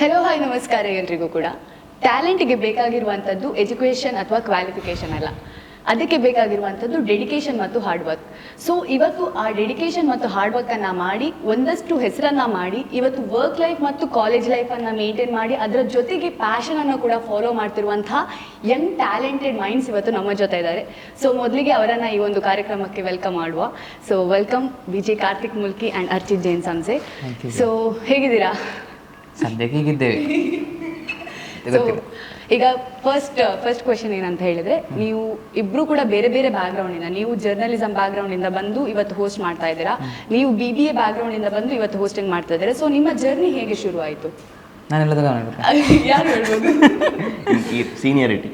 Hello hi ನಮಸ್ಕಾರ ಎಲ್ರಿಗೂ ಕೂಡ. ಟ್ಯಾಲೆಂಟ್ಗೆ ಬೇಕಾಗಿರುವಂಥದ್ದು ಎಜುಕೇಷನ್ ಅಥವಾ ಕ್ವಾಲಿಫಿಕೇಷನ್ ಅಲ್ಲ, ಅದಕ್ಕೆ ಬೇಕಾಗಿರುವಂಥದ್ದು ಡೆಡಿಕೇಶನ್ ಮತ್ತು ಹಾರ್ಡ್ ವರ್ಕ್. ಸೊ ಇವತ್ತು ಆ ಡೆಡಿಕೇಶನ್ ಮತ್ತು ಹಾರ್ಡ್ ವರ್ಕನ್ನು ಮಾಡಿ ಒಂದಷ್ಟು ಹೆಸರನ್ನು ಮಾಡಿ ಇವತ್ತು ವರ್ಕ್ ಲೈಫ್ ಮತ್ತು ಕಾಲೇಜ್ ಲೈಫನ್ನು ಮೇಂಟೈನ್ ಮಾಡಿ ಅದರ ಜೊತೆಗೆ ಪ್ಯಾಷನನ್ನು ಕೂಡ ಫಾಲೋ ಮಾಡ್ತಿರುವಂತಹ ಯಂಗ್ ಟ್ಯಾಲೆಂಟೆಡ್ ಮೈಂಡ್ಸ್ ಇವತ್ತು ನಮ್ಮ ಜೊತೆ ಇದ್ದಾರೆ. ಸೊ ಮೊದಲಿಗೆ ಅವರನ್ನು ಈ ಒಂದು ಕಾರ್ಯಕ್ರಮಕ್ಕೆ ವೆಲ್ಕಮ್ ಮಾಡುವ. So welcome Vijay Karthik Mulki and Archit Jain ಸಂಸೆ. ಸೊ ಹೇಗಿದ್ದೀರಾ? ಸದ್ಯಕ್ಕೆ ಹೀಗಿದ್ದೇವೆ. ಈಗ ಫಸ್ಟ್ ಕ್ವೆಶನ್ ಏನಂತ ಹೇಳಿದ್ರೆ, ನೀವು ಇಬ್ರು ಕೂಡ ಬೇರೆ ಬೇರೆ ಬ್ಯಾಕ್ಗ್ರೌಂಡ್ ಇಂದ, ನೀವು ಜರ್ನಲಿಸಂ ಬ್ಯಾಕ್ಗ್ರೌಂಡ್ ಇಂದ ಬಂದು ಇವತ್ತು ಹೋಸ್ಟ್ ಮಾಡ್ತಾ ಇದ್ದೀರಾ, ನೀವು BBA ಬ್ಯಾಕ್ಗ್ರೌಂಡ್ ಇಂದ ಬಂದು ಇವತ್ತು ಹೋಸ್ಟಿಂಗ್ ಮಾಡ್ತಾ ಇದ್ದೀರಾ. ಸೊ ನಿಮ್ಮ ಜರ್ನಿ ಹೇಗೆ ಶುರು ಆಯಿತು? ಯಾರು ಹೇಳ್ಬೋದು? ಸೀನಿಯರಿಟಿ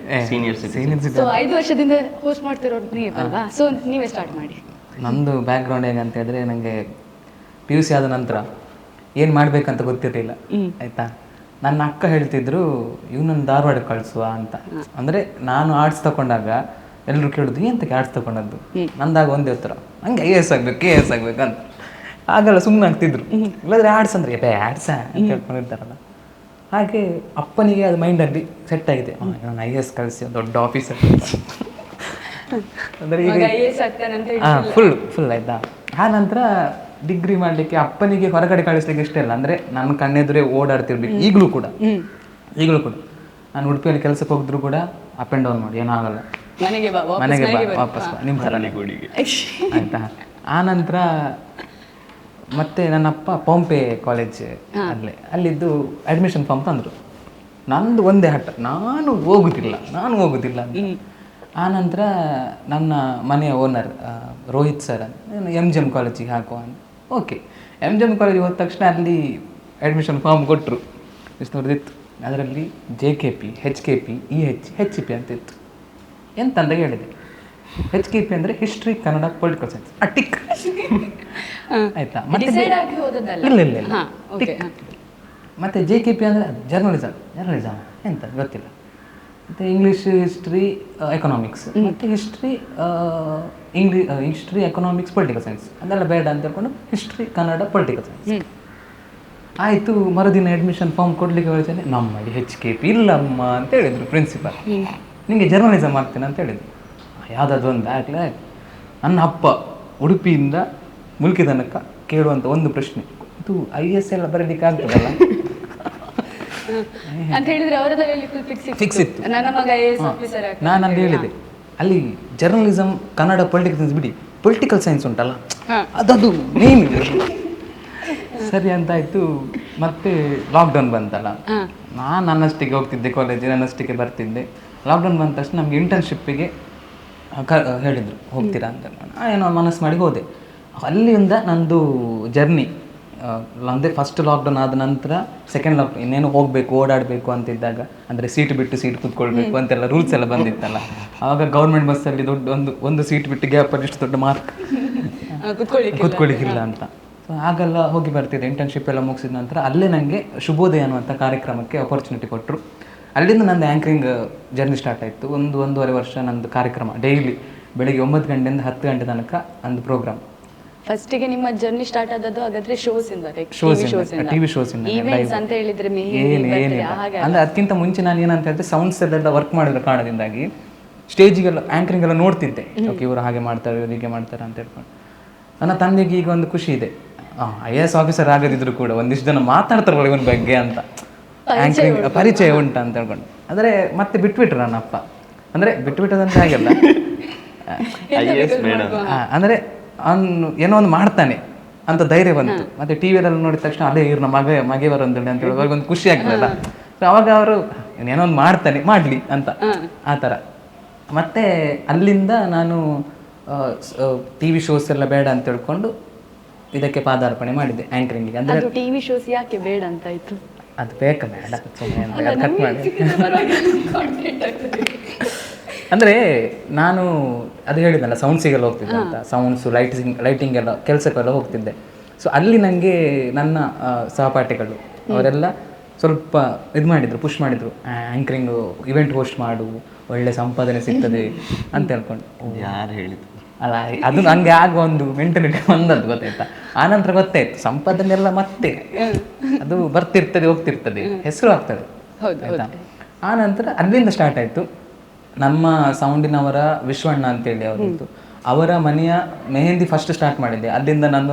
ಸೊ 5 ವರ್ಷದಿಂದ ಹೋಸ್ಟ್ ಮಾಡ್ತಿರೋದು ನೀವಲ್ವಾ? ಸೊ ನೀವೇ ಸ್ಟಾರ್ಟ್ ಮಾಡಿ. ನಂದು ಬ್ಯಾಕ್ಗ್ರೌಂಡ್ ಹೇಗಂತ ಹೇಳಿದ್ರೆ, ನನಗೆ PUC ಆದ ನಂತರ ಏನು ಮಾಡಬೇಕಂತ ಗೊತ್ತಿರಲಿಲ್ಲ ಆಯಿತಾ. ನನ್ನ ಅಕ್ಕ ಹೇಳ್ತಿದ್ರು ಇವನನ್ನು ಧಾರವಾಡ ಕಳಿಸುವ ಅಂತ. ಅಂದರೆ ನಾನು ಆರ್ಟ್ಸ್ ತಗೊಂಡಾಗ ಎಲ್ಲರೂ ಕೇಳೋದು ಎಂತಕ್ಕೆ ಆರ್ಟ್ಸ್ ತಗೊಂಡದ್ದು, ನಂದಾಗ ಒಂದೇ ಉತ್ತರ, ನಂಗೆ IAS ಆಗಬೇಕು KS ಆಗಬೇಕು ಅಂತ. ಆಗಲ್ಲ ಸುಮ್ಮನೆ ಆಗ್ತಿದ್ರು. ಇಲ್ಲಾಂದರೆ ಆರ್ಟ್ಸ್ ಅಂದರೆ ಆರ್ಟ್ಸ ಅಂತ ಹೇಳ್ಕೊಂಡಿರ್ತಾರಲ್ಲ. ಹಾಗೆ ಅಪ್ಪನಿಗೆ ಅದು ಮೈಂಡಲ್ಲಿ ಸೆಟ್ ಆಗಿದೆ, ನಾನು IAS ಕಳಿಸಿ ದೊಡ್ಡ ಆಫೀಸರ್ ಅಂದರೆ ಈಗ ಫುಲ್ ಆಯಿತಾ. ಆ ನಂತರ ಡಿಗ್ರಿ ಮಾಡಲಿಕ್ಕೆ ಅಪ್ಪನಿಗೆ ಹೊರಗಡೆ ಕಳಿಸ್ಲಿಕ್ಕೆ ಇಷ್ಟ ಇಲ್ಲ. ಅಂದರೆ ನನ್ನ ಕಣ್ಣೆದುರೇ ಓಡಾಡ್ತಿರ್ಬೇಕು. ಈಗಲೂ ಕೂಡ ನಾನು ಉಡುಪಿಯಲ್ಲಿ ಕೆಲಸಕ್ಕೆ ಹೋಗಿದ್ರು ಕೂಡ ಅಪ್ ಆ್ಯಂಡ್ ಡೌನ್ ಮಾಡಿ ಏನಾಗಲ್ಲ, ಮನೆಗೆ ವಾಪಸ್ ನಿಮ್ಮ ಥರ ಆಯಿತಾ. ಆ ನಂತರ ಮತ್ತೆ ನನ್ನಪ್ಪ ಪಂಪೆ ಕಾಲೇಜ್ ಅಲ್ಲಿದ್ದು ಅಡ್ಮಿಷನ್ ಫಾರ್ಮ್ ತಂದರು. ನಂದು ಒಂದೇ ಹಠ, ನಾನು ಹೋಗುದಿಲ್ಲ ಅಂತ. ಆ ನಂತರ ನನ್ನ ಮನೆಯ ಓನರ್ ರೋಹಿತ್ ಸರ್ MGM ಕಾಲೇಜಿಗೆ ಹಾಕುವ ಅಂತ. ಓಕೆ, MGM ಕಾಲೇಜಿಗೆ ಹೋದ ತಕ್ಷಣ ಅಲ್ಲಿ ಅಡ್ಮಿಷನ್ ಫಾರ್ಮ್ ಕೊಟ್ಟರು, ಇತ್ತು ಅದರಲ್ಲಿ JKP HKP EH HEP ಅಂತ ಇತ್ತು. ಎಂತಂತ ಹೇಳಿದೆ, HKP ಅಂದರೆ history Kannada political science tick ಆಯಿತಾ. ಮತ್ತೆ ಇಲ್ಲ ಮತ್ತು JKP ಅಂದರೆ ಜರ್ನಲಿಸಮ್ ಎಂತ ಗೊತ್ತಿಲ್ಲ. ಮತ್ತು ಇಂಗ್ಲೀಷ್ ಹಿಸ್ಟ್ರಿ ಎಕನಾಮಿಕ್ಸ್ ಮತ್ತು ಹಿಸ್ಟ್ರಿ ಎಕನಾಮಿಕ್ಸ್ ಪೊಲಿಟಿಕಲ್ ಸೈನ್ಸ್ ಅದೆಲ್ಲ ಬೇಡ ಅಂತ ಹೇಳ್ಕೊಂಡು ಹಿಸ್ಟ್ರಿ ಕನ್ನಡ ಪೊಲಿಟಿಕಲ್ ಸೈನ್ಸ್ ಆಯಿತು. ಮರುದಿನ ಅಡ್ಮಿಷನ್ ಫಾರ್ಮ್ ಕೊಡಲಿಕ್ಕೆ ಹೇಳ್ತೇನೆ, ನಮ್ಮಲ್ಲಿ HKP ಇಲ್ಲಮ್ಮ ಅಂತ ಹೇಳಿದರು ಪ್ರಿನ್ಸಿಪಲ್. ನಿಮಗೆ ಜರ್ನಲಿಸಮ್ ಆಗ್ತೇನೆ ಅಂತ ಹೇಳಿದ್ರು. ಯಾವುದಾದ್ರು ಒಂದು ಆಗಲೇ ನನ್ನ ಅಪ್ಪ ಉಡುಪಿಯಿಂದ ಮುಲ್ಕಿ ತನಕ ಕೇಳುವಂಥ ಒಂದು ಪ್ರಶ್ನೆ, ಇದು IAS ಎಲ್ಲ ಬರೀಲಿಕ್ಕೆ ಆಗ್ತದಲ್ಲ ಅಂತ ಹೇಳಿದ್ರೆ ಫಿಕ್ಸ್ ಇತ್ತು. ನಾನು ಅಲ್ಲಿ ಹೇಳಿದೆ, ಅಲ್ಲಿ ಜರ್ನಲಿಸಮ್ ಕನ್ನಡ ಪೊಲಿಟಿಕಲ್ ಸೈನ್ಸ್ ಬಿಡಿ, ಪೊಲಿಟಿಕಲ್ ಸೈನ್ಸ್ ಉಂಟಲ್ಲ ಅದದು ಮೇನ್ ಸರಿ ಅಂತಾಯಿತು. ಮತ್ತೆ ಲಾಕ್ಡೌನ್ ಬಂತಲ್ಲ, ನಾನು ನನ್ನಷ್ಟಿಗೆ ಹೋಗ್ತಿದ್ದೆ ಕಾಲೇಜ್, ನನ್ನಷ್ಟಿಗೆ ಬರ್ತಿದ್ದೆ. ಲಾಕ್ಡೌನ್ ಬಂದ ತಕ್ಷಣ ನಮಗೆ ಇಂಟರ್ನ್ಶಿಪ್ಪಿಗೆ ಹೇಳಿದರು ಹೋಗ್ತೀರಾ ಅಂತ. ಏನೋ ಮನಸ್ಸು ಮಾಡಿ ಹೋದೆ. ಅಲ್ಲಿಂದ ನಂದು ಜರ್ನಿ ಅಂದರೆ ಫಸ್ಟ್ ಲಾಕ್ಡೌನ್ ಆದ ನಂತರ ಸೆಕೆಂಡ್ ಲಾಕ್ಡೌನ್ ಇನ್ನೇನು ಹೋಗಬೇಕು ಓಡಾಡಬೇಕು ಅಂತಿದ್ದಾಗ, ಅಂದರೆ ಸೀಟ್ ಬಿಟ್ಟು ಸೀಟ್ ಕೂತ್ಕೊಳ್ಬೇಕು ಅಂತೆಲ್ಲ ರೂಲ್ಸ್ ಎಲ್ಲ ಬಂದಿತ್ತಲ್ಲ. ಆವಾಗ ಗೌರ್ಮೆಂಟ್ ಬಸ್ಸಲ್ಲಿ ದೊಡ್ಡ ಒಂದು ಸೀಟ್ ಬಿಟ್ಟು ಗ್ಯಾಪಲ್ಲಿ ಇಷ್ಟು ದೊಡ್ಡ ಮಾರ್ಕ್ ಕೂತ್ಕೊಳ್ಳಿಕ್ಕಿಲ್ಲ ಅಂತ. ಸೊ ಆಗೆಲ್ಲ ಹೋಗಿ ಬರ್ತಿದ್ದೆ. ಇಂಟರ್ನ್ಶಿಪ್ ಎಲ್ಲ ಮುಗಿಸಿದ ನಂತರ ಅಲ್ಲೇ ನನಗೆ ಶುಭೋದಯ ಅನ್ನುವಂಥ ಕಾರ್ಯಕ್ರಮಕ್ಕೆ ಅಪರ್ಚುನಿಟಿ ಕೊಟ್ಟರು. ಅಲ್ಲಿಂದ ನಂದು ಆ್ಯಂಕರಿಂಗ್ ಜರ್ನಿ ಸ್ಟಾರ್ಟ್ ಆಯಿತು. 1.5 ವರ್ಷ ನಂದು ಕಾರ್ಯಕ್ರಮ ಡೈಲಿ ಬೆಳಿಗ್ಗೆ 9 ಗಂಟೆಯಿಂದ 10 ಗಂಟೆ ತನಕ ಒಂದು ಪ್ರೋಗ್ರಾಮ್. ಫಸ್ಟಿಗೆ ನಿಮ್ಮ ಜರ್ನಿ ಸ್ಟಾರ್ಟ್ ಆದದ್ದು ಹಾಗಾದ್ರೆ ಟಿವಿ ಶೋಸ್ ಅಂತ ಹೇಳಿದ್ರೆ ಅಂದ್ರೆ ಅದಕ್ಕಿಂತ ಮುಂಚೆ ನಾನು ಏನಂತ ಹೇಳಿದ್ರೆ ಸೌಂಡ್ಸ್ ಎಲ್ಲ ವರ್ಕ್ ಮಾಡಿರೋ ಕಾರಣದಿಂದಾಗಿ ಸ್ಟೇಜಿಗೆಲ್ಲ ಆ್ಯಂಕರಿಂಗ್ ಎಲ್ಲ ನೋಡ್ತಿದ್ದೆ. ಓಕೆ, ಇವರು ಹಾಗೆ ಮಾಡ್ತಾರೆ, ಇವರು ಹೀಗೆ ಮಾಡ್ತಾರೆ ಅಂತ ಹೇಳ್ಕೊಂಡು. ನನ್ನ ತಂದೆಗೆ ಈಗ ಒಂದು ಖುಷಿ ಇದೆ, IAS ಆಫೀಸರ್ ಆಗದಿದ್ರು ಕೂಡ ಒಂದಿಷ್ಟು ಜನ ಮಾತಾಡ್ತಾರಲ್ಲ ಇವನ ಬಗ್ಗೆ ಅಂತ, ಆ್ಯಂಕರಿಂಗ್ ಪರಿಚಯ ಉಂಟು ಅಂತ ಹೇಳ್ಕೊಂಡು. ಅಂದರೆ ಮತ್ತೆ ಬಿಟ್ಬಿಟ್ರು ನನ್ನಪ್ಪ. ಅಂದರೆ ಬಿಟ್ಬಿಟ್ಟದಂತ ಹಾಗೆಲ್ಲ, ಅಂದರೆ ಅವನು ಏನೋ ಒಂದು ಮಾಡ್ತಾನೆ ಅಂತ ಧೈರ್ಯ ಬಂತು. ಮತ್ತು TVಯಲ್ಲಿ ನೋಡಿದ ತಕ್ಷಣ ಅಲ್ಲೇ ಇವ್ರನ್ನ ಮಗೆ ಬರೋಂದೇಳಿ ಅಂತ ಹೇಳುವಾಗ ಒಂದು ಖುಷಿ ಆಗ್ತದಲ್ಲ. ಸೊ ಅವಾಗ ಅವರು ಏನೋ ಒಂದು ಮಾಡ್ತಾನೆ, ಮಾಡಲಿ ಅಂತ ಆ ಥರ. ಮತ್ತು ಅಲ್ಲಿಂದ ನಾನು TV ಶೋಸ್ ಎಲ್ಲ ಬೇಡ ಅಂತ ಹೇಳ್ಕೊಂಡು ಇದಕ್ಕೆ ಪಾದಾರ್ಪಣೆ ಮಾಡಿದ್ದೆ ಆ್ಯಂಕರಿಂಗಿಗೆ. ಅಂದರೆ TV ಶೋಸ್ ಯಾಕೆ ಬೇಡ ಅಂತ ಆಯಿತು? ಅದು ಬೇಡ ಕಟ್ ಮಾಡಿ. ಅಂದರೆ ನಾನು ಅದು ಹೇಳಿದ್ನಲ್ಲ ಸೌಂಡ್ಸಿಗೆಲ್ಲ ಹೋಗ್ತಿದ್ದೆ ಅಂತ, ಸೌಂಡ್ಸು ಲೈಟಿಂಗ್ ಎಲ್ಲ ಕೆಲಸಕ್ಕೆಲ್ಲ ಹೋಗ್ತಿದ್ದೆ. ಸೊ ಅಲ್ಲಿ ನನಗೆ ನನ್ನ ಸಹಪಾಠಿಗಳು ಅವರೆಲ್ಲ ಸ್ವಲ್ಪ ಇದು ಮಾಡಿದರು, ಪುಷ್ ಮಾಡಿದರು, ಆ್ಯಂಕರಿಂಗು ಇವೆಂಟ್ ಹೋಸ್ಟ್ ಮಾಡು, ಒಳ್ಳೆ ಸಂಪಾದನೆ ಸಿಗ್ತದೆ ಅಂತ ಹೇಳ್ಕೊಂಡು. ಯಾರು ಹೇಳಿದ್ರು? ಅಲ್ಲ ಅದು ನಂಗೆ ಆಗ ಒಂದು ಮೆಂಟಲಿಟಿ ಬಂದದ್ದು ಗೊತ್ತಾಯ್ತಾ. ಆನಂತರ ಗೊತ್ತಾಯ್ತು ಸಂಪಾದನೆ ಎಲ್ಲ ಮತ್ತೆ ಅದು ಬರ್ತಿರ್ತದೆ ಹೋಗ್ತಿರ್ತದೆ, ಹೆಸರು ಆಗ್ತದೆ ಆಯ್ತಾ. ಆನಂತರ ಅಲ್ಲಿಂದ ಸ್ಟಾರ್ಟ್ ಆಯಿತು. ನಮ್ಮ ಸೌಂಡಿನವರ ವಿಶ್ವಣ್ಣ ಅಂತೇಳಿ ಅವರಿತ್ತು, ಅವರ ಮನೆಯ ಮೆಹಂದಿ ಫಸ್ಟ್ ಸ್ಟಾರ್ಟ್ ಮಾಡಿದ್ದೆ. ಅಲ್ಲಿಂದ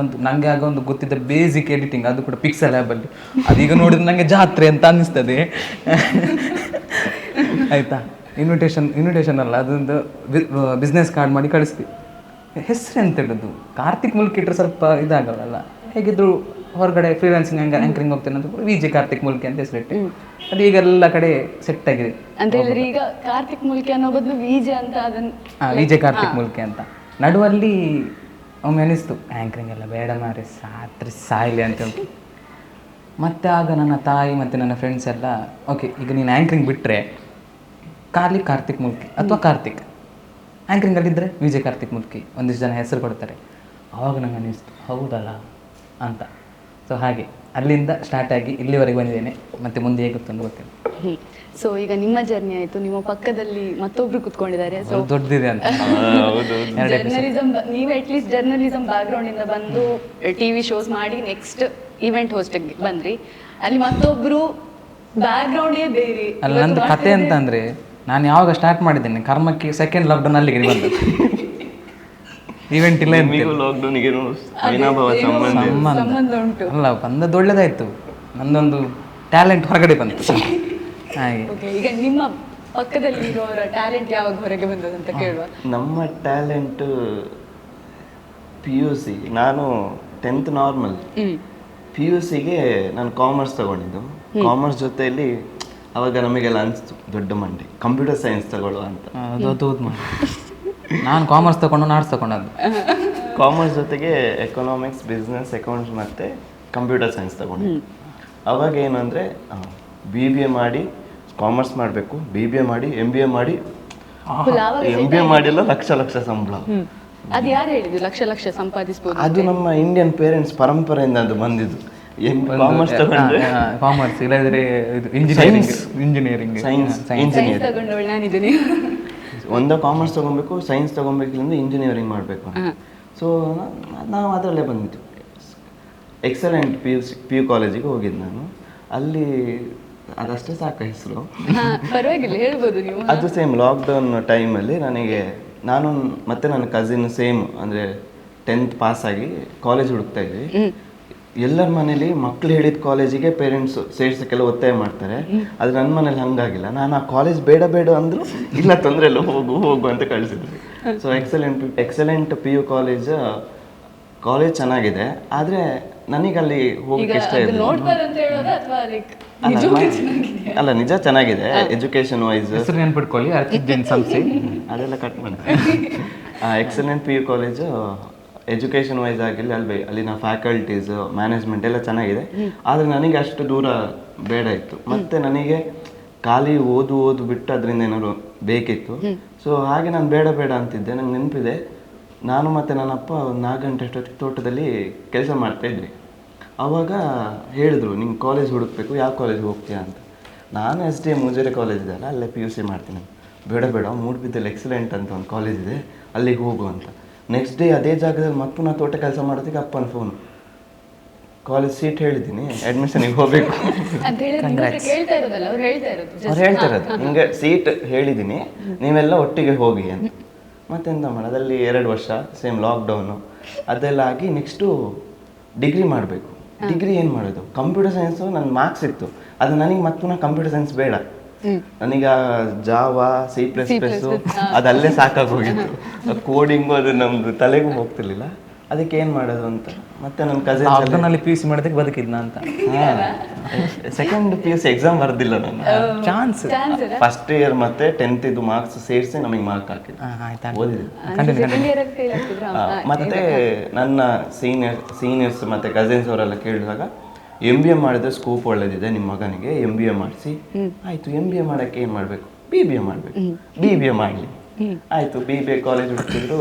ನನಗೆ ಆಗ ಒಂದು ಗೊತ್ತಿದ್ದ ಬೇಸಿಕ್ ಎಡಿಟಿಂಗ್, ಅದು ಕೂಡ ಪಿಕ್ಸೆಲ್ ಆ್ಯಪಲ್ಲಿ. ಅದೀಗ ನೋಡಿದ್ರೆ ನನಗೆ ಜಾತ್ರೆ ಅಂತ ಅನ್ನಿಸ್ತದೆ ಆಯಿತಾ. ಇನ್ವಿಟೇಷನ್ ಅಲ್ಲ, ಅದೊಂದು ಬಿಸ್ನೆಸ್ ಕಾರ್ಡ್ ಮಾಡಿ ಕಳಿಸ್ತೀವಿ. ಹೆಸರು ಎಂತ ಹೇಳೋದು, ಕಾರ್ತಿಕ್ ಮುಲ್ಕಿ ಇಟ್ಟರೆ ಸ್ವಲ್ಪ ಇದಾಗಲ್ಲ. ಹೇಗಿದ್ರು ಹೊರಗಡೆ ಫ್ರೀಲಾನ್ಸಿಂಗ್ ಆ್ಯಂಕರಿಂಗ್ ಹೋಗ್ತೇನೆ ಅಂತ ವಿಜೆ ಕಾರ್ತಿಕ್ ಮುಲ್ಕಿ ಅಂತ ಹೆಸರಿಟ್ಟು ಅದು ಈಗ ಎಲ್ಲ ಕಡೆ ಸೆಟ್ ಆಗಿದೆ ಅಂತ ಹೇಳಿದ್ರೆ ಈಗ ಕಾರ್ತಿಕ್ ಮುಲ್ಕಿ ಅನ್ನೋ ಬದಲು ವಿಜೆ ಅಂತ ಅದನ್ನು ವಿಜೆ ಕಾರ್ತಿಕ್ ಮುಲ್ಕಿ ಅಂತ. ನಡುವಲ್ಲಿ ಒಮ್ಮೆ ಅನಿಸ್ತು ಆ್ಯಂಕರಿಂಗ್ ಎಲ್ಲ ಬೇಡ ಮಾರೆ, ಸಾಯಿಲಿ ಅಂತ ಹೇಳ್ತು. ಮತ್ತು ಆಗ ನನ್ನ ತಾಯಿ ಮತ್ತು ನನ್ನ ಫ್ರೆಂಡ್ಸ್ ಎಲ್ಲ ಓಕೆ ಈಗ ನೀನು ಆ್ಯಂಕರಿಂಗ್ ಬಿಟ್ಟರೆ ಖಾಲಿ ಕಾರ್ತಿಕ್ ಮುಲ್ಕಿ ಅಥವಾ ಕಾರ್ತಿಕ್, ಆ್ಯಂಕರಿಂಗಲ್ಲಿದ್ದರೆ ವಿಜಯ್ ಕಾರ್ತಿಕ್ ಮುಲ್ಕಿ ಒಂದಿಷ್ಟು ಜನ ಹೆಸರು ಕೊಡ್ತಾರೆ. ಆವಾಗ ನಂಗೆ ಅನ್ನಿಸ್ತು ಹೌದಲ್ಲ ಅಂತ. ಸೊ ಹಾಗೆ ಅಲ್ಲಿಂದ ಸ್ಟಾರ್ಟ್ ಆಗಿ ಇಲ್ಲಿವರೆಗೆ ಬಂದಿದ್ದೇನೆ. ಮತ್ತು ಮುಂದೆ ಹೇಗುತ್ತೋ ಗೊತ್ತಿಲ್ಲ. ಸೊ ಈಗ ನಿಮ್ಮ ಜರ್ನಿ ಆಯಿತು, ನಿಮ್ಮ ಪಕ್ಕದಲ್ಲಿ ಮತ್ತೊಬ್ರು ಕುತ್ಕೊಂಡಿದ್ದಾರೆ. ಸೊ ದೊಡ್ಡದಿದೆ ಅಂತ ಜರ್ನಲಿಸಮ್, ನೀವು ಅಟ್ಲೀಸ್ಟ್ ಜರ್ನಲಿಸಮ್ ಬ್ಯಾಕ್ಗ್ರೌಂಡ್ ಇಂದ ಬಂದು ಟಿವಿ ಶೋಸ್ ಮಾಡಿ ನೆಕ್ಸ್ಟ್ ಇವೆಂಟ್ ಹೋಸ್ಟ್ ಬಂದ್ರಿ. ಅಲ್ಲಿ ಮತ್ತೊಬ್ರು ಬ್ಯಾಕ್ಗ್ರೌಂಡೇ ಬೇರೆ. ಅಲ್ಲಿ ನಂದು ಕತೆ ಅಂತ ಅಂದರೆ, ನಾನು ಯಾವಾಗ ಸ್ಟಾರ್ಟ್ ಮಾಡಿದ್ದೇನೆ ಕರ್ಮಕ್ಕೆ ಸೆಕೆಂಡ್ ಲಾಕ್ಡೌನ್ ಅಲ್ಲಿಗೆ ಬಂದದ್ದು. ಇವೆಂಟ್ ಇಲ್ಲ ಲಾಕ್ಡೌನ್ಗೆ ಅವಿನಾಭಾವ ಸಂಬಂಧ ಉಂಟು. ಅಲ್ಲ ಬಂದದ್ದು ಒಳ್ಳೇದಾಯ್ತು, ನಂದೊಂದು ಟ್ಯಾಲೆಂಟ್ ಹೊರಗಡೆ ಬಂತು ಹಾಗೆ. ಓಕೆ, ಈಗ ನಿಮ್ಮ ಪಕ್ಕದಲ್ಲಿ ಇರೋರ ಟ್ಯಾಲೆಂಟ್ ಯಾವಾಗ ಹೊರಗೆ ಬಂದದಂತ ಕೇಳುವ. ನಮ್ಮ ಟ್ಯಾಲೆಂಟ್ PUC, ನಾನು 10th ನಾರ್ಮಲ್, PUCಗೆ ನಾನು ಕಾಮರ್ಸ್ ತಗೊಂಡಿದ್ದು. ಕಾಮರ್ಸ್ ಜೊತೆಯಲ್ಲಿ ಅವಾಗ ನಮಗೆಲ್ಲ ಅನಿಸ್ತು ದೊಡ್ಡ ಮಂಡಿ ಕಂಪ್ಯೂಟರ್ ಸೈನ್ಸ್ ತಗೊಳ್ಳುವ ಅಂತ. ಅದು ನಾನು ಕಾಮರ್ಸ್ ತಗೊಂಡು ಆರ್ಟ್ಸ್ ತಗೊಂಡದ್ದು. ಕಾಮರ್ಸ್ ಜೊತೆಗೆ ಎಕನಾಮಿಕ್ಸ್, ಬಿಸ್ನೆಸ್, ಅಕೌಂಟ್ಸ್ ಮತ್ತು ಕಂಪ್ಯೂಟರ್ ಸೈನ್ಸ್ ತಗೊಂಡು. ಅವಾಗ ಏನು ಅಂದರೆ BBA ಮಾಡಿ ಕಾಮರ್ಸ್ ಮಾಡಬೇಕು, BBA ಮಾಡಿ MBA ಮಾಡಿ, MBA ಮಾಡಿಲ್ಲ ಲಕ್ಷ ಸಂಬಳ. ಅದು ಯಾರು ಹೇಳಿದ್ರು ಲಕ್ಷ ಸಂಪಾದಿಸಬಹುದು? ಅದು ನಮ್ಮ ಇಂಡಿಯನ್ ಪೇರೆಂಟ್ಸ್ ಪರಂಪರೆಯಿಂದ ಅದು ಬಂದಿದ್ದು. ಕಾಮರ್ಸ್ ತಗೊಂಡ್ರೆ ಕಾಮರ್ಸ್, ಇಲ್ಲದ್ರೆ ಇಂಜಿನಿಯರಿಂಗ್ ಸೈನ್ಸ್ ತಗೊಂಡವಳು ನಾನಿದ್ದೀನಿ. ಒಂದು ಕಾಮರ್ಸ್ ತೊಗೊಬೇಕು, ಸೈನ್ಸ್ ತೊಗೊಬೇಕಿಲ್ಲ ಇಂಜಿನಿಯರಿಂಗ್ ಮಾಡಬೇಕು. ಸೊ ನಾವು ಅದರಲ್ಲೇ ಬಂದಿದ್ದು. ಎಕ್ಸಲೆಂಟ್ PU ಕಾಲೇಜಿಗೆ ಹೋಗಿದ್ದು ನಾನು. ಅಲ್ಲಿ ಅದಷ್ಟೇ ಸಾಕು ಹೆಸರು, ಪರವಾಗಿಲ್ಲ ಹೇಳ್ಬೋದು ನೀವು. ಅದು ಸೇಮ್ ಲಾಕ್ಡೌನ್ ಟೈಮಲ್ಲಿ ನಾನು ಮತ್ತು ನನ್ನ ಕಸಿನ್ ಸೇಮ್ ಅಂದರೆ 10th ಪಾಸಾಗಿ ಕಾಲೇಜ್ ಹುಡುಕ್ತಾ ಇದ್ವಿ. ಎಲ್ಲರ ಮನೇಲಿ ಮಕ್ಳು ಹೇಳಿದ ಕಾಲೇಜಿಗೆ ಪೇರೆಂಟ್ಸ್ ಸೇರ್ಸಕ್ಕೆಲ್ಲ ಒತ್ತಾಯ ಮಾಡ್ತಾರೆ. ಅದು ನನ್ನ ಮನೇಲಿ ಹಂಗಾಗಿಲ್ಲ. ನಾನು ಆ ಕಾಲೇಜ್ ಬೇಡ ಅಂದ್ರು ಇಲ್ಲ ತೊಂದರೆ ಇಲ್ಲ ಹೋಗು ಅಂತ ಕಳಿಸಿದ್ರು. ಸೊ ಎಕ್ಸಲೆಂಟ್ PU ಕಾಲೇಜ್ ಚೆನ್ನಾಗಿದೆ, ಆದರೆ ನನಗಲ್ಲಿ ಹೋಗಕ್ಕೆ ಇಷ್ಟ ಇಲ್ಲ. ಅಲ್ಲ, ನಿಜ ಚೆನ್ನಾಗಿದೆ ಎಜುಕೇಶನ್ ವೈಸ್. ನೆನ್ಪಿಟ್ಕೊಳ್ಳಿ ಸಂಸ್ಥೆ ಅದೆಲ್ಲ ಕಟ್ ಮಾಡ್ತಾರೆ. Excellent PU college education wise ಆಗಿಲ್ಲ, ಅಲ್ಲಿನ ಫ್ಯಾಕಲ್ಟೀಸ್, ಮ್ಯಾನೇಜ್ಮೆಂಟ್ ಎಲ್ಲ ಚೆನ್ನಾಗಿದೆ. ಆದರೆ ನನಗೆ ಅಷ್ಟು ದೂರ ಬೇಡ ಇತ್ತು. ಮತ್ತು ನನಗೆ ಖಾಲಿ ಓದು ಬಿಟ್ಟು ಅದರಿಂದ ಏನಾದ್ರು ಬೇಕಿತ್ತು. ಸೊ ಹಾಗೆ ನಾನು ಬೇಡ ಅಂತಿದ್ದೆ. ನಂಗೆ ನೆನಪಿದೆ, ನಾನು ಮತ್ತು ನನ್ನಪ್ಪ 4 ಗಂಟೆ ಅಷ್ಟೊತ್ತಿಗೆ ತೋಟದಲ್ಲಿ ಕೆಲಸ ಮಾಡ್ತಾಯಿದ್ವಿ. ಆವಾಗ ಹೇಳಿದ್ರು ನಿಂಗೆ ಕಾಲೇಜ್ ಹುಡುಕ್ಬೇಕು, ಯಾವ ಕಾಲೇಜ್ಗೆ ಹೋಗ್ತೀಯಾ ಅಂತ. ನಾನು SDM ಮುಜೇರಿ ಕಾಲೇಜ್ ಇದೆ ಅಲ್ಲ, ಅಲ್ಲೇ PUC ಮಾಡ್ತೀನಿ. ಬೇಡ ಮೂಡ್ಬಿದ್ದಲ್ಲಿ ಎಕ್ಸಲೆಂಟ್ ಅಂತ ಒಂದು ಕಾಲೇಜ್ ಇದೆ, ಅಲ್ಲಿಗೆ ಹೋಗು ಅಂತ. ನೆಕ್ಸ್ಟ್ ಡೇ ಅದೇ ಜಾಗದಲ್ಲಿ ಮತ್ತೆ ನಾನು ತೋಟ ಕೆಲಸ ಮಾಡೋದಕ್ಕೆ ಅಪ್ಪನ ಫೋನು, ಕಾಲೇಜ್ ಸೀಟ್ ಹೇಳಿದ್ದೀನಿ, ಅಡ್ಮಿಷನಿಗೆ ಹೋಗಬೇಕು ಅವ್ರು ಹೇಳ್ತಾ ಇರೋದು, ಹಿಂಗೆ ಸೀಟ್ ಹೇಳಿದ್ದೀನಿ, ನೀವೆಲ್ಲ ಒಟ್ಟಿಗೆ ಹೋಗಿ ಅಂತ. ಮತ್ತೆಂತ ಮಾಡೋದು, ಅಲ್ಲಿ 2 ವರ್ಷ ಸೇಮ್ ಲಾಕ್ಡೌನು ಅದೆಲ್ಲ ಆಗಿ ನೆಕ್ಸ್ಟು ಡಿಗ್ರಿ ಮಾಡಬೇಕು. ಡಿಗ್ರಿ ಏನು ಮಾಡೋದು, ಕಂಪ್ಯೂಟರ್ ಸೈನ್ಸು ನನ್ನ ಮಾರ್ಕ್ಸ್ ಇತ್ತು, ಅದು ನನಗೆ ಮತ್ತೆ ಕಂಪ್ಯೂಟರ್ ಸೈನ್ಸ್ ಬೇಡ. ನನಗೆ ಜಾವಾ, C++ ಅದಲ್ಲೇ ಸಾಕಾಗೋಗಿತ್ತು. ಕೋಡಿಂಗು ಅದು ನಮ್ದು ತಲೆಗೂ ಹೋಗ್ತಿರ್ಲಿಲ್ಲ. ಅದಕ್ಕೆ ಏನು ಮಾಡೋದು ಅಂತ ಮತ್ತೆ ನನ್ನ ಕಸಿನ್ PUC ಮಾಡೋದಕ್ಕೆ ಬದುಕಿದ್ನ ಅಂತ. ಸೆಕೆಂಡ್ PUC ಎಕ್ಸಾಮ್ ಬರ್ದಿಲ್ಲ ನಾನು, ಚಾನ್ಸ್. ಫಸ್ಟ್ ಇಯರ್ ಮತ್ತೆ 10th ಇದು ಮಾರ್ಕ್ಸ್ ಸೇರಿಸಿ ನಮಗೆ ಮಾರ್ಕ್ ಹಾಕಿದ್ದು, ಓದಿದ್ದು. ಮತ್ತೆ ನನ್ನ ಸೀನಿಯರ್ಸ್ ಮತ್ತೆ ಕಸಿನ್ಸ್ ಅವರೆಲ್ಲ ಕೇಳಿದಾಗ MBA ಮಾಡಿದ್ರೆ ಸ್ಕೋಪ್ ಒಳ್ಳೇದಿದೆ ನಿಮ್ಮ ಮಗನಿಗೆ, MBA ಮಾಡಿಸಿ. ಆಯ್ತು, MBA ಮಾಡೋಕ್ಕೆ ಏನು ಮಾಡಬೇಕು, BBA ಮಾಡಬೇಕು. BBA ಮಾಡಲಿ, ಆಯಿತು. BBA ಕಾಲೇಜ್ ಹುಡುಕಿದ್ರು,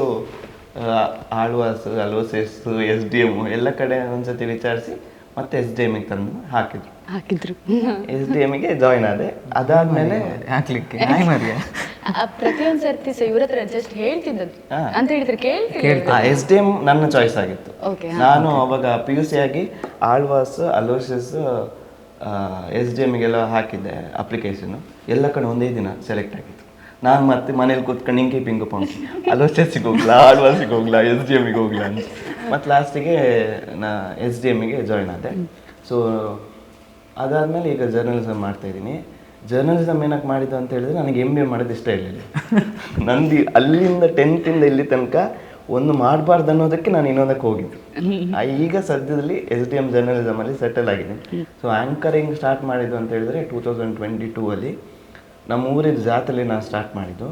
ಆಳ್ವಾಸ್, ಅಲೋಸೆಸ್, SDM ಎಲ್ಲ ಕಡೆ ಒಂದ್ಸತಿ ವಿಚಾರಿಸಿ ಮತ್ತೆ SDMಗೆ ತಂದು ಹಾಕಿದ್ರು. SDMಗೆ ಜಾಯ್ನ್ ಆದೆ. ಅದಾದ್ಮೇಲೆ ಪ್ರತಿಯೊಂದು ಸರ್ತಿ ಇವ್ರ ಹತ್ರ ಜಸ್ಟ್ ಹೇಳ್ತಿದ್ದದ್ದು ಅಂತ ಹೇಳಿದ್ರೆ ಕೇಳ್ತಿಲ್ಲ. SDM ನನ್ನ ಚಾಯ್ಸ್ ಆಗಿತ್ತು. Okay, ನಾನು ಅವಾಗ PUC ಆಗಿ ಆಳ್ವಾಸ್, ಅಲೋಸಿಯಸ್, SDMಗೆಲ್ಲ ಹಾಕಿದ್ದೆ ಅಪ್ಲಿಕೇಶನ್. ಎಲ್ಲ ಕಡೆ ಒಂದೇ ದಿನ ಸೆಲೆಕ್ಟ್ ಆಗಿತ್ತು. ನಾನು ಮತ್ತೆ ಮನೇಲಿ ಕೂತ್ಕೊಂಡು ಹಿಂಗೆ ಪಿಂಗು ಪಂಕಿ ಅಲೋಸಿಯಸ್ಸಿಗೆ ಹೋಗ್ಲಾ, ಆಳ್ವಾಸಿಗೆ ಹೋಗ್ಲಾ, SDMಗೆ ಹೋಗ್ಲಾ ಅಂತ. ಮತ್ತು ಲಾಸ್ಟಿಗೆ ನಾ SDMಗೆ ಜಾಯ್ನ್ ಆದೆ. ಸೊ ಅದಾದಮೇಲೆ ಈಗ ಜರ್ನಲಿಸಮ್ ಮಾಡ್ತಾಯಿದ್ದೀನಿ. ಜರ್ನಲಿಸಮ್ ಏನಕ್ಕೆ ಮಾಡಿದ್ದು ಅಂತ ಹೇಳಿದ್ರೆ ನನಗೆ MBA ಮಾಡೋದು ಇಷ್ಟ ಇರಲಿಲ್ಲ. ನಂದು ಅಲ್ಲಿಂದ 10th ಇಲ್ಲಿ ತನಕ ಒಂದು ಮಾಡಬಾರ್ದು ಅನ್ನೋದಕ್ಕೆ ನಾನು ಇನ್ನೊಂದಕ್ಕೆ ಹೋಗಿದ್ದು. ಈಗ ಸದ್ಯದಲ್ಲಿ SDM ಜರ್ನಲಿಸಮಲ್ಲಿ ಸೆಟಲ್ ಆಗಿದೆ. ಸೊ ಆ್ಯಂಕರಿಂಗ್ ಸ್ಟಾರ್ಟ್ ಮಾಡಿದ್ದು ಅಂತ ಹೇಳಿದ್ರೆ 2022 ನಮ್ಮ ಊರಿನ ಜಾತ್ರೆಯಲ್ಲಿ ನಾನು ಸ್ಟಾರ್ಟ್ ಮಾಡಿದ್ದು.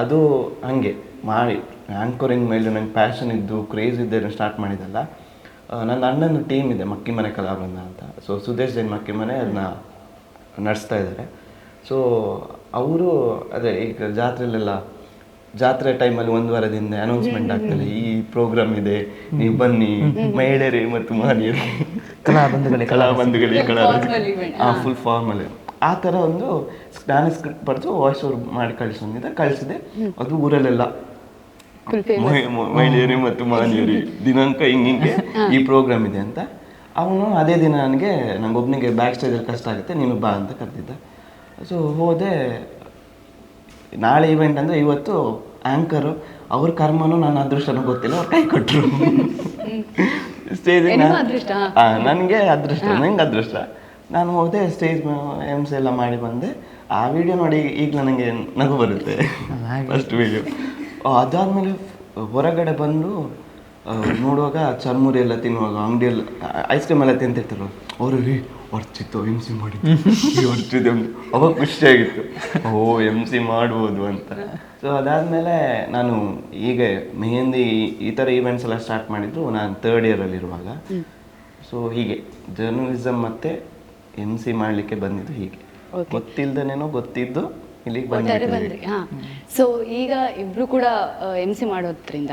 ಅದು ಹಾಗೆ ಮಾಡಿ ಆ್ಯಂಕರಿಂಗ್ ಮೇಲೆ ನಂಗೆ ಪ್ಯಾಷನ್ ಇದ್ದು ಕ್ರೇಜ್ ಇದ್ದೇ ಸ್ಟಾರ್ಟ್ ಮಾಡಿದ್ದಲ್ಲ. ನನ್ನ ಅಣ್ಣನ ಟೀಮ್ ಇದೆ, ಮಕ್ಕಿಮನೆ ಕಲಾವೃಂದ ಅಂತ. ಸೊ ಸುದೇಶ್ ಜೈನ್ ಮಕ್ಕಿಮನೆ ಅದನ್ನ ನಡೆಸ್ತಾ ಇದ್ದಾರೆ. ಸೊ ಅವರು ಅದೇ ಈಗ ಜಾತ್ರೆ ಟೈಮಲ್ಲಿ 1 ವಾರದಿಂದ ಅನೌನ್ಸ್ಮೆಂಟ್ ಆಗ್ತದೆ, ಈ ಪ್ರೋಗ್ರಾಮ್ ಇದೆ, ನೀವು ಬನ್ನಿ, ಮಹಿಳೆಯರೇ ಮತ್ತು ಮಹನೀಯರೇ, ಕಲಾಬಂಧುಗಳಿಗೆ ಫುಲ್ ಫಾರ್ಮಲ್ ಆ ಥರ ಒಂದು ನಾನು ಸ್ಕ್ರಿಪ್ಟ್ ಬರೆದು ವಾಯ್ಸ್ ಓವರ್ ಮಾಡಿ ಕಳಿಸಿದೆ. ಅದು ಊರಲ್ಲೆಲ್ಲ ಮಹಿಳೆಯರೇ ಮತ್ತು ಮಹನೀಯರೇ ದಿನಾಂಕ ಹಿಂಗೆ ಈ ಪ್ರೋಗ್ರಾಮ್ ಇದೆ ಅಂತ. ಅವನು ಅದೇ ದಿನ ನಂಗೊಬ್ಬನಿಗೆ ಬ್ಯಾಕ್ ಸ್ಟೇಜಲ್ಲಿ ಕಷ್ಟ ಆಗುತ್ತೆ, ನೀನು ಬಾ ಅಂತ ಕರೆದಿದ್ದ. ಸೊ ಹೋದೆ. ನಾಳೆ ಇವೆಂಟ್ ಅಂದರೆ ಇವತ್ತು ಆ್ಯಂಕರು ಅವ್ರ ಕರ್ಮನೂ ನನ್ನ ಅದೃಷ್ಟನೂ ಗೊತ್ತಿಲ್ಲ, ಅವ್ರು ಕೈ ಕೊಟ್ಟರು ಸ್ಟೇಜ್. ನನಗೆ ಅದೃಷ್ಟ, ನಂಗೆ ಅದೃಷ್ಟ. ನಾನು ಹೋದೆ, ಸ್ಟೇಜ್ MC ಎಲ್ಲ ಮಾಡಿ ಬಂದೆ. ಆ ವಿಡಿಯೋ ನೋಡಿ ಈಗಲೂ ನನಗೆ ನಗು ಬರುತ್ತೆ, ಫಸ್ಟ್ ವಿಡಿಯೋ. ಅದಾದಮೇಲೆ ಹೊರಗಡೆ ಬಂದು ನೋಡುವಾಗ ಚರ್ಮುರಿ ಎಲ್ಲ ತಿನ್ನುವಾಗ ಅಂಗಡಿಯಲ್ಲಿ ಐಸ್ ಕ್ರೀಮ್ ಎಲ್ಲ ತಿಂತಿರ್ತಾರೋ ಅವರು ಹೊರ್ಚಿತ್ತು MC ಮಾಡಿ ಹೊರ್ಚಿದೆ, ಅವಾಗ ಖುಷಿಯಾಗಿತ್ತು, MC ಮಾಡ್ಬೋದು ಅಂತ. ಸೊ ಅದಾದಮೇಲೆ ನಾನು ಈಗ ಮೆಹಂದಿ ಈ ಥರ ಈವೆಂಟ್ಸ್ ಎಲ್ಲ ಸ್ಟಾರ್ಟ್ ಮಾಡಿದ್ದು ನಾನು 3rd ಇಯರಲ್ಲಿರುವಾಗ. ಸೊ ಹೀಗೆ ಜರ್ನಲಿಸಮ್ ಮತ್ತು MC ಮಾಡಲಿಕ್ಕೆ ಬಂದಿದ್ದು ಹೀಗೆ ಗೊತ್ತಿಲ್ದೇನೇನೋ ಗೊತ್ತಿದ್ದು ಇಲ್ಲಿಗೆ ಬಂದ್ರಿ. ಸೊ ಈಗ ಇಬ್ರು ಕೂಡ MC ಮಾಡೋದ್ರಿಂದ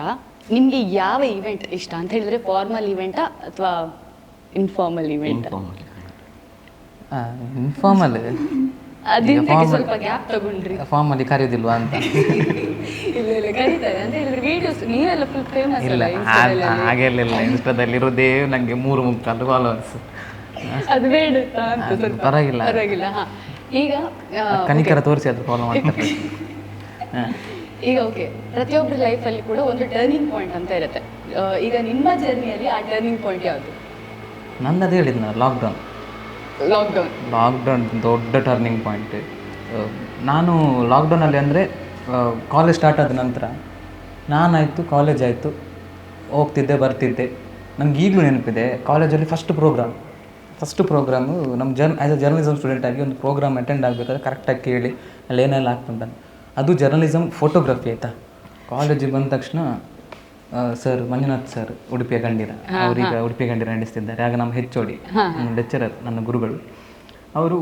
ನಿಮ್ಗೆ ಯಾವ ಇವೆಂಟ್ ಇಷ್ಟ ಅಂತ ಹೇಳಿದ್ರೆ, ಫಾರ್ಮಲ್ ಇವೆಂಟಾ ಅಥವಾ ಇನ್ಫಾರ್ಮಲ್ ಇವೆಂಟ್? ಇನ್ಫಾರ್ಮಲ್. ಸ್ವಲ್ಪ ಗ್ಯಾಪ್ ತಗೊಂಡ್ರಿ. ಫಾರ್ಮಲ್ಲಿ ಕರೆಯೋದಿಲ್ವಾ ಅಂತ? ಇಲ್ಲ ಕರೀತಾರೆ ಅಂತ ಹೇಳಿದ್ರೆ ವಿಡಿಯೋಸ್ ನೀವೆಲ್ಲ ಫುಲ್ ಫೇಮಸ್. ಇಲ್ಲ ಹಾಗೆಲ್ಲ ಇನ್ಸ್ಟಾದಲ್ಲಿರೋದೇ ನನಗೆ 3-3 ಫಾಲೋವರ್ಸ್. ಅದು ಬೇಡ ಅಂತ ಪರವಾಗಿಲ್ಲ. ಈಗ ಕನಿಕರ ತೋರಿಸಿ ಅದು ಫಾಲೋ ಮಾಡ್ತಾರೆ. ಈಗ ಓಕೆ, ಪ್ರತಿಯೊಬ್ಬರ ಲೈಫಲ್ಲಿ ಕೂಡ ಒಂದು ಟರ್ನಿಂಗ್ ಪಾಯಿಂಟ್ ಅಂತ ಇರುತ್ತೆ. ಈಗ ನಿಮ್ಮ ಜರ್ನಿಯಲ್ಲಿ ಆ ಟರ್ನಿಂಗ್ ಪಾಯಿಂಟ್ ಯಾವುದು? ನಂದು ಹೇಳಿದ್ನ ಲಾಕ್ಡೌನ್ ದೊಡ್ಡ ಟರ್ನಿಂಗ್ ಪಾಯಿಂಟ್. ನಾನು ಲಾಕ್ಡೌನಲ್ಲಿ ಅಂದರೆ ಕಾಲೇಜ್ ಸ್ಟಾರ್ಟ್ ಆದ ನಂತರ ನಾನಾಯಿತು, ಕಾಲೇಜ್ ಆಯಿತು, ಹೋಗ್ತಿದ್ದೆ ಬರ್ತಿದ್ದೆ. ನನಗೆ ಈಗಲೂ ನೆನಪಿದೆ, ಕಾಲೇಜಲ್ಲಿ ಫಸ್ಟ್ ಪ್ರೋಗ್ರಾಮು ನಮ್ಮ ಆ್ಯಸ್ ಎ ಜರ್ನಲಿಸಮ್ ಸ್ಟೂಡೆಂಟ್ ಆಗಿ ಒಂದು ಪ್ರೋಗ್ರಾಮ್ ಅಟೆಂಡ್ ಆಗಬೇಕಾದ್ರೆ ಕರೆಕ್ಟಾಗಿ ಕೇಳಿ ಅಲ್ಲಿ ಏನೆಲ್ಲ ಆಗ್ತಂತ. ಅದು ಜರ್ನಲಿಸಮ್ ಫೋಟೋಗ್ರಫಿ ಆಯಿತಾ. ಕಾಲೇಜಿಗೆ ಬಂದ ತಕ್ಷಣ ಸರ್ ಮಂಜುನಾಥ್ ಸರ್ ಉಡುಪಿಯ ಗಂಡಿರ, ಅವರೀಗ ಉಡುಪಿಯ ಗಂಡಿರ ನಡೆಸ್ತಿದ್ದಾರೆ. ಆಗ ನಮ್ಮ HOD ಲೆಕ್ಚರರ್, ನನ್ನ ಗುರುಗಳು, ಅವರು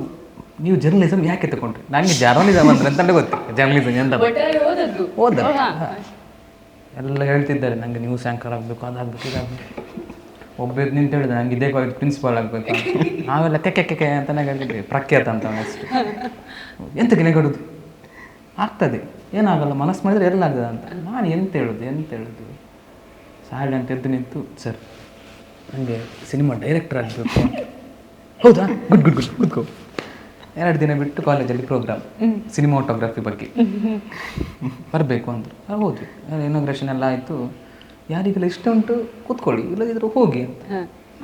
ನೀವು ಜರ್ನಲಿಸಮ್ ಯಾಕೆ ತಗೊಂಡ್ರಿ? ನನಗೆ ಜರ್ನಲಿಸಮ್ ಅಂದ್ರೆ ಅಂತಲೇ ಗೊತ್ತಿಲ್ಲ, ಜರ್ನಲಿಸಮ್ ಎಂತ ಓದ ಎಲ್ಲ ಹೇಳ್ತಿದ್ದಾರೆ. ನನಗೆ ನ್ಯೂಸ್ ಆ್ಯಂಕರ್ ಆಗಬೇಕು, ಅದಾಗಬೇಕು, ಇದಾಗಬೇಕು. ಒಬ್ಬರು ನಿಂತು ಹೇಳಿದೆ ನನಗೆ ಇದೇ ಕಾಲೇಜ್ ಪ್ರಿನ್ಸಿಪಾಲ್ ಆಗಬೇಕು ಅಂತ. ನಾವೆಲ್ಲ ಕೆಕ್ಕೆ ಅಂತಲೇ ಹೇಳಿದ್ವಿ, ಪ್ರಖ್ಯಾತ ಅಂತ ಅಷ್ಟು. ಎಂತಕ್ಕೆ ನೆಗಡುದು ಆಗ್ತದೆ, ಏನಾಗಲ್ಲ, ಮನಸ್ಸು ಮಾಡಿದ್ರೆ ಎಲ್ಲ ಆಗ್ತದೆ ಅಂತ. ನಾನು ಎಂತ ಹೇಳೋದು ಸೈಲೆಂಟ್ ಎದ್ದು ನಿಂತು, ಸರ್ ನನಗೆ ಸಿನಿಮಾ ಡೈರೆಕ್ಟರ್ ಆಗಬೇಕು. ಹೌದಾ, ಗುಡ್ ಕೂತ್ಕೋ. 2 ದಿನ ಬಿಟ್ಟು ಕಾಲೇಜಲ್ಲಿ ಪ್ರೋಗ್ರಾಮ್ ಸಿನಿಮಾಟೋಗ್ರಫಿ ಬಗ್ಗೆ ಬರಬೇಕು ಅಂದರು. ಹೋದ್ವಿ, ಇನಾಗ್ರೇಷನ್ ಎಲ್ಲ ಆಯಿತು. ಯಾರಿಗೆಲ್ಲ ಇಷ್ಟ ಉಂಟು ಕೂತ್ಕೊಳ್ಳಿ, ಇಲ್ಲದಿದ್ರು ಹೋಗಿ ಅಂತ.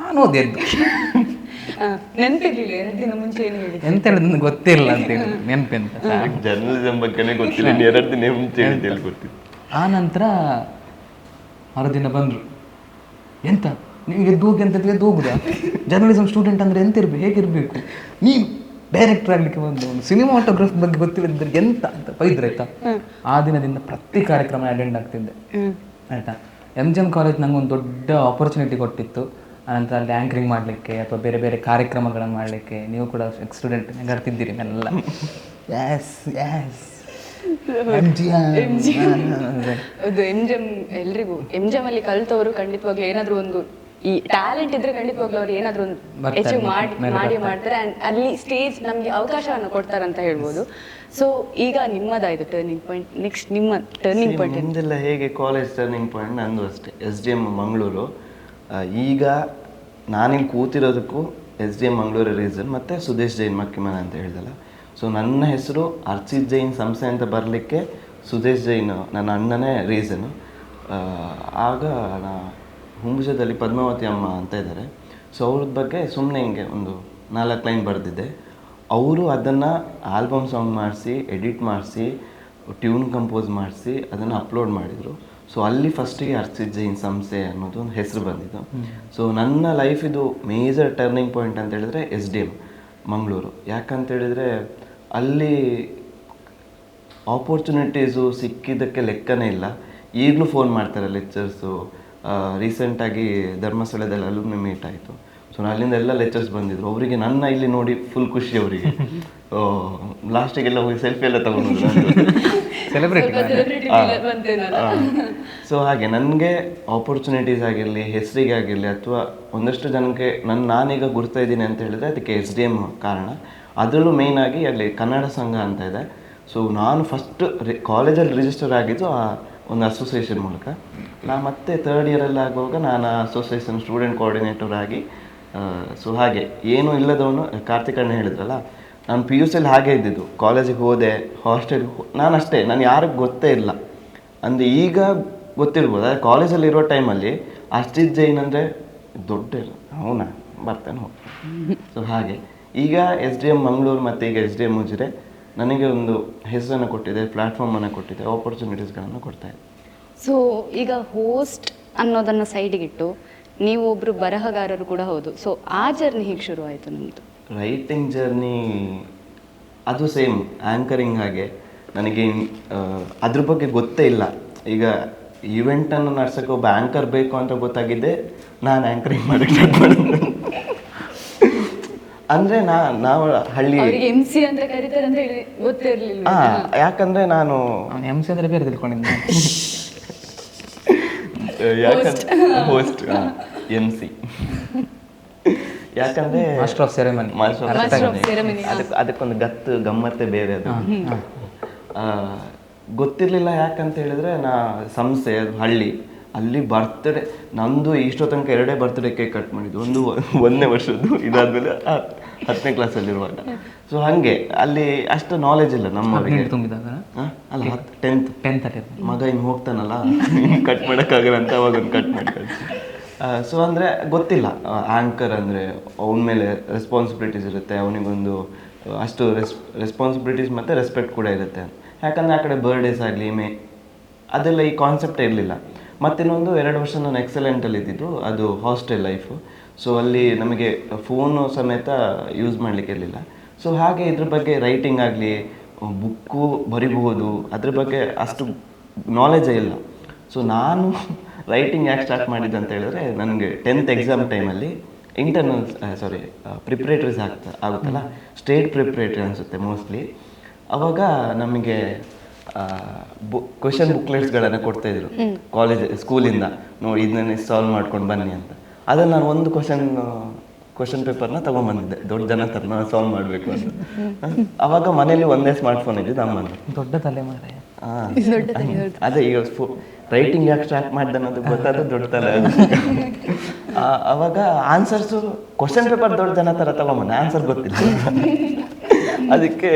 ನಾನು ಓದಿ ಎದ್ದು ನೆನಪಿರ್ಲಿಲ್ಲ 2 ದಿನ ಮುಂಚೆ ಏನು ಹೇಳಿ ಎಂತ ಹೇಳಿದ್ ಗೊತ್ತಿಲ್ಲ ಅಂತ ಹೇಳಿ ನೆನಪೆಂತ ಜರ್ನಲಿಸಮ್ ಬಗ್ಗೆನೇ ಗೊತ್ತಿಲ್ಲ, 2 ದಿನ ಮುಂಚೆ ಹೇಳಿದ್ದು ಗೊತ್ತಿಲ್ಲ. ಆ ನಂತರ ಮರುದಿನ ಬಂದರು, ಎಂತ ನೀವು ಎದ್ದು ಹೋಗಿ ಅಂತ ಎದ್ದು ಹೋಗುದಾ? ಜರ್ನಲಿಸಮ್ ಸ್ಟೂಡೆಂಟ್ ಅಂದರೆ ಎಂತ ಇರಬೇಕು, ಹೇಗಿರಬೇಕು, ನೀವು ಡೈರೆಕ್ಟರ್ ಆಗಲಿಕ್ಕೆ ಬಂದು ಸಿನಿಮಾಟೋಗ್ರಫಿ ಬಗ್ಗೆ ಗೊತ್ತಿಲ್ಲದಿದ್ರೆ ಎಂತ ಅಂತ ಬೈದ್ರಾಯ್ತಾ. ಆ ದಿನದಿಂದ ಪ್ರತಿ ಕಾರ್ಯಕ್ರಮ ಅಟೆಂಡ್ ಆಗ್ತಿದ್ದೆ ಆಯಿತಾ. MGM ಕಾಲೇಜ್ ನಂಗೆ ಒಂದು ದೊಡ್ಡ ಆಪರ್ಚುನಿಟಿ ಕೊಟ್ಟಿತ್ತು. ಆನಂತರ ಅಲ್ಲಿ ಆ್ಯಂಕರಿಂಗ್ ಮಾಡಲಿಕ್ಕೆ ಅಥವಾ ಬೇರೆ ಬೇರೆ ಕಾರ್ಯಕ್ರಮಗಳನ್ನು ಮಾಡಲಿಕ್ಕೆ. ನೀವು ಕೂಡ ಸ್ಟೂಡೆಂಟ್ ನೆಗಾಡ್ತಿದ್ದೀರಿ ಎಲ್ಲ. ಅದು MGM ಎಲ್ರಿಗೂ MGM ಅಲ್ಲಿ ಕಲಿತವರು ಖಂಡಿತವಾಗ್ಲೂ ಏನಾದರೂ ಒಂದು ಈ ಟ್ಯಾಲೆಂಟ್ ಇದ್ರೆ ಖಂಡಿತವಾಗ್ಲೂ ಅವ್ರು ಏನಾದ್ರು ಒಂದು ಅಚೀವ್ ಮಾಡ್ತಾರೆ ಅಂಡ್ ಅಲ್ಲಿ ಸ್ಟೇಜ್ ನಮ್ಗೆ ಅವಕಾಶವನ್ನು ಕೊಡ್ತಾರೆ ಅಂತ ಹೇಳ್ಬೋದು. ಸೊ ಈಗ ನಿಮ್ಮದಾಯ್ತು ಟರ್ನಿಂಗ್ ಪಾಯಿಂಟ್, ನೆಕ್ಸ್ಟ್ ನಿಮ್ಮ ಟರ್ನಿಂಗ್ ಪಾಯಿಂಟ್ ನಿಮ್ದೆಲ್ಲ ಹೇಗೆ ಕಾಲೇಜ್ ಟರ್ನಿಂಗ್ ಪಾಯಿಂಟ್ ನಂದು ಅಷ್ಟೇ, SDM ಮಂಗಳೂರು. ಈಗ ನಾನಿಲ್ಲಿ ಕೂತಿರೋದಕ್ಕೂ SDM ಮಂಗಳೂರು ರೀಸನ್, ಮತ್ತು ಸುದೇಶ್ ಜೈನ್ ಮಕ್ಕಿಮನ ಅಂತ ಹೇಳ್ದಲ್ಲ. ಸೊ ನನ್ನ ಹೆಸರು ಅರ್ಚಿತ್ ಜೈನ್ ಸಂಸ್ಥೆ ಅಂತ ಬರಲಿಕ್ಕೆ ಸುದೇಶ್ ಜೈನ್ ನನ್ನ ಅಣ್ಣನೇ ರೀಸನು. ಆಗ ನಾ ಹುಂಬುಜದಲ್ಲಿ ಪದ್ಮಾವತಿ ಅಮ್ಮ ಅಂತ ಇದ್ದಾರೆ, ಸೊ ಅವ್ರದ್ದು ಬಗ್ಗೆ ಸುಮ್ಮನೆ ಹಿಂಗೆ ಒಂದು 4 ಲೈನ್ ಬರೆದಿದ್ದೆ. ಅವರು ಅದನ್ನು ಆಲ್ಬಮ್ ಸಾಂಗ್ ಮಾಡಿಸಿ, ಎಡಿಟ್ ಮಾಡಿಸಿ, ಟ್ಯೂನ್ ಕಂಪೋಸ್ ಮಾಡಿಸಿ ಅದನ್ನು ಅಪ್ಲೋಡ್ ಮಾಡಿದರು. ಸೊ ಅಲ್ಲಿ ಫಸ್ಟಿಗೆ ಅರ್ಚಿತ್ ಜೈನ್ ಸಂಸ್ಥೆ ಅನ್ನೋದು ಒಂದು ಹೆಸರು ಬಂದಿದ್ದು. ಸೊ ನನ್ನ ಲೈಫಿದು ಮೇಜರ್ ಟರ್ನಿಂಗ್ ಪಾಯಿಂಟ್ ಅಂತ ಹೇಳಿದ್ರೆ SDM ಮಂಗಳೂರು. ಯಾಕಂತೇಳಿದರೆ ಅಲ್ಲಿ ಆಪರ್ಚುನಿಟೀಸು ಸಿಕ್ಕಿದ್ದಕ್ಕೆ ಲೆಕ್ಕನೇ ಇಲ್ಲ. ಈಗಲೂ ಫೋನ್ ಮಾಡ್ತಾರೆ ಲೆಕ್ಚರ್ಸು. ರೀಸೆಂಟಾಗಿ ಧರ್ಮಸ್ಥಳದಲ್ಲಿ ಅಲುಮ್ನಿ ಮೀಟ್ ಆಯಿತು. ಸೊ ಅಲ್ಲಿಂದ ಎಲ್ಲ ಲೆಕ್ಚರ್ಸ್ ಬಂದಿದ್ರು. ಅವರಿಗೆ ನನ್ನ ಇಲ್ಲಿ ನೋಡಿ ಫುಲ್ ಖುಷಿ ಅವರಿಗೆ. ಲಾಸ್ಟಿಗೆಲ್ಲ ಹೋಗಿ ಸೆಲ್ಫಿ ಎಲ್ಲ ತಗೊಂಡಿದ್ರು, ಸೆಲೆಬ್ರಿಟಿ. ಸೊ ಹಾಗೆ ನನಗೆ ಆಪರ್ಚುನಿಟೀಸ್ ಆಗಿರಲಿ, ಹೆಸರಿಗೆ ಆಗಿರಲಿ, ಅಥವಾ ಒಂದಷ್ಟು ಜನಕ್ಕೆ ನಾನೀಗ ಗುರ್ತಾ ಇದ್ದೀನಿ ಅಂತ ಹೇಳಿದ್ರೆ ಅದಕ್ಕೆ SDM ಕಾರಣ. ಅದರಲ್ಲೂ ಮೇಯ್ನಾಗಿ ಅಲ್ಲಿ ಕನ್ನಡ ಸಂಘ ಅಂತ ಇದೆ. ಸೊ ನಾನು ಫಸ್ಟ್ ಕಾಲೇಜಲ್ಲಿ ರಿಜಿಸ್ಟರ್ ಆಗಿದ್ದು ಆ ಒಂದು ಅಸೋಸಿಯೇಷನ್ ಮೂಲಕ. ನಾನು ಮತ್ತೆ 3rd ಇಯರಲ್ಲಿ ಆಗುವಾಗ ನಾನು ಅಸೋಸಿಯೇಷನ್ ಸ್ಟೂಡೆಂಟ್ ಕೋಆರ್ಡಿನೇಟರ್ ಆಗಿ. ಸೊ ಹಾಗೆ ಏನೂ ಇಲ್ಲದವನು, ಕಾರ್ತಿಕಣ್ಣ ಹೇಳಿದ್ರಲ್ಲ, ನಾನು PUCಯಲ್ಲಿ ಹಾಗೆ ಇದ್ದಿದ್ದು. ಕಾಲೇಜಿಗೆ ಹೋದೆ, ಹಾಸ್ಟೆಲ್ಗೆ ನಾನು ಅಷ್ಟೇ, ನಾನು ಯಾರಿಗೆ ಗೊತ್ತೇ ಇಲ್ಲ. ಅಂದರೆ ಈಗ ಗೊತ್ತಿರ್ಬೋದು, ಆದರೆ ಕಾಲೇಜಲ್ಲಿ ಇರೋ ಟೈಮಲ್ಲಿ ಅರ್ಚಿತ್ ಜೈನ್ ಅಂದರೆ ದೊಡ್ಡ ಅವನಾ ಬರ್ತೇನೆ ಹೋಗಿ. ಸೊ ಹಾಗೆ ಈಗ SDM ಮಂಗಳೂರು ಮತ್ತು ಈಗ SDM ಉಜಿರೆ ನನಗೆ ಒಂದು ಹೆಸರನ್ನು ಕೊಟ್ಟಿದೆ, ಪ್ಲ್ಯಾಟ್ಫಾರ್ಮನ್ನು ಕೊಟ್ಟಿದೆ, ಆಪರ್ಚುನಿಟೀಸ್ಗಳನ್ನು ಕೊಡ್ತಾ ಇದೆ. ಸೊ ಈಗ ಹೋಸ್ಟ್ ಅನ್ನೋದನ್ನು ಸೈಡಿಗಿಟ್ಟು ನೀವು ಒಬ್ಬರು ಬರಹಗಾರರು ಕೂಡ ಹೌದು. ಸೊ ಆ ಜರ್ನಿ ಹೇಗೆ ಶುರು ಆಯಿತು ನಿಮ್ಮದು? ರೈಟಿಂಗ್ ಜರ್ನಿ ಅದು ಸೇಮ್ ಆ್ಯಂಕರಿಂಗ್ ಹಾಗೆ. ನನಗೆ ಅದ್ರ ಬಗ್ಗೆ ಗೊತ್ತೇ ಇಲ್ಲ. ಈಗ ಈವೆಂಟನ್ನು ನಡ್ಸೋಕ್ಕೆ ಒಬ್ಬ ಆ್ಯಂಕರ್ ಬೇಕು ಅಂತ ಗೊತ್ತಾಗಿದ್ದೆ ನಾನು ಆ್ಯಂಕರಿಂಗ್ ಮಾಡೋಕ್ಕೆ ಸ್ಟಾರ್ಟ್ ಮಾಡಿದ್ದೆ. ಅಂದರೆ ನಾವು ಹಳ್ಳಿ MC ಅಂತ ಕರೀತಾರೆ ಅಂತ ಹೇಳಿ ಗೊತ್ತೇ ಇರಲಿಲ್ಲ. ಯಾಕಂದರೆ ನಾನು MC ಅಂದರೆ ಬೇರೆ ತಿಳ್ಕೊಂಡಿದ್ದೆ. ಹೋಸ್ಟ್ MC ಯಾಕಂದರೆ ಮಾಸ್ಟರ್ ಆಫ್ ಸೆರೆಮನಿ. ಅದಕ್ಕೊಂದು ಗಮ್ಮತ್ತೇ ಬೇರೆ. ಅದು ಗೊತ್ತಿರಲಿಲ್ಲ. ಯಾಕಂತ ಹೇಳಿದ್ರೆ ನಾ ಸಂಸ್ಥೆ ಹಳ್ಳಿ, ಅಲ್ಲಿ ಬರ್ತ್ಡೇ ನಂದು ಇಷ್ಟೋ ತನಕ 2 ಬರ್ತ್ಡೇ ಕೇಕ್ ಕಟ್ ಮಾಡಿದ್ದು. ಒಂದು 1ನೇ ವರ್ಷದ್ದು, ಇದಾದ್ಮೇಲೆ 10ನೇ ಕ್ಲಾಸಲ್ಲಿರುವಾಗ. ಸೊ ಹಾಗೆ ಅಲ್ಲಿ ಅಷ್ಟು ನಾಲೆಜ್ ಇಲ್ಲ ನಮ್ಮವರಿಗೆ. ತುಂಬಿದಾಗ ಅಲ್ಲ 10th ಮಗ ಹಿಂಗೆ ಹೋಗ್ತಾನಲ್ಲ, ಕಟ್ ಮಾಡೋಕ್ಕಾಗಲ್ಲ ಅಂತ ಅವಾಗ ಒಂದು ಕಟ್ ಮಾಡಿ. ಸೊ ಅಂದರೆ ಗೊತ್ತಿಲ್ಲ ಆ್ಯಂಕರ್ ಅಂದರೆ ಅವನ ಮೇಲೆ ರೆಸ್ಪಾನ್ಸಿಬಿಲಿಟೀಸ್ ಇರುತ್ತೆ, ಅವನಿಗೊಂದು ಅಷ್ಟು ರೆಸ್ಪಾನ್ಸಿಬಿಲಿಟೀಸ್ ಮತ್ತು ರೆಸ್ಪೆಕ್ಟ್ ಕೂಡ ಇರುತ್ತೆ. ಯಾಕಂದರೆ ಆ ಕಡೆ ಬರ್ಡೇಸ್ ಆಗಲಿ ಅದೆಲ್ಲ ಈ ಕಾನ್ಸೆಪ್ಟೇ ಇರಲಿಲ್ಲ. ಮತ್ತಿನ್ನೊಂದು 2 ವರ್ಷ ನಾನು ಎಕ್ಸಲೆಂಟಲ್ಲಿ ಇದ್ದಿದ್ದು, ಅದು ಹಾಸ್ಟೆಲ್ ಲೈಫು. ಸೊ ಅಲ್ಲಿ ನಮಗೆ ಫೋನು ಸಮೇತ ಯೂಸ್ ಮಾಡಲಿಕ್ಕೆ ಇರಲಿಲ್ಲ. ಸೊ ಹಾಗೆ ಇದ್ರ ಬಗ್ಗೆ ರೈಟಿಂಗ್ ಆಗಲಿ, ಬುಕ್ಕು ಬರಿಬಹುದು, ಅದ್ರ ಬಗ್ಗೆ ಅಷ್ಟು ನಾಲೆಜೇ ಇಲ್ಲ. ಸೊ ನಾನು ರೈಟಿಂಗ್ ಯಾಕೆ ಸ್ಟಾರ್ಟ್ ಮಾಡಿದ್ದೆ ಅಂತ ಹೇಳಿದ್ರೆ, ನನಗೆ 10th ಎಕ್ಸಾಮ್ ಟೈಮಲ್ಲಿ ಪ್ರಿಪ್ರೇಟರೀಸ್ ಆಗುತ್ತಲ್ಲ, ಸ್ಟೇಟ್ ಪ್ರಿಪ್ರೇಟರಿ ಅನಿಸುತ್ತೆ ಮೋಸ್ಟ್ಲಿ. ಅವಾಗ ನಮಗೆ ಕ್ವೆಶನ್ ಬುಕ್ಲೆಟ್ಸ್ಗಳನ್ನು ಕೊಡ್ತಾಯಿದ್ರು ಸ್ಕೂಲಿಂದ, ನೋಡಿ ಇದನ್ನ ಸಾಲ್ವ್ ಮಾಡ್ಕೊಂಡು ಬನ್ನಿ ಅಂತ. ಅದನ್ನು ನಾನು ಒಂದು ಕ್ವೆಶನ್ ಪೇಪರ್ನ ತೊಗೊಂಬಂದಿದ್ದೆ, ದೊಡ್ಡ ಜನ ಥರ ನಾನು ಸಾಲ್ವ್ ಮಾಡಬೇಕು ಅಂತ. ಅವಾಗ ಮನೇಲಿ ಒಂದೇ ಸ್ಮಾರ್ಟ್ಫೋನ್ ಇದ್ದಿದ್ದು ಅಮ್ಮನ. ದೊಡ್ಡ ತಲೆಮಾರೆ. ಅದೇ ಈಗ ರೈಟಿಂಗ್ ಯಾಕೆ ಸ್ಟಾರ್ಟ್ ಮಾಡಿದೆ ಅನ್ನೋದು ಗೊತ್ತಾದ ದೊಡ್ಡ ತಲೆ. ಅವಾಗ ಆನ್ಸರ್ಸು ಕ್ವಶನ್ ಪೇಪರ್ ದೊಡ್ಡ ಜನ ಥರ ತೊಗೊಂಬಂದೆ, ಆನ್ಸರ್ ಗೊತ್ತಿಲ್ಲ. ಅದಕ್ಕೆ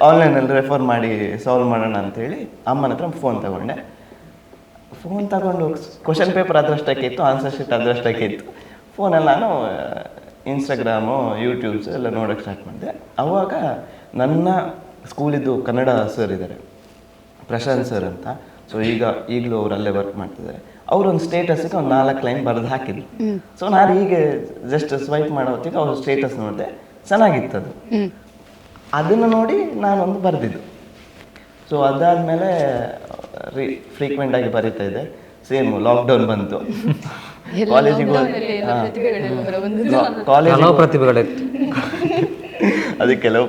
ಆನ್ಲೈನಲ್ಲಿ ರೆಫರ್ ಮಾಡಿ ಸಾಲ್ವ್ ಮಾಡೋಣ ಅಂಥೇಳಿ ಅಮ್ಮನ ಹತ್ರ ಫೋನ್ ತಗೊಂಡೆ. ಫೋನ್ ತಗೊಂಡು ಕ್ವಶನ್ ಪೇಪರ್ ಅದರಷ್ಟಕ್ಕೆ ಇತ್ತು, ಆನ್ಸರ್ ಶೀಟ್ ಅದರಷ್ಟಕ್ಕೆ ಇತ್ತು. ಫೋನಲ್ಲಿ ನಾನು ಇನ್ಸ್ಟಾಗ್ರಾಮು, ಯೂಟ್ಯೂಬ್ಸ್ ಎಲ್ಲ ನೋಡೋಕ್ಕೆ ಸ್ಟಾರ್ಟ್ ಮಾಡಿದೆ. ಆವಾಗ ನನ್ನ ಸ್ಕೂಲಿದ್ದು ಕನ್ನಡ ಸರ್ ಇದ್ದಾರೆ, ಪ್ರಶಾಂತ್ ಸರ್ ಅಂತ. ಸೊ ಈಗಲೂ ಅವ್ರು ಅಲ್ಲೇ ವರ್ಕ್ ಮಾಡ್ತಿದ್ದಾರೆ. ಅವರೊಂದು ಸ್ಟೇಟಸ್ಗೆ ಒಂದು 4 ಲೈನ್ ಬರೆದು ಹಾಕಿದ್ರು. ಸೊ ನಾನು ಹೀಗೆ ಜಸ್ಟ್ ಸ್ವೈಪ್ ಮಾಡೋ ಹೊತ್ತಿಗೆ ಅವ್ರ ಸ್ಟೇಟಸ್ ನೋಡಿದೆ, ಚೆನ್ನಾಗಿತ್ತು ಅದು. ಅದನ್ನು ನೋಡಿ ನಾನೊಂದು ಬರೆದಿದ್ದು. ಸೊ ಅದಾದಮೇಲೆ ಫ್ರೀಕ್ವೆಂಟಾಗಿ ಬರೀತಾ ಇದ್ದೆ. ಸೇಮ್ ಲಾಕ್ಡೌನ್ ಬಂತು, ಕಾಲೇಜಿಗೆ ಪ್ರತಿಭೆಗಳಿತ್ತು. ಅದು ಕೆಲವು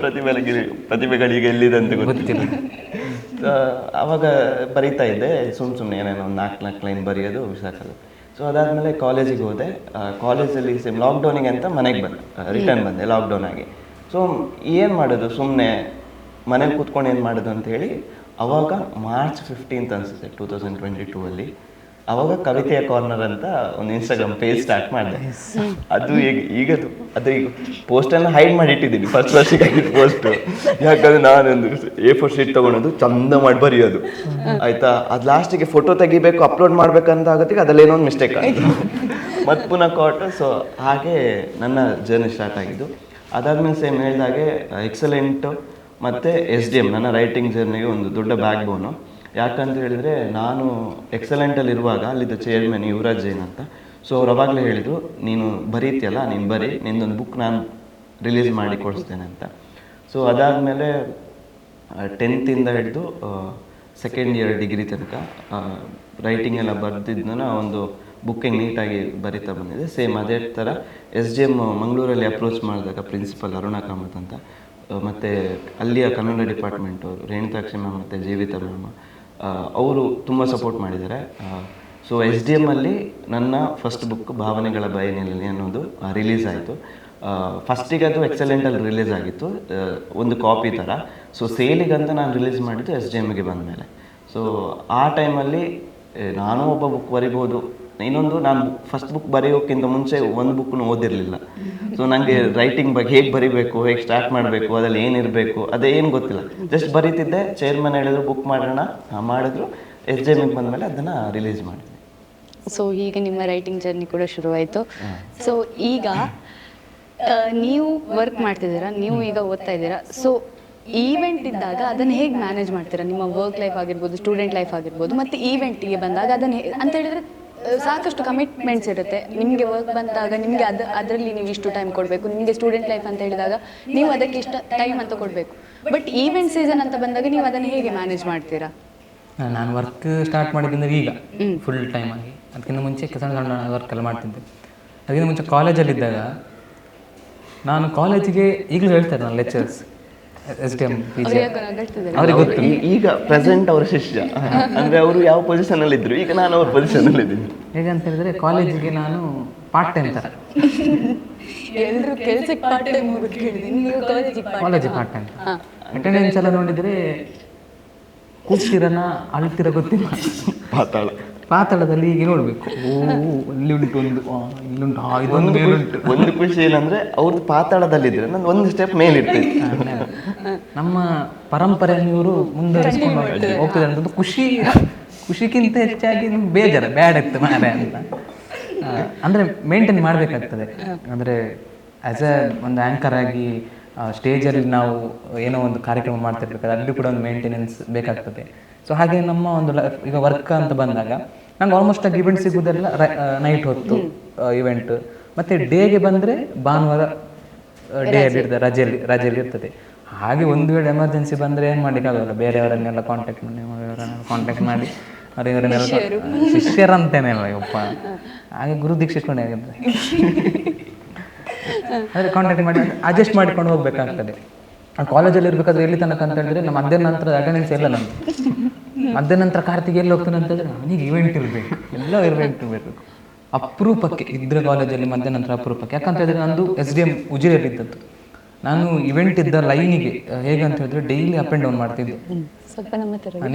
ಪ್ರತಿಭೆಗಳಿಗೆ ಎಲ್ಲಿದಂತ ಗೊತ್ತಿಲ್ಲ. ಆವಾಗ ಬರೀತಾ ಇದ್ದೆ ಸುಮ್ಮನೆ ಏನೇನೋ ಒಂದು 4 ಲೈನ್ ಬರೆಯೋದು ಸಾಕದು. ಸೊ ಅದಾದಮೇಲೆ ಕಾಲೇಜಿಗೆ ಹೋದೆ. ಕಾಲೇಜಲ್ಲಿ ಸೇಮ್ ಲಾಕ್ಡೌನಿಗೆ ಅಂತ ಮನೆಗೆ ಬಂದೆ, ರಿಟರ್ನ್ ಬಂದೆ ಲಾಕ್ಡೌನ್ ಆಗಿ. ಸೊ ಏನು ಮಾಡೋದು, ಸುಮ್ಮನೆ ಮನೇಲಿ ಕೂತ್ಕೊಂಡು ಏನು ಮಾಡೋದು ಅಂತ ಹೇಳಿ ಅವಾಗ ಮಾರ್ಚ್ 15 ಅನಿಸುತ್ತೆ 2022 ಅವಾಗ ಕವಿತೆಯ ಕಾರ್ನರ್ ಅಂತ ಒಂದು ಇನ್ಸ್ಟಾಗ್ರಾಮ್ ಪೇಜ್ ಸ್ಟಾರ್ಟ್ ಮಾಡಿದೆ. ಅದು ಈಗ ಅದು ಈಗ ಪೋಸ್ಟನ್ನು ಹೈಡ್ ಮಾಡಿ ಇಟ್ಟಿದ್ದೀನಿ, ಫಸ್ಟ್ ವರ್ಷಕ್ಕೆ ಪೋಸ್ಟ್. ಯಾಕಂದ್ರೆ ನಾನೊಂದು A4 ಶೀಟ್ ತೊಗೊಳೋದು, ಚಂದ ಮಾಡಿ ಬರೆಯೋದು ಆಯ್ತಾ. ಅದು ಲಾಸ್ಟಿಗೆ ಫೋಟೋ ತೆಗಿಬೇಕು, ಅಪ್ಲೋಡ್ ಮಾಡ್ಬೇಕಂತ ಆಗುತ್ತೆ, ಅದರಲ್ಲಿ ಏನೋ ಒಂದು ಮಿಸ್ಟೇಕ್ ಆಯಿತು, ಮತ್ತೆ ಪುನಃ ಕೊಟ್ಟು. ಸೊ ಹಾಗೆ ನನ್ನ ಜರ್ನಿ ಸ್ಟಾರ್ಟ್ ಆಗಿದ್ದು. ಅದಾದ್ಮೇಲೆ ಸೇಮ್ ಹೇಳಿದಾಗೆ ಎಕ್ಸಲೆಂಟು ಮತ್ತು SDM ನನ್ನ ರೈಟಿಂಗ್ ಜರ್ನಿಗೆ ಒಂದು ದೊಡ್ಡ ಬ್ಯಾಕ್ ಬೋನು. ಯಾಕಂತ ಹೇಳಿದರೆ ನಾನು ಎಕ್ಸಲೆಂಟಲ್ಲಿ ಇರುವಾಗ ಅಲ್ಲಿದ್ದ ಚೇರ್ಮನ್ ಯುವರಾಜ್ ಜೈನ್ ಅಂತ. ಸೊ ಅವ್ರು ಅವಾಗಲೇ ಹೇಳಿದರು, ನೀನು ಬರೀತಿಯಲ್ಲ, ನೀನು ಬರೀ, ನಿಂದೊಂದು ಬುಕ್ ನಾನು ರಿಲೀಸ್ ಮಾಡಿ ಕೊಡಿಸ್ತೇನೆ ಅಂತ. ಸೊ ಅದಾದಮೇಲೆ 10th ಹಿಡಿದು ಸೆಕೆಂಡ್ ಇಯರ್ ಡಿಗ್ರಿ ತನಕ ರೈಟಿಂಗ್ ಎಲ್ಲ ಬರೆದಿದ್ದನ್ನ ಒಂದು ಬುಕ್ಕಿಂಗ್ ನೀಟಾಗಿ ಬರಿತಾ ಬಂದಿದೆ. ಸೇಮ್ ಅದೇ ಥರ SDM ಮಂಗಳೂರಲ್ಲಿ ಅಪ್ರೋಚ್ ಮಾಡಿದಾಗ ಪ್ರಿನ್ಸಿಪಲ್ ಅರುಣಾ ಕಾಮತ್ ಅಂತ, ಮತ್ತು ಅಲ್ಲಿಯ ಕನ್ನಡ ಡಿಪಾರ್ಟ್ಮೆಂಟ್ ಅವರು ರೇಣುಕಾಕ್ಷಿ ಮ್ಯಾಮ್ ಮತ್ತು ಜೀವಿತಾ ಮ್ಯಾಮ್ ಅವರು ತುಂಬ ಸಪೋರ್ಟ್ ಮಾಡಿದ್ದಾರೆ. ಸೊ SDM ಅಲ್ಲಿ ನನ್ನ ಫಸ್ಟ್ ಬುಕ್ ಭಾವನೆಗಳ ಬಯಲಿನಲ್ಲಿ ಅನ್ನೋದು ರಿಲೀಸ್ ಆಯಿತು. ಫಸ್ಟಿಗೆ ಅದು ಎಕ್ಸಲೆಂಟಲ್ಲಿ ರಿಲೀಸ್ ಆಗಿತ್ತು, ಒಂದು ಕಾಪಿ ಥರ. ಸೊ ಸೇಲಿಗಂತ ನಾನು ರಿಲೀಸ್ ಮಾಡಿದ್ದು SDMಗೆ ಬಂದ ಮೇಲೆ. ಸೊ ಆ ಟೈಮಲ್ಲಿ ನಾನು ಒಬ್ಬ ಬುಕ್ ಬರಿಬೋದು, ಇನ್ನೊಂದು ನಾನು ಫಸ್ಟ್ ಬುಕ್ ಬರೆಯೋಕ್ಕಿಂತ ಮುಂಚೆ ಒಂದು ಬುಕ್ನು ಓದಿರಲಿಲ್ಲ. ಸೊ ನನಗೆ ರೈಟಿಂಗ್ ಬಗ್ಗೆ ಹೇಗೆ ಬರಿಬೇಕು, ಹೇಗೆ ಸ್ಟಾರ್ಟ್ ಮಾಡಬೇಕು, ಅದ್ರಲ್ಲಿ ಏನಿರಬೇಕು ಅದೇನು ಗೊತ್ತಿಲ್ಲ, ಜಸ್ಟ್ ಬರೀತಿದ್ದೆ. ಚೇರ್ಮನ್ ಹೇಳಿದ್ರು ಬುಕ್ ಮಾಡೋಣ, ಮಾಡಿದ್ರು. SDMಗೆ ಬಂದಮೇಲೆ ಅದನ್ನು ರಿಲೀಸ್ ಮಾಡಿದೆ. ಸೊ ಈಗ ನಿಮ್ಮ ರೈಟಿಂಗ್ ಜರ್ನಿ ಕೂಡ ಶುರುವಾಯಿತು. ಸೊ ಈಗ ನೀವು ವರ್ಕ್ ಮಾಡ್ತಿದ್ದೀರಾ, ನೀವು ಈಗ ಓದ್ತಾ ಇದ್ದೀರಾ. ಸೊ ಈವೆಂಟ್ ಇದ್ದಾಗ ಅದನ್ನು ಹೇಗೆ ಮ್ಯಾನೇಜ್ ಮಾಡ್ತೀರಾ? ನಿಮ್ಮ ವರ್ಕ್ ಲೈಫ್ ಆಗಿರ್ಬೋದು, ಸ್ಟೂಡೆಂಟ್ ಲೈಫ್ ಆಗಿರ್ಬೋದು, ಮತ್ತು ಈವೆಂಟಿಗೆ ಬಂದಾಗ ಅದನ್ನು ಅಂತ ಹೇಳಿದರೆ ಸಾಕಷ್ಟು ಕಮಿಟ್ಮೆಂಟ್ಸ್ ಇರುತ್ತೆ. ನಿಮಗೆ ವರ್ಕ್ ಬಂದಾಗ ನಿಮಗೆ ಅದರಲ್ಲಿ ನೀವು ಇಷ್ಟು ಟೈಮ್ ಕೊಡಬೇಕು. ನಿಮಗೆ ಸ್ಟೂಡೆಂಟ್ ಲೈಫ್ ಅಂತ ಹೇಳಿದಾಗ ನೀವು ಅದಕ್ಕೆ ಇಷ್ಟು ಟೈಮ್ ಅಂತ ಕೊಡಬೇಕು. ಬಟ್ ಈವೆಂಟ್ ಸೀಸನ್ ಅಂತ ಬಂದಾಗ ನೀವು ಅದನ್ನು ಹೇಗೆ ಮ್ಯಾನೇಜ್ ಮಾಡ್ತೀರಾ? ನಾನು ವರ್ಕ್ ಸ್ಟಾರ್ಟ್ ಮಾಡಿದ್ದಂದ್ರೆ ಈಗ ಫುಲ್ ಟೈಮ್ ಆಗಿ, ಅದಕ್ಕಿಂತ ಮುಂಚೆ ಸಣ್ಣ ಸಣ್ಣ ವರ್ಕ್ ಎಲ್ಲ ಮಾಡ್ತಿದ್ದೆ. ಅದಕ್ಕಿಂತ ಮುಂಚೆ ಕಾಲೇಜಲ್ಲಿದ್ದಾಗ ನಾನು ಕಾಲೇಜಿಗೆ ಈಗಲೂ ಹೇಳ್ತಾರೆ ನಾನು ಲೆಕ್ಚರ್ಸ್ SDM PG ಅವ್ರಿಗೆ ಗೊತ್ತು. ಈಗ ಪ್ರೆಸೆಂಟ್ ಅವರ ಶಿಷ್ಯ ಅಂದರೆ ಅವರು ಯಾವ ಪೊಸಿಷನಲ್ಲಿ ಇದ್ರು, ಈಗ ನಾನು ಅವ್ರ ಪೊಸಿಷನಲ್ಲಿ ಇದ್ದೀನಿ. ಹೇಗಂತ ಹೇಳಿದ್ರೆ ಕಾಲೇಜಿಗೆ ನಾನು ಪಾರ್ಟ್ ಟೈಮ್ ಥರ, ಎಲ್ಲರೂ ಕೆಲಸಕ್ಕೆ ಪಾರ್ಟ್ ಟೈಮ್ ಹೋಗೋದು ಹೇಳಿದ್ದೀನಿ, ನೀವು ಕಾಲೇಜಿಗೆ ಪಾರ್ಟ್ ಟೈಮ್. ಅಟೆಂಡೆನ್ಸ್ ಎಲ್ಲ ನೋಡಿದರೆ ಕೂಗ್ತಿರನ ಅಳ್ತಿರ ಗೊತ್ತಿಲ್ಲ, ಪಾತಾಳದಲ್ಲಿ ಹೀಗೆ ನೋಡಬೇಕು. ಅಲ್ಲಿ ಉಂಟು ಒಂದು, ಇಲ್ಲುಂಟು, ಇದೊಂದು ಮೇಲುಂಟು. ಒಂದು ಖುಷಿ ಏನಂದ್ರೆ ಅವ್ರದ್ದು ಪಾತಾಳದಲ್ಲಿದ್ರೆ ನಾನು ಒಂದು ಸ್ಟೆಪ್ ಮೇಲಿರ್ತೀನಿ. ನಮ್ಮ ಪರಂಪರೆಯನ್ನು ಇವರು ಮುಂದುವರಿಸಿಕೊಂಡು ಹೋಗ್ತಿದ್ದಾರೆ ಅಂತ ಖುಷಿಗಿಂತ ಹೆಚ್ಚಾಗಿ ಬೇಜಾರ ಬ್ಯಾಡ್ ಆಗ್ತದೆ ಮಾರೆ ಅಂತ. ಅಂದರೆ ಮೇಂಟೈನ್ ಮಾಡಬೇಕಾಗ್ತದೆ. ಅಂದರೆ ಆ್ಯಸ್ ಎ ಒಂದು ಆ್ಯಂಕರ್ ಆಗಿ ಸ್ಟೇಜಲ್ಲಿ ನಾವು ಏನೋ ಒಂದು ಕಾರ್ಯಕ್ರಮ ಮಾಡ್ತಿರ್ಬೇಕಾದ್ರೆ ಅಲ್ಲಿ ಕೂಡ ಒಂದು ಮೇಂಟೆನೆನ್ಸ್ ಬೇಕಾಗ್ತದೆ. ಸೊ ಹಾಗೆ ನಮ್ಮ ಒಂದು ಈಗ ವರ್ಕ್ ಅಂತ ಬಂದಾಗ ನಂಗೆ ಆಲ್ಮೋಸ್ಟ್ ಆಗಿ ಇವೆಂಟ್ ಸಿಗೋದೆಲ್ಲ ನೈಟ್ ಹೊತ್ತು ಇವೆಂಟ್, ಮತ್ತು ಡೇಗೆ ಬಂದರೆ ಭಾನುವಾರ ಡೇಯಲ್ಲಿ ಇರ್ತದೆ, ರಜೆಯಲ್ಲಿ ಇರ್ತದೆ. ಹಾಗೆ ಒಂದು ವೇಳೆ ಎಮರ್ಜೆನ್ಸಿ ಬಂದರೆ ಏನು ಮಾಡಲಿಕ್ಕಾಗಲ್ಲ, ಬೇರೆಯವರನ್ನೆಲ್ಲ ಕಾಂಟ್ಯಾಕ್ಟ್ ಮಾಡಿ ಅವರವರನ್ನೆಲ್ಲ ಶಿಷ್ಯರಂತೇನೆ ಅಲ್ಲ ಯಪ್ಪ, ಹಾಗೆ ಗುರು ದೀಕ್ಷಿಸ್ಕೊಂಡೆ ಆಗಿದ್ರೆ ಅದೇ ಕಾಂಟ್ಯಾಕ್ಟ್ ಮಾಡಿ ಅಡ್ಜಸ್ಟ್ ಮಾಡಿಕೊಂಡು ಹೋಗ್ಬೇಕಾಗ್ತದೆ. ಕಾಲೇಜಲ್ಲಿ ಇರಬೇಕಾದ್ರೆ ಎಲ್ಲಿ ತನಕ ಅಂತ ಹೇಳಿದ್ರೆ ನಮ್ಮ ಮಧ್ಯಾಹ್ನ ನಂತರ ಅಟೆಂಡೆನ್ಸ್ ಎಲ್ಲ ನಮ್ಗೆ. ಮಧ್ಯಾಹ್ನ ನಂತರ ಕಾರ್ತಿಗೆ ಎಲ್ಲಿ ಹೋಗ್ತಾನೆ ಅಂತ ಹೇಳಿದ್ರೆ ನನಗೆ ಇವೆಂಟ್ ಇರಬೇಕು, ಎಲ್ಲ ಇವೆಂಟ್ ಇರಬೇಕು. ಅಪರೂಪಕ್ಕೆ ಇದ್ರೆ ಕಾಲೇಜಲ್ಲಿ ಮಧ್ಯಾಹ್ನ ನಂತರ ಅಪರೂಪಕ್ಕೆ. ಯಾಕಂತ ಹೇಳಿದ್ರೆ ನಂದು SDM ಉಜಿರೆಯಲ್ಲಿ ಇದ್ದದ್ದು. ನಾನು ಇವೆಂಟ್ ಇದ್ದ ಲೈನಿಗೆ ಹೇಗಂತ ಹೇಳಿದ್ರೆ ಡೈಲಿ ಅಪ್ ಆ್ಯಂಡ್ ಡೌನ್ ಮಾಡ್ತಿದ್ದೆ,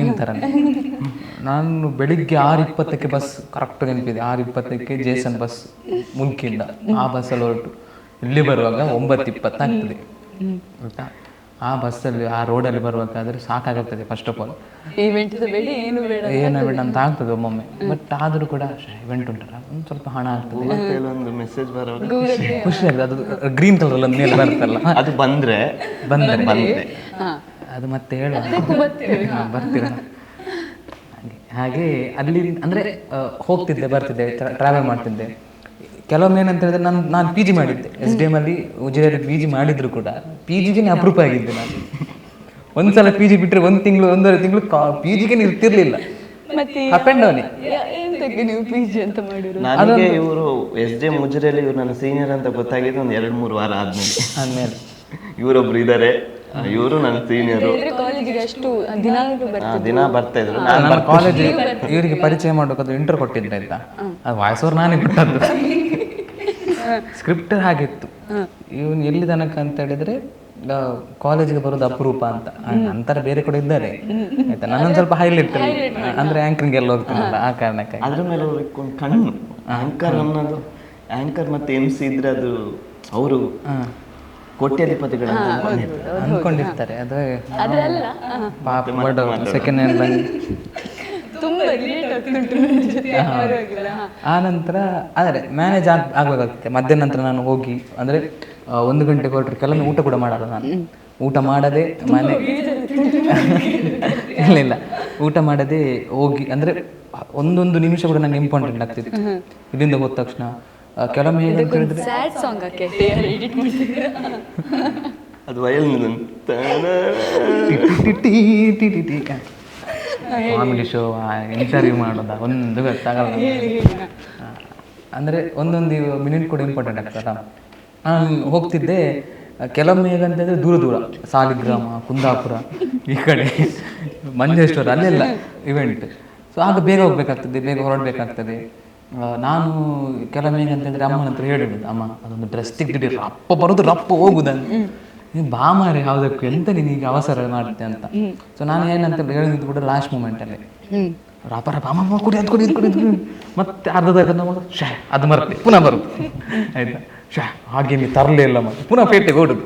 ನಿಮ್ಮ ಥರನೇ. ನಾನು ಬೆಳಿಗ್ಗೆ 6:20 ಬಸ್ ಕರೆಕ್ಟ್ ನೆನಪಿದೆ, 6:20 ಜೇಸನ್ ಬಸ್ ಮುಲ್ಕಿಂದ. ಆ ಬಸ್ಸಲ್ಲಿ ಹೊರಟು ಇಲ್ಲಿ ಬರುವಾಗ 9:20 ಆಗ್ತದೆ ಆಯಿತಾ. ಆ ಬಸ್ಸಲ್ಲಿ ಆ ರೋಡಲ್ಲಿ ಬರುವಾಗಾದರೆ ಸಾಕಾಗುತ್ತದೆ. ಫಸ್ಟ್ ಆಫ್ ಆಲ್ ಏನು ಬೇಡ ಅಂತ ಆಗ್ತದೆ ಒಮ್ಮೊಮ್ಮೆ. ಬಟ್ ಆದರೂ ಕೂಡ ಇವೆಂಟ್ ಉಂಟಲ್ಲ ಒಂದು ಸ್ವಲ್ಪ ಹಣ ಆಗ್ತದೆ, ಒಂದು ಮೆಸೇಜ್ ಬರೋದು ಖುಷಿ ಆಗ್ತದೆ. ಅದು ಗ್ರೀನ್ ಕಲರ್ ಒಂದು ಮೇಲೆ ಬರುತ್ತಲ್ಲ, ಅದು ಬಂದರೆ ಅದು ಮತ್ತೆ ಹೇಳುವ ಬರ್ತೀರ. ಹಾಗೆ ಅಲ್ಲಿ ಅಂದರೆ ಹೋಗ್ತಿದ್ದೆ ಬರ್ತಿದ್ದೆ, ಟ್ರಾವೆಲ್ ಮಾಡ್ತಿದ್ದೆ. ಕೆಲವೊಮ್ಮೆ ಏನಂತ ಹೇಳಿದ್ರೆ ನಾನು PG ಮಾಡಿದ್ದೆ SDM ಅಲ್ಲಿ ಉಜಿರೆಯಲ್ಲಿ. PG ಮಾಡಿದ್ರು ಕೂಡ PGಗೆ ಅಪರೂಪ ಆಗಿದ್ದೆ ನಾನು. ಒಂದ್ಸಲ PG ಬಿಟ್ಟರೆ 1 ತಿಂಗಳು 1.5 ತಿಂಗಳು PGಗೆ ಇರ್ತಿರ್ಲಿಲ್ಲ. Up and down. ನೀವು PG ಅಂತ ಮಾಡಿದ್ರು? ನನಗೆ ಇವರು SDM ಉಜಿರೆಯಲ್ಲಿ ಇವರು ನನ್ನ ಸೀನಿಯರ್ ಅಂತ ಗೊತ್ತಾಗಿದ್ದು ಒಂದು 2-3 ವಾರ ಆದ್ಮೇಲೆ ಇವರೊಬ್ರು ಇದ್ದಾರೆ ಇವರು ನನ್ನ ಸೀನಿಯರು, ಕಾಲೇಜಿಗೆ ಅಷ್ಟು ದಿನ ಬರ್ತಾ ಇದ್ರು. ನನ್ನ ಕಾಲೇಜ್ ಇವರಿಗೆ ಪರಿಚಯ ಮಾಡೋಕೆ ಇಂಟರ್ ಕೊಟ್ಟಿದ್ದೆ ಆಯ್ತಾ, ಅದು ವಾಯ್ಸವ್ರು ನಾನೇ ಕೊಟ್ಟದ್ದು. ಸ್ಕ್ರಿಪ್ಟ್ ಹಾಗಿತ್ತು, ಇವನು ಎಲ್ಲಿ ತನಕ ಅಂತ ಹೇಳಿದ್ರೆ ಕಾಲೇಜಿಗೆ ಬರೋದು ಅಪರೂಪ ಅಂತ. ನಂತರ ಬೇರೆ ಕೂಡ ಇದ್ದಾರೆ ಆಯ್ತಾ, ನನ್ನೊಂದು ಸ್ವಲ್ಪ ಹೈಲೈಟ್ ಅಂದ್ರೆ ಆಂಕರಿಂಗ್ ಎಲ್ಲ ಹೋಗ್ತಾನಲ್ಲ ಆ ಕಾರಣಕ್ಕೆ. ಅದ್ರ ಮೇಲೆ ಅವ್ರಿಗೆ ಒಂದು ಕಣ್ಣು ಆಂಕರ್ ಅನ್ನೋದು, ಆಂಕರ್ ಮತ್ತೆ MC ಇದ್ರೆ ಅದು ಅವರು ಕೋಟ್ಯಾಧಿಪತಿಗಳನ್ನು ಅನ್ಕೊಂಡಿರ್ತಾರೆ. ಅದು ಪಾಪ ಸೆಕೆಂಡ್ ಹ್ಯಾಂಡ್ ಬಂದು ಆ ನಂತರ ಆದರೆ ಮ್ಯಾನೇಜ್ ಆಗ್ಬೇಕಾಗ್ತದೆ. ಮಧ್ಯಾಹ್ನ ನಂತರ ನಾನು ಹೋಗಿ ಅಂದರೆ 1 ಗಂಟೆಗೆ ಹೊರಟ್ರೆ ಕೆಲವೊಮ್ಮೆ ಊಟ ಕೂಡ ಮಾಡಲ್ಲ ನಾನು. ಊಟ ಮಾಡದೆ ಮನೆ ಇಲ್ಲ ಊಟ ಮಾಡದೆ ಹೋಗಿ ಅಂದರೆ ಒಂದೊಂದು ನಿಮಿಷ ಕೂಡ ನಂಗೆ ಇಂಪಾರ್ಟೆಂಟ್ ಆಗ್ತಿತ್ತು. ಇಲ್ಲಿಂದ ಹೋದ ತಕ್ಷಣ ಕೆಲವೊಮ್ಮೆ ಹೇಗಂತ ಹೇಳಿದ್ರೆ ಅದು ವಯಲ್ ಕಾಮಿಡಿ ಶೋ ಇಂಟರ್ವ್ಯೂ ಮಾಡೋದ ಒಂದು ಗೊತ್ತಾಗಲ್ಲ. ಅಂದರೆ ಒಂದೊಂದು ಮಿನಿಟ್ ಕೂಡ ಇಂಪಾರ್ಟೆಂಟ್ ಆಗ್ತದಲ್ಲ. ನಾನು ಹೋಗ್ತಿದ್ದೆ ಕೆಲವೊಮ್ಮೆ ಹೇಗಂತಂದರೆ ದೂರ ದೂರ ಸಾಲಿಗ್ರಾಮ, ಕುಂದಾಪುರ, ಈ ಕಡೆ ಮಂಜೇಶ್ವರ ಅಲ್ಲೆಲ್ಲ ಇವೆಂಟ್. ಸೊ ಆಗ ಬೇಗ ಹೋಗ್ಬೇಕಾಗ್ತದೆ, ಬೇಗ ಹೊರಡಬೇಕಾಗ್ತದೆ. ನಾನು ಕೆಲವೊಮ್ಮೆ ಹೇಗಂತಂದರೆ ಅಮ್ಮನ ಹತ್ರ ಹೇಳಿಬಿಡುದು, ಅಮ್ಮ ಅದೊಂದು ಡ್ರೆಸ್ ತೆಗ್ದಿಡಿ, ರಪ್ಪ ಬರೋದು ರಪ್ಪ ಹೋಗುದಂತ. ನೀವು ಬಾ ಮಾರಿ ಯಾವುದಕ್ಕೂ ಎಂತ ನೀನೀಗ ಅವಸರ ಮಾಡ್ತೆ ಅಂತ. ಸೊ ನಾನು ಏನಂತ ಹೇಳಿದ್ದು ಕೂಡ ಲಾಸ್ಟ್ ಮೂಮೆಂಟಲ್ಲಿ ರಾಪ ರಾಪ ಅಮ್ಮ ಕುಡಿ ಅದು ಕುಡಿ ಇದು ಕುಡಿ ಮತ್ತೆ ಅರ್ಧದಾಗ ಶಾ ಅದು ಮರ್ತೆ ಪುನಃ ಬರುತ್ತೆ ಆಯ್ತಾ. ಶಾ ಹಾಗೆ ನೀವು ತರಲೇ ಇಲ್ಲ ಮತ್ತೆ ಪುನಃ ಪೇಟೆಗೆ ಓಡುದು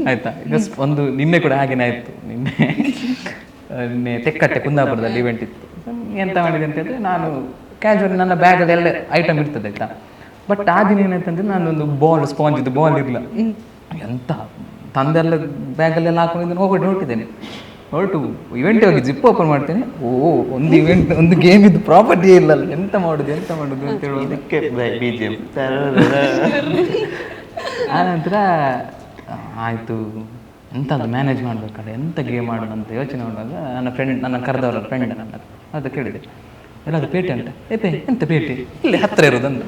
ಆಯ್ತಾ. ಈಗ ಒಂದು ನಿನ್ನೆ ಕೂಡ ಹಾಗೇನೆ ಆಯಿತು. ನಿನ್ನೆ ತೆಕ್ಕಟ್ಟೆ ಕುಂದಾಪುರದಲ್ಲಿ ಇವೆಂಟ್ ಇತ್ತು. ಎಂತ ಮಾಡಿದೆ ಅಂತ ಹೇಳಿದ್ರೆ, ನಾನು ಕ್ಯಾಶುವಲ್ ನನ್ನ ಬ್ಯಾಗಲ್ಲಿ ಎಲ್ಲ ಐಟಮ್ ಇರ್ತದೆ ಆಯ್ತಾ. ಬಟ್ ಆ ದಿನ ಏನಾಯ್ತಂದ್ರೆ ನಾನೊಂದು ಬಾಲ್ ಸ್ಪಾಂಜ್ ಇದು ಬಾಲ್ ಇರಲಿಲ್ಲ. ಎಂತ ತಂದೆಲ್ಲ ಬ್ಯಾಗಲ್ಲೆಲ್ಲ ಹಾಕೊಂಡಿದ್ದೇನೆ, ಹೊರಟಿದ್ದೇನೆ. ಹೊರಟು ಇವೆಂಟ್ ಹೋಗಿ ಜಿಪ್ ಓಪನ್ ಮಾಡ್ತೇನೆ. ಒಂದು ಇವೆಂಟ್ ಒಂದು ಗೇಮ್ ಇದ್ದು ಪ್ರಾಪರ್ಟಿ ಇಲ್ಲಲ್ಲ, ಎಂತ ಮಾಡುದು ಅಂತ ಹೇಳೋದಕ್ಕೆ BGM. ಆನಂತರ ಆಯಿತು ಎಂಥದ್ದು ಮ್ಯಾನೇಜ್ ಮಾಡಬೇಕಲ್ಲ, ಎಂಥ ಗೇಮ್ ಮಾಡೋಣ ಅಂತ ಯೋಚನೆ ಮಾಡುವಾಗ ನನ್ನ ಕರೆದವರ ಫ್ರೆಂಡ್ ಅದು ಕೇಳಿದೆ, ಎಲ್ಲಾದರೂ ಪೇಟೆ ಅಂತ. ಎಂತ ಪೇಟೆ ಇಲ್ಲಿ ಹತ್ತಿರ ಇರೋದಂತ.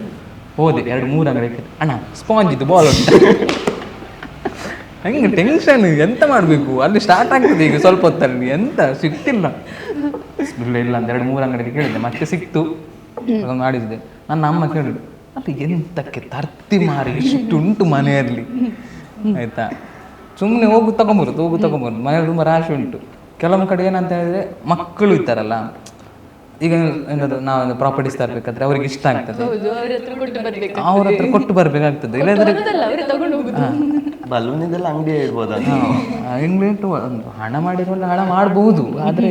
ಹೋದೆ 2-3 ಅಂಗಡಿ. ಅಣ್ಣ ಸ್ಪಾಂಜ್ ಇದು ಬಾಲ್ ಉಂಟು. ಹಂಗೆ ಟೆನ್ಷನ್, ಎಂತ ಮಾಡಬೇಕು ಅಲ್ಲಿ ಸ್ಟಾರ್ಟ್ ಆಗ್ತದೆ ಈಗ ಸ್ವಲ್ಪ ಹೊತ್ತಲ್ಲಿ, ಎಂತ ಸಿಗ್ತಿಲ್ಲ. ಇಲ್ಲ ಅಂತ 2-3 ಅಂಗಡಿಗೆ ಕೇಳಿದೆ, ಮತ್ತೆ ಸಿಕ್ತು, ಮಾಡಿಸಿದೆ. ನನ್ನ ಅಮ್ಮ ಕೇಳಿದ್ರು, ಅದು ಎಂತಕ್ಕೆ ತರ್ತಿ ಮಾರಿ ಇಷ್ಟುಂಟು ಮನೆಯಲ್ಲಿ ಆಯ್ತಾ. ಸುಮ್ಮನೆ ಹೋಗು ತಗೊಂಬರುದು ಮನೆಯಲ್ಲಿ ತುಂಬ ರಾಶಿ ಉಂಟು. ಕೆಲವೊಂದು ಕಡೆ ಏನಂತ ಹೇಳಿದ್ರೆ ಮಕ್ಕಳು ಇರ್ತಾರಲ್ಲ, ಈಗ ಏನದು ನಾವು ಪ್ರಾಪರ್ಟೀಸ್ ತರಬೇಕಾದ್ರೆ ಅವ್ರಿಗೆ ಇಷ್ಟ ಆಗ್ತದೆ, ಅವ್ರ ಹತ್ರ ಕೊಟ್ಟು ಬರ್ಬೇಕಾಗ್ತದೆ. ಇಲ್ಲದ್ರೆ ಬಲೂನ್ ಇದೆಲ್ಲ ಅಂಗಡಿ ಇರ್ಬೋದು, ಇಂಗ್ಲಿಟ್ಟು ಒಂದು ಹಣ ಮಾಡಿರುವಂಥ ಹಣ ಮಾಡಬಹುದು. ಆದರೆ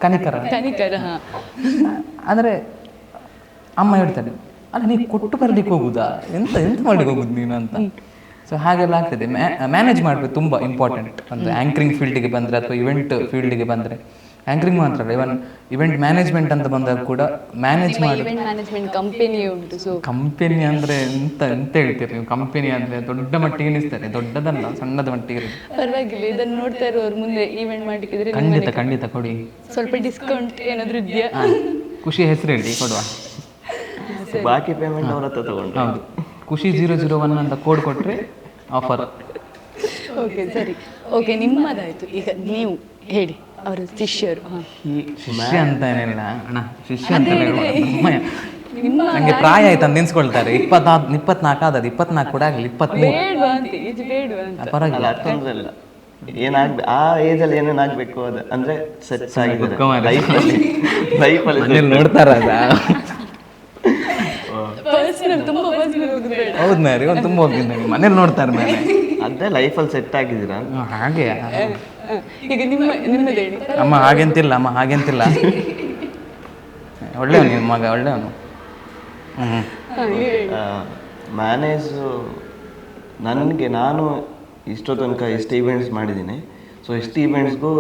ಕನಿಕರ ಅಂದರೆ ಅಮ್ಮ ಹೇಳ್ತಾರೆ, ಅಲ್ಲ ನೀವು ಕೊಟ್ಟು ಬರ್ಲಿಕ್ಕೆ ಹೋಗುದಾ, ಎಂತ ಮಾಡ್ಲಿಕ್ಕೆ ಹೋಗುದು ನೀನು ಅಂತ. ಸೊ ಹಾಗೆಲ್ಲ ಆಗ್ತದೆ. ಮ್ಯಾನೇಜ್ ಮಾಡಬೇಕು, ತುಂಬ ಇಂಪಾರ್ಟೆಂಟ್. ಅಂದರೆ ಆ್ಯಂಕರಿಂಗ್ ಫೀಲ್ಡಿಗೆ ಬಂದರೆ ಅಥವಾ ಇವೆಂಟ್ ಫೀಲ್ಡಿಗೆ ಬಂದರೆ, ಆ್ಯಂಕರಿಂಗ್ ಮಾತ್ರ ಅಲ್ಲ, ಇವನ್ ಇವೆಂಟ್ ಮ್ಯಾನೇಜ್ಮೆಂಟ್ ಅಂತ ಬಂದಾಗ ಕೂಡ ಮ್ಯಾನೇಜ್ ಮಾಡಿ. ಕಂಪೆನಿ ಅಂದರೆ ಎಂತ ಹೇಳ್ತೀರಿ ನೀವು? ಕಂಪೆನಿ ಅಂದರೆ ದೊಡ್ಡ ಮಟ್ಟಿಗೆ ಎಣಿಸ್ತಾರೆ, ದೊಡ್ಡದಲ್ಲ ಸಣ್ಣದ ಮಟ್ಟಿಗೆ. ಪರವಾಗಿಲ್ಲ, ಇದನ್ನು ನೋಡ್ತಾ ಇರೋರು ಮುಂದೆ ಈವೆಂಟ್ ಮಾಡಲಿಕ್ಕಿದ್ರೆ ಖಂಡಿತ ಕೊಡಿ, ಸ್ವಲ್ಪ ಡಿಸ್ಕೌಂಟ್ ಏನಾದರೂ ಇದೆಯಾ? ಖುಷಿ ಹೆಸರು ಹೇಳಿ ಕೊಡುವ, ಬಾಕಿ ಪೇಮೆಂಟ್ ಅವ್ರ ಹತ್ರ ತಗೊಂಡು. ಹೌದು, ಖುಷಿ 001 ಅಂತ ಕೋಡ್ ಕೊಟ್ಟರೆ ಆಫರ್. ಓಕೆ ಸರಿ, ಓಕೆ ನಿಮ್ಮದಾಯಿತು. ಈಗ ನೀವು ಹೇಳಿ, ಅವರು ಶಿಷ್ಯರು. ಶಿಷ್ಯ ಅಂತ ಏನಿಲ್ಲ ಅಣ್ಣ, ಶಿಷ್ಯ ಅಂತ ನಂಗೆ ಪ್ರಾಯ ಆಯ್ತು ಅಂತ ನೆನ್ಸ್ಕೊಳ್ತಾರೆ. 24 ಆದದ್ದು, 24 ಕೂಡ ಆಗಲಿ, 23 ಪರವಾಗಿಲ್ಲ, ಅಷ್ಟೊಂದ್ರಲ್ಲ. ಏನಾಗ್ಬೇಕು ಆ ಏಜಲ್ಲಿ ಏನೇನಾಗಬೇಕು ಅದು ಅಂದರೆ ಸೆಟ್ ಆಗಿದೆ ಲೈಫಲ್ಲಿ ನೋಡ್ತಾರ. ಹೌದು ಮ್ಯಾರಿ, ಒಂದು ತುಂಬ ಹೋಗಿದ್ದೆ, ಮನೇಲಿ ನೋಡ್ತಾರೆ ಮೇಲೆ. ಅದೇ ಲೈಫಲ್ಲಿ ಸೆಟ್ ಆಗಿದ್ದೀರಾ ಹಾಗೆ. ಈಗ ನಿಮ್ಮದೇಳಿ ಅಮ್ಮ ಹಾಗೆಂತಿಲ್ಲ, ಒಳ್ಳೆಯವನು ನಿಮ್ಮ ಮಗ, ಒಳ್ಳೆಯವನು. ಮ್ಯಾನೇಜು ನನಗೆ, ನಾನು ಇಷ್ಟೋ ತನಕ ಎಷ್ಟು ಈವೆಂಟ್ಸ್ ಮಾಡಿದ್ದೀನಿ. ಸೊ ಎಷ್ಟು ಈವೆಂಟ್ಸ್ಗೂ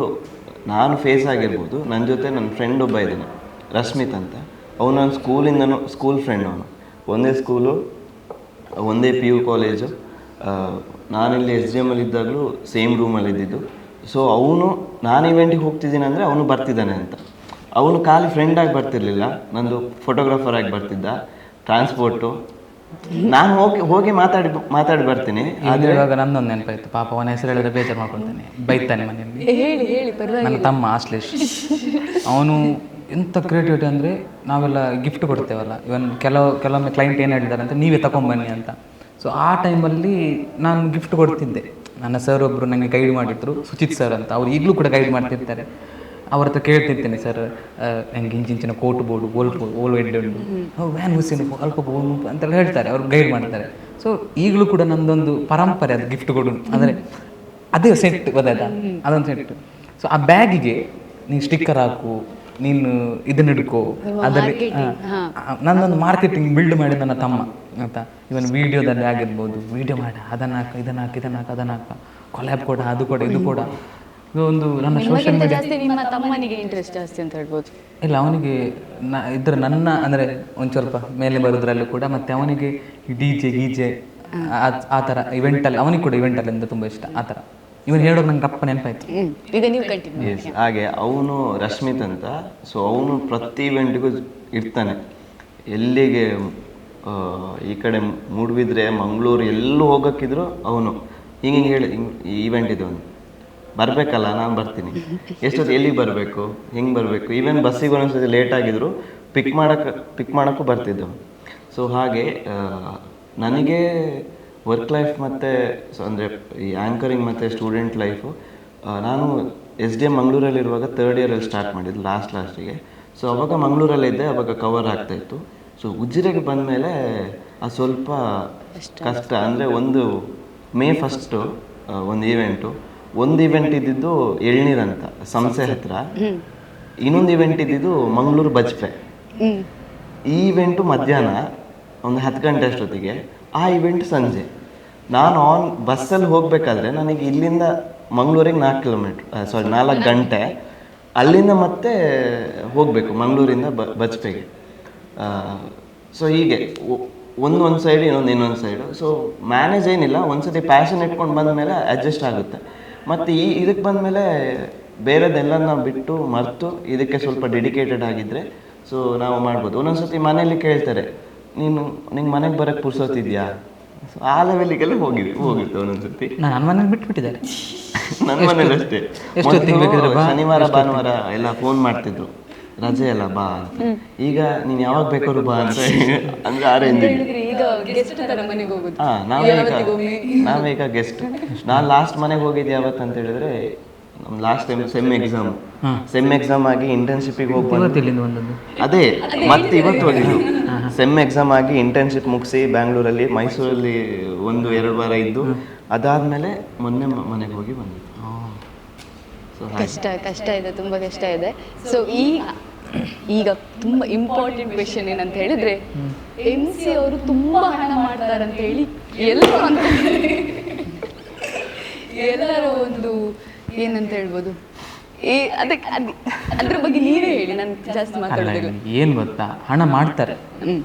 ನಾನು ಫೇಸ್ ಆಗಿರ್ಬೋದು. ನನ್ನ ಜೊತೆ ನನ್ನ ಫ್ರೆಂಡ್ ಒಬ್ಬ ಇದ್ದಾನೆ, ರಶ್ಮಿತ್ ಅಂತ. ಅವನು ನನ್ನ ಸ್ಕೂಲಿಂದನೂ ಸ್ಕೂಲ್ ಫ್ರೆಂಡ್. ಅವನು ಒಂದೇ ಸ್ಕೂಲು, ಒಂದೇ PU ಕಾಲೇಜು. ನಾನಿಲ್ಲಿ SGM ಇದ್ದಾಗಲೂ ಸೇಮ್ ರೂಮಲ್ಲಿ ಇದ್ದಿದ್ದು. ಸೊ ಅವನು ನಾನು ಇವೆಂಟಿಗೆ ಹೋಗ್ತಿದ್ದೀನಿ ಅಂದರೆ ಅವನು ಬರ್ತಿದ್ದಾನೆ ಅಂತ. ಅವನು ಖಾಲಿ ಫ್ರೆಂಡಾಗಿ ಬರ್ತಿರ್ಲಿಲ್ಲ, ನಂದು ಫೋಟೋಗ್ರಾಫರ್ ಆಗಿ ಬರ್ತಿದ್ದ. ಟ್ರಾನ್ಸ್ಪೋರ್ಟು ನಾನು ಹೋಗಿ ಮಾತಾಡಿ ಬರ್ತೀನಿ. ಆದರೆ ಇವಾಗ ನನ್ನೊಂದು ನೆನಪಾಯ್ತು, ಪಾಪ ಅವನ ಹೆಸರು ಹೇಳಿದ್ರೆ ಬೇಜಾರು ಮಾಡ್ಕೊಳ್ತಾನೆ, ಬೈತಾನೆ ಮನೆಯಲ್ಲಿ. ಹೇಳಿ ಪರವಾಗಿಲ್ಲ. ನನ್ನ ತಮ್ಮ ಆಶ್ಲೇಷ್, ಅವನು ಎಂಥ ಕ್ರಿಯೇಟಿವಿಟಿ ಅಂದರೆ, ನಾವೆಲ್ಲ ಗಿಫ್ಟ್ ಕೊಡ್ತೇವಲ್ಲ, ಇವನ್ ಕೆಲವೊಮ್ಮೆ ಕ್ಲೈಂಟ್ ಏನು ಹೇಳಿದ್ದಾರೆ ಅಂತ, ನೀವೇ ತಗೊಂಬನ್ನಿ ಅಂತ. ಸೊ ಆ ಟೈಮಲ್ಲಿ ನಾನು ಗಿಫ್ಟ್ ಕೊಡ್ತಿದ್ದೆ. ನನ್ನ ಸರ್ ಒಬ್ಬರು ನನಗೆ ಗೈಡ್ ಮಾಡಿದ್ರು, ಸುಚಿತ್ ಸರ್ ಅಂತ, ಅವ್ರು ಈಗಲೂ ಕೂಡ ಗೈಡ್ ಮಾಡ್ತಿರ್ತಾರೆ. ಅವ್ರ ಹತ್ರ ಕೇಳ್ತಿರ್ತೇನೆ, ಸರ್ ನನಗೆ ಇಂಚಿನ ಕೋಟು ಬೋರ್ಡು ಓಲ್ ಎಡ್ಡೆ ಉಂಟು, ವ್ಯಾನ್ ಹುಸೇನ್ ಅಲ್ಪ ಬೋಲ್ ಅಂತೆಲ್ಲ ಹೇಳ್ತಾರೆ, ಅವ್ರು ಗೈಡ್ ಮಾಡ್ತಾರೆ. ಸೊ ಈಗಲೂ ಕೂಡ ನಂದೊಂದು ಪರಂಪರೆ ಅದು ಗಿಫ್ಟ್ ಕೊಡು ಅಂದರೆ, ಅದೇ ಸೆಟ್ ಗೊತ್ತಾಯ್ತಾ, ಅದೊಂದು ಸೆಟ್. ಸೊ ಆ ಬ್ಯಾಗಿಗೆ ನೀನು ಸ್ಟಿಕ್ಕರ್ ಹಾಕು, ನೀನು ಇದನ್ನ ಹಿಡ್ಕೋ, ಅದರಲ್ಲಿ ನನ್ನೊಂದು ಮಾರ್ಕೆಟಿಂಗ್ ಬಿಲ್ಡ್ ಮಾಡಿ ನನ್ನ ತಮ್ಮ ಆಯ್ತಾ. ಇವನ್ ವಿಡಿಯೋದಲ್ಲಿ ಆಗಿರ್ಬೋದು, ವಿಡಿಯೋ ಮಾಡಿ ಅದನ್ನ ಹಾಕ, ಇದನ್ನ ಹಾಕ, ಕೊಲ್ಯಾಬ್ ಕೊಡ, ಅದು ಕೊಡ, ಇದು ಕೊಡ. ಒಂದು ನನ್ನ ಸೋಷಿಯಲ್ ಮೀಡಿಯಾ ನಿಮ್ಮ ತಮ್ಮನಿಗೆ ಇಂಟ್ರೆಸ್ಟ್ ಜಾಸ್ತಿ ಅಂತ ಹೇಳ್ಬೋದು. ಇಲ್ಲ, ಅವನಿಗೆ ನನ್ನ ಅಂದರೆ ಒಂದು ಸ್ವಲ್ಪ ಮೇಲೆ ಬರೋದ್ರಲ್ಲೂ ಕೂಡ, ಮತ್ತು ಅವನಿಗೆ ಡಿಜೆ ಆ ಥರ ಇವೆಂಟಲ್ಲಿ, ಅವನಿಗೆ ಕೂಡ ಇವೆಂಟಲ್ಲಿ ಅಂದರೆ ತುಂಬ ಇಷ್ಟ ಆ ಥರ. ಇವನು ಹೇಳೋದು ನಂಗೆ ಅಪ್ಪ ನೆನಪಾಯ್ತು. ಈಗ ನೀವು ಕಂಟಿನ್ಯೂ. ಎಸ್, ಹಾಗೆ ಅವನು ರಶ್ಮಿತ್ ಅಂತ. ಸೊ ಅವನು ಪ್ರತಿ ಇವೆಂಟ್ಗೂ ಇರ್ತಾನೆ. ಎಲ್ಲಿಗೆ ಈ ಕಡೆ ಮೂಡುಬಿದ್ರೆ, ಮಂಗಳೂರು ಎಲ್ಲೂ ಹೋಗೋಕ್ಕಿದ್ರು ಅವನು ಹಿಂಗೆ ಹೇಳಿ, ಈ ಇವೆಂಟ್ ಇದು ಒಂದು ಬರಬೇಕಲ್ಲ, ನಾನು ಬರ್ತೀನಿ, ಎಷ್ಟೊತ್ತು ಎಲ್ಲಿಗೆ ಬರಬೇಕು, ಹೆಂಗೆ ಬರಬೇಕು. ಈವನ್ ಬಸ್ಸಿಗೆ ಒಂದೊಂದ್ಸತಿ ಲೇಟ್ ಆಗಿದ್ರು ಪಿಕ್ ಮಾಡೋಕ್ಕೂ ಬರ್ತಿದ್ದೆವು. ಸೊ ಹಾಗೆ ನನಗೆ ವರ್ಕ್ ಲೈಫ್ ಮತ್ತು ಅಂದರೆ ಈ ಆ್ಯಂಕರಿಂಗ್ ಮತ್ತು ಸ್ಟೂಡೆಂಟ್ ಲೈಫು, ನಾನು SDM ಮಂಗಳೂರಲ್ಲಿರುವಾಗ 3rd ಇಯರಲ್ಲಿ ಸ್ಟಾರ್ಟ್ ಮಾಡಿದ್ದು, ಲಾಸ್ಟಿಗೆ. ಸೊ ಅವಾಗ ಮಂಗಳೂರಲ್ಲಿದ್ದೆ, ಅವಾಗ ಕವರ್ ಆಗ್ತಾಯಿತ್ತು. ಸೊ ಉಜಿರೆಗೆ ಬಂದಮೇಲೆ ಅದು ಸ್ವಲ್ಪ ಕಷ್ಟ. ಅಂದರೆ ಒಂದು May 1 ಒಂದು ಇವೆಂಟ್ ಇದ್ದಿದ್ದು ಎಳ್ನೀರು ಅಂತ ಸಂಸೆ ಹತ್ರ, ಇನ್ನೊಂದು ಇವೆಂಟ್ ಇದ್ದಿದ್ದು ಮಂಗಳೂರು ಬಜ್ಪೆ. ಈ ಇವೆಂಟು ಮಧ್ಯಾಹ್ನ ಒಂದು 10 ಗಂಟೆ ಅಷ್ಟೊತ್ತಿಗೆ, ಆ ಇವೆಂಟ್ ಸಂಜೆ. ನಾನು ಬಸ್ಸಲ್ಲಿ ಹೋಗಬೇಕಾದ್ರೆ ನನಗೆ ಇಲ್ಲಿಂದ ಮಂಗಳೂರಿಗೆ 4 ಗಂಟೆ, ಅಲ್ಲಿಂದ ಮತ್ತೆ ಹೋಗಬೇಕು ಮಂಗಳೂರಿಂದ ಬಜ್ಪೆಗೆ. ಸೊ ಹೀಗೆ ಒಂದು ಸೈಡ್ ಇನ್ನೊಂದು ಸೈಡು. ಸೊ ಮ್ಯಾನೇಜ್ ಏನಿಲ್ಲ, ಒಂದ್ಸತಿ ಪ್ಯಾಷನ್ ಇಟ್ಕೊಂಡು ಬಂದ ಮೇಲೆ ಅಡ್ಜಸ್ಟ್ ಆಗುತ್ತೆ. ಮತ್ತು ಇದಕ್ಕೆ ಬಂದಮೇಲೆ ಬೇರೆದೆಲ್ಲ ನಾವು ಬಿಟ್ಟು ಮರೆತು ಇದಕ್ಕೆ ಸ್ವಲ್ಪ ಡೆಡಿಕೇಟೆಡ್ ಆಗಿದ್ದರೆ ಸೊ ನಾವು ಮಾಡ್ಬೋದು. ಒಂದೊಂದ್ಸತಿ ಮನೇಲಿ ಕೇಳ್ತಾರೆ, ನಿಂಗೆ ಮನೆಗೆ ಬರೋಕ್ಕೆ ಪುರ್ಸೋತಿದ್ಯಾ? ಸೊ ಆ ಲೆವೆಲಿಗೆಲ್ಲ ಹೋಗಿತ್ತು ಒಂದೊಂದ್ಸತಿ. ನನ್ನ ಮನೇಲಿ ಬಿಟ್ಬಿಟ್ಟಿದ್ದಾರೆ. ನನ್ನ ಮನೇಲಿ ಅಷ್ಟೇ. ಶನಿವಾರ ಭಾನುವಾರ ಎಲ್ಲ ಫೋನ್ ಮಾಡ್ತಿದ್ರು, ರಜೆ ಅಲ್ಲ ಬಾ ಅಂತ. ಈಗ ನೀನು ಯಾವಾಗ ಬೇಕಾದ್ರು ಬಾ ಅಂತ, ಅಂದ್ರೆ ಆ ರೇಂಜ್. ನಾವೀಗ ಗೆಸ್ಟ್. ನಾನು ಲಾಸ್ಟ್ ಮನೆಗೆ ಹೋಗಿದ್ದು ಯಾವತ್ತು ಅಂತ ಹೇಳಿದ್ರೆ, ನಮ್ಮ ಲಾಸ್ಟ್ ಟೈಮ್ ಸೆಮ್ ಎಕ್ಸಾಮ್ ಆಗಿ ಇಂಟರ್ನ್ಶಿಪ್ಪಿಗೆ ಹೋಗ್ಬಂದು, ಅದೇ ಮತ್ತೆ ಇವತ್ತು ಹೋಗಿದ್ದು. ಸೆಮ್ ಎಕ್ಸಾಮ್ ಆಗಿ ಇಂಟರ್ನ್ಶಿಪ್ ಮುಗಿಸಿ ಬ್ಯಾಂಗ್ಳೂರಲ್ಲಿ, ಮೈಸೂರಲ್ಲಿ 1-2 ವಾರ ಇದ್ದು, ಅದಾದ್ಮೇಲೆ ಮೊನ್ನೆ ಮನೆಗೆ ಹೋಗಿ ಬಂದಿದ್ದು. ಕಷ್ಟ ಇದೆ, ತುಂಬ ಕಷ್ಟ ಇದೆ. ಸೊ ಈಗ ತುಂಬ ಇಂಪಾರ್ಟೆಂಟ್ ಕ್ವೆಶನ್ ಏನಂತ ಹೇಳಿದ್ರೆ, MC ಅವರು ತುಂಬಾ ಹಣ ಮಾಡ್ತಾರಂತ ಹೇಳಿ ಎಲ್ಲರ ಒಂದು ಏನಂತ ಹೇಳ್ಬೋದು, ಅದ್ರ ಬಗ್ಗೆ ನೀವೇ ಹೇಳಿ, ನಾನು ಜಾಸ್ತಿ ಮಾತಾಡೋದಿಲ್ಲ. ಏನು ಗೊತ್ತಾ, ಹಣ ಮಾಡ್ತಾರೆ,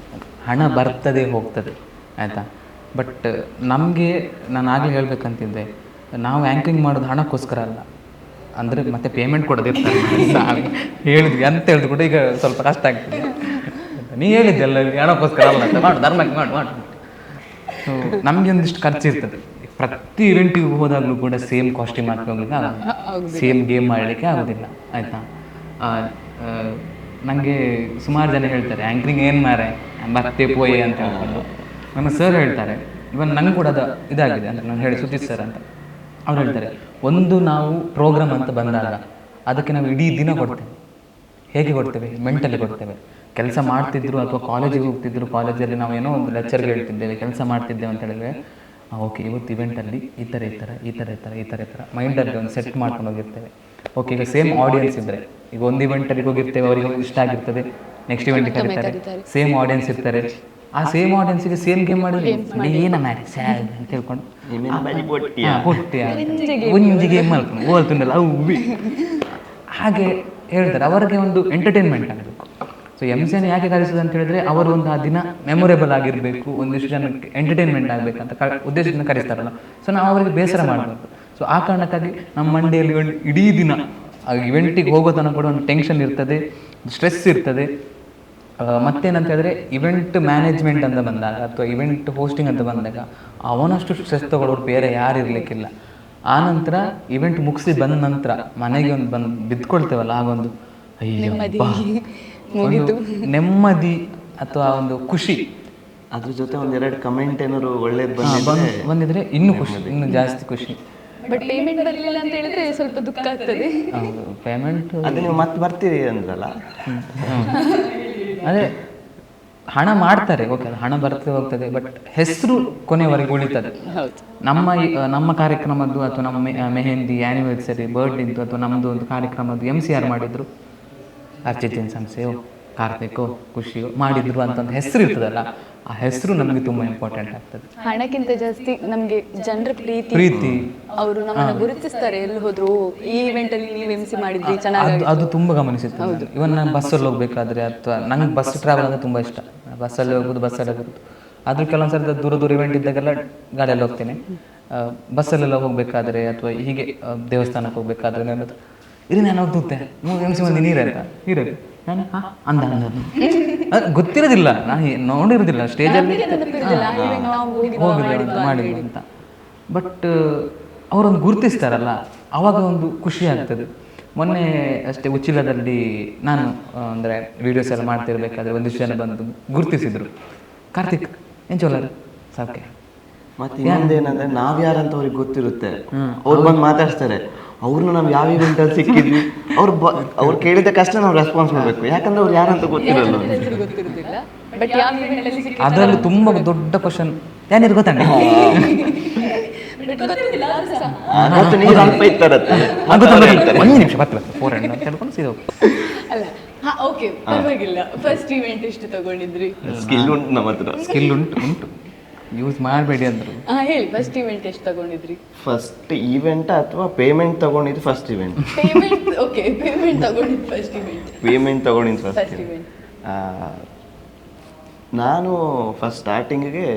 ಹಣ ಬರ್ತದೆ ಹೋಗ್ತದೆ ಆಯಿತಾ. ಬಟ್ ನಮಗೆ, ನಾನು ಆಗಲೇ ಹೇಳ್ಬೇಕಂತಿದ್ದೆ, ನಾವು ಆ್ಯಂಕರಿಂಗ್ ಮಾಡೋದು ಹಣಕ್ಕೋಸ್ಕರ ಅಲ್ಲ. ಅಂದರೆ ಮತ್ತೆ ಪೇಮೆಂಟ್ ಕೊಡೋದಿರ್ತಾರೆ ಹೇಳಿದ್ವಿ ಅಂತ ಹೇಳಿದ್ರು ಕೂಡ ಈಗ ಸ್ವಲ್ಪ ಕಷ್ಟ ಆಗ್ತದೆ. ನೀ ಹೇಳಿದ್ದೆ ಎಲ್ಲ ಹಣಕ್ಕೋಸ್ಕರ ಅಲ್ಲ ಅಂತ, ಮಾಡು ಧರ್ಮಕ್ಕೆ ಮಾಡು. ಸೊ ನಮಗೆ ಒಂದಿಷ್ಟು ಖರ್ಚು ಇರ್ತದೆ. ಪ್ರತಿ ಇವೆಂಟಿಗೆ ಹೋದಾಗಲೂ ಕೂಡ ಸೇಮ್ ಕಾಸ್ಟ್ಯೂಮ್ ಹಾಕೋಗ್ಲಿಕ್ಕೆ ಆಗೋದಿಲ್ಲ, ಸೇಮ್ ಗೇಮ್ ಮಾಡಲಿಕ್ಕೆ ಆಗೋದಿಲ್ಲ ಆಯಿತಾ. ನನಗೆ ಸುಮಾರು ಜನ ಹೇಳ್ತಾರೆ, ಆ್ಯಂಕರಿಂಗ್ ಏನು ಮಾರೆ ಮತ್ತೆ ಪೋಯೆ ಅಂತ ಹೇಳ್ಕೊಂಡು. ನನ್ನ ಸರ್ ಹೇಳ್ತಾರೆ, ಇವನ್ ನಂಗೆ ಕೂಡ ಅದು ಇದಾಗಿದೆ ಅಂತ ನಾನು ಹೇಳಿ, ಸುಜಿತ್ ಸರ್ ಅಂತ. ಅವ್ರು ಹೇಳ್ತಾರೆ, ಒಂದು ನಾವು ಪ್ರೋಗ್ರಾಮ್ ಅಂತ ಬಂದಾಗ ಅದಕ್ಕೆ ನಾವು ಇಡೀ ದಿನ ಕೊಡ್ತೇವೆ. ಹೇಗೆ ಕೊಡ್ತೇವೆ? ಮೆಂಟಲಿ ಕೊಡ್ತೇವೆ. ಕೆಲಸ ಮಾಡ್ತಿದ್ರು ಅಥವಾ ಕಾಲೇಜಿಗೆ ಹೋಗ್ತಿದ್ರು, ಕಾಲೇಜಲ್ಲಿ ನಾವು ಏನೋ ಒಂದು ಲೆಕ್ಚರ್ಗೆ ಹೇಳ್ತಿದ್ದೇವೆ, ಕೆಲಸ ಮಾಡ್ತಿದ್ದೇವೆ ಅಂತ ಹೇಳಿದ್ರೆ, ಓಕೆ ಇವತ್ತು ಇವೆಂಟಲ್ಲಿ ಈ ಥರ ಮೈಂಡಲ್ಲಿ ಒಂದು ಸೆಟ್ ಮಾಡ್ಕೊಂಡು ಹೋಗಿರ್ತೇವೆ. ಓಕೆ, ಈಗ ಸೇಮ್ ಆಡಿಯನ್ಸ್ ಇದ್ದರೆ, ಈಗ ಒಂದು ಇವೆಂಟಲ್ಲಿ ಹೋಗಿರ್ತೇವೆ, ಅವರಿಗೆ ಇಷ್ಟ ಆಗಿರ್ತದೆ, ನೆಕ್ಸ್ಟ್ ಇವೆಂಟಿಗೆ ಕರೀತಾರೆ, ಸೇಮ್ ಆಡಿಯನ್ಸ್ ಇರ್ತಾರೆ. ಆ ಸೇಮ್ ಆಡಿಯನ್ಸಿಗೆ ಸೇಮ್ ಗೇಮ್ ಮಾಡಿದ್ರೆ ಏನ ಮ್ಯಾರೆ ಸ್ಯಾಗ್ ಅಂತ ಹೇಳ್ಕೊಂಡು ಒಂಜಿ ಗೇಮ್ ಮಾಡ್ಕೊಂಡು ಓಲ್ತುಂಡಲ್ಲ ಅವು ಹಾಗೆ ಹೇಳ್ತಾರೆ. ಅವರಿಗೆ ಒಂದು ಎಂಟರ್ಟೈನ್ಮೆಂಟ್ ಆಗಬೇಕು. ಸೊ MC ಯಾಕೆ ಕರೆಸೋದು ಅಂತ ಹೇಳಿದ್ರೆ, ಅವರು ಒಂದು ಆ ದಿನ ಮೆಮೊರೇಬಲ್ ಆಗಿರಬೇಕು, ಒಂದಿಷ್ಟು ಜನಕ್ಕೆ ಎಂಟರ್ಟೈನ್ಮೆಂಟ್ ಆಗಬೇಕಂತ ಉದ್ದೇಶದಿಂದ ಕರೆಸ್ತಾರಲ್ಲ. ಸೊ ನಾವು ಅವರಿಗೆ ಬೇಸರ ಮಾಡಬೇಕು. ಸೊ ಆ ಕಾರಣಕ್ಕಾಗಿ ನಮ್ಮ ಮಂಡೆಯಲ್ಲಿ ಒಂದು ಇಡೀ ದಿನ ಇವೆಂಟಿಗೆ ಹೋಗೋ ತನಕ ಕೂಡ ಒಂದು ಟೆನ್ಷನ್ ಇರ್ತದೆ, ಸ್ಟ್ರೆಸ್ ಇರ್ತದೆ. ಮತ್ತೇನಂತ ಹೇಳಿದ್ರೆ ಇವೆಂಟ್ ಮ್ಯಾನೇಜ್ಮೆಂಟ್ ಅಂತ ಬಂದಾಗ ಅಥವಾ ಇವೆಂಟ್ ಹೋಸ್ಟಿಂಗ್ ಅಂತ ಬಂದಾಗ ಅವನಷ್ಟು ಸ್ಟ್ರೆಸ್ ತಗೊಳ್ಳೋರು ಬೇರೆ ಯಾರು ಇರಲಿಕ್ಕಿಲ್ಲ. ಆನಂತರ ಇವೆಂಟ್ ಮುಗಿಸಿ ಬಂದ ನಂತರ ಮನೆಗೆ ಒಂದು ಬಂದು ಬಿದ್ಕೊಳ್ತೇವಲ್ಲ, ಆಗೊಂದು ಅಯ್ಯೋ ಒಂದು ನೆಮ್ಮದಿ ಅಥವಾ ಒಂದು ಖುಷಿ, ಅದ್ರ ಜೊತೆ ಒಂದೆರಡು ಕಮೆಂಟ್ ಏನಾದ್ರು ಒಳ್ಳೇದು ಬಂದಿದ್ರೆ ಇನ್ನೂ ಖುಷಿ, ಇನ್ನೂ ಜಾಸ್ತಿ ಖುಷಿ. ಬಟ್ ಪೇಮೆಂಟ್ ಬರಲಿಲ್ಲ ಅಂತ ಹೇಳಿದ್ರೆ ಸ್ವಲ್ಪ ದುಃಖ ಆಗ್ತದೆ. ಪೇಮೆಂಟ್ ಅದು ನೀವು ಮತ್ತೆ ಬರ್ತೀರಿ ಅಂದ್ರಲ್ಲ, ಅದೇ ಹಣ ಮಾಡ್ತಾರೆ, ಓಕೆ, ಹಣ ಬರ್ತದೆ ಹೋಗ್ತದೆ, ಬಟ್ ಹೆಸರು ಕೊನೆಯವರೆಗೆ ಉಳಿತದೆ. ನಮ್ಮ ಕಾರ್ಯಕ್ರಮದ್ದು ಅಥವಾ ನಮ್ಮ ಮೆಹಂದಿ, ಆ್ಯನಿವರ್ಸರಿ, ಬರ್ಡೇದು ಅಥವಾ ನಮ್ಮದು ಒಂದು ಕಾರ್ಯಕ್ರಮದ್ದು MCR ಮಾಡಿದ್ರು, ಅರ್ಚಿತಿನ್ ಸಂಸ್ಥೆಯೋ ಕಾರ್ತಿಕೋ ಖುಷಿಯೋ ಮಾಡಿದ್ರು ಅಂತ ಒಂದು ಹೆಸರು ಇರ್ತದಲ್ಲ, ಆ ಹೆಸರು ನಮಗೆ ತುಂಬಾ ಇಂಪಾರ್ಟೆಂಟ್ ಆಗ್ತದೆ. ಹಣಕ್ಕಿಂತ ಜಾಸ್ತಿ ನಮಗೆ ಜನರ ಪ್ರೀತಿ, ಅವರು ನಮ್ಮನ್ನ ಗುರುತಿಸ್ತಾರೆ. ಎಲ್ಲಿ ಹೋದ್ರು ಈ ಇವೆಂಟ್ ಅಲ್ಲಿ ನೀವು MC ಮಾಡಿದ್ರಿ ಚೆನ್ನಾಗಿ, ಅದು ತುಂಬಾ ಗಮನಿಸುತ್ತೆ. ಇವನ್ ನಾನು ಬಸ್ಸಲ್ಲಿ ಹೋಗ್ಬೇಕಾದ್ರೆ ಅಥವಾ ನಂಗೆ ಬಸ್ ಟ್ರಾವೆಲ್ ಅಂದ್ರೆ ತುಂಬಾ ಇಷ್ಟ, ಬಸ್ಸಲ್ಲಿ ಹೋಗೋದು, ಆದ್ರೂ ಕೆಲವೊಂದ್ಸರಿ ದೂರ ಇವೆಂಟ್ ಇದ್ದಾಗೆಲ್ಲ ಗಾಡಿಯಲ್ಲಿ ಹೋಗ್ತೇನೆ. ಬಸ್ಸಲ್ಲೆಲ್ಲ ಹೋಗ್ಬೇಕಾದ್ರೆ ಅಥವಾ ಹೀಗೆ ದೇವಸ್ಥಾನಕ್ಕೆ ಹೋಗ್ಬೇಕಾದ್ರೆ ನಾನು ಇರಿ ನಾನು ಹೋಗ್ತುತ್ತೆ MC ಮಂದಿ ನೀರಲ್ಲಿ ನಾನು ಗೊತ್ತಿರೋದಿಲ್ಲ, ನಾನು ನೋಡಿರೋದಿಲ್ಲ ಸ್ಟೇಜಲ್ಲಿ ಹೋಗಿದ್ದು ಮಾಡಿದ್ವಿ ಅಂತ. ಬಟ್ ಅವರೊಂದು ಗುರುತಿಸ್ತಾರಲ್ಲ, ಅವಾಗ ಒಂದು ಖುಷಿ ಆಗ್ತದೆ. ಮೊನ್ನೆ ಅಷ್ಟೇ ಉಚ್ಚಿಲದಲ್ಲಿ ನಾನು ಅಂದರೆ ವೀಡಿಯೋಸ್ ಎಲ್ಲ ಮಾಡ್ತಿರ್ಬೇಕಾದ್ರೆ ಒಂದಿಷ್ಟು ಜನ ಬಂದು ಗುರುತಿಸಿದ್ರು, ಕಾರ್ತಿಕ್ ಎಂಚೋಲರ್ ಸಾಕೆ. ಮತ್ತೆ ಇನ್ನೊಂದೇನಂದ್ರೆ ನಾವ್ ಯಾರಂತ ಅವ್ರಿಗೆ ಗೊತ್ತಿರುತ್ತೆ, ಅವ್ರು ಬಂದು ಮಾತಾಡ್ತಾರೆ. ಅವ್ರನ್ನ ನಾವು ಯಾವ ಇವೆಂಟ್ ಅಲ್ಲಿ ಸಿಕ್ಕಿದ್ವಿ, ಅವ್ರು ಕೇಳಿದ ಕಷ್ಟ ನಾವು ರೆಸ್ಪಾನ್ಸ್ ಮಾಡ್ಬೇಕು, ಯಾಕಂದ್ರೆ ಅವ್ರು ಯಾರಂತ ಗೊತ್ತಿರಲ್ಲ. ಅದರಲ್ಲಿ ತುಂಬಾ ದೊಡ್ಡ ಕ್ವಶನ್ ಏನಿರು ಗೊತ್ತಾನೆ, ಒಂದು ನಿಮಿಷ ಬರ್ತಾರೆ 400 ಅಂತ ಹೇಳ್ಕೊಂಡು ಸೀದಾ ಅಲ್ಲ. ಓಕೆ, ಪರವಾಗಿಲ್ಲ. ಫಸ್ಟ್ ಇವೆಂಟ್ ಎಷ್ಟು ತಗೊಂಡಿದ್ರಿ? ಸ್ಕಿಲ್ ಉಂಟು ನಮ್ಮ ಹತ್ರ, ಸ್ಕಿಲ್ ಉಂಟು ಯೂಸ್ ಮಾಡಬೇಡಿ ಅಂದ್ರು. ಹೇಳಿ, ಫಸ್ಟ್ ಇವೆಂಟ್ ಎಷ್ಟು ತಗೊಂಡಿದ್ರಿ? ಫಸ್ಟ್ ಇವೆಂಟ್ ಅಥವಾ ಪೇಮೆಂಟ್ ತಗೊಂಡಿದ್ದು first event? Payment. Okay, payment ತಗೊಂಡಿದ್ದು ಫಸ್ಟ್ ಇವೆಂಟ್. ಪೇಮೆಂಟ್ ತಗೊಂಡಿದ್ದು ಫಸ್ಟ್ ಇವೆಂಟ್. ನಾನು ಫಸ್ಟ್ ಸ್ಟಾರ್ಟಿಂಗಿಗೆ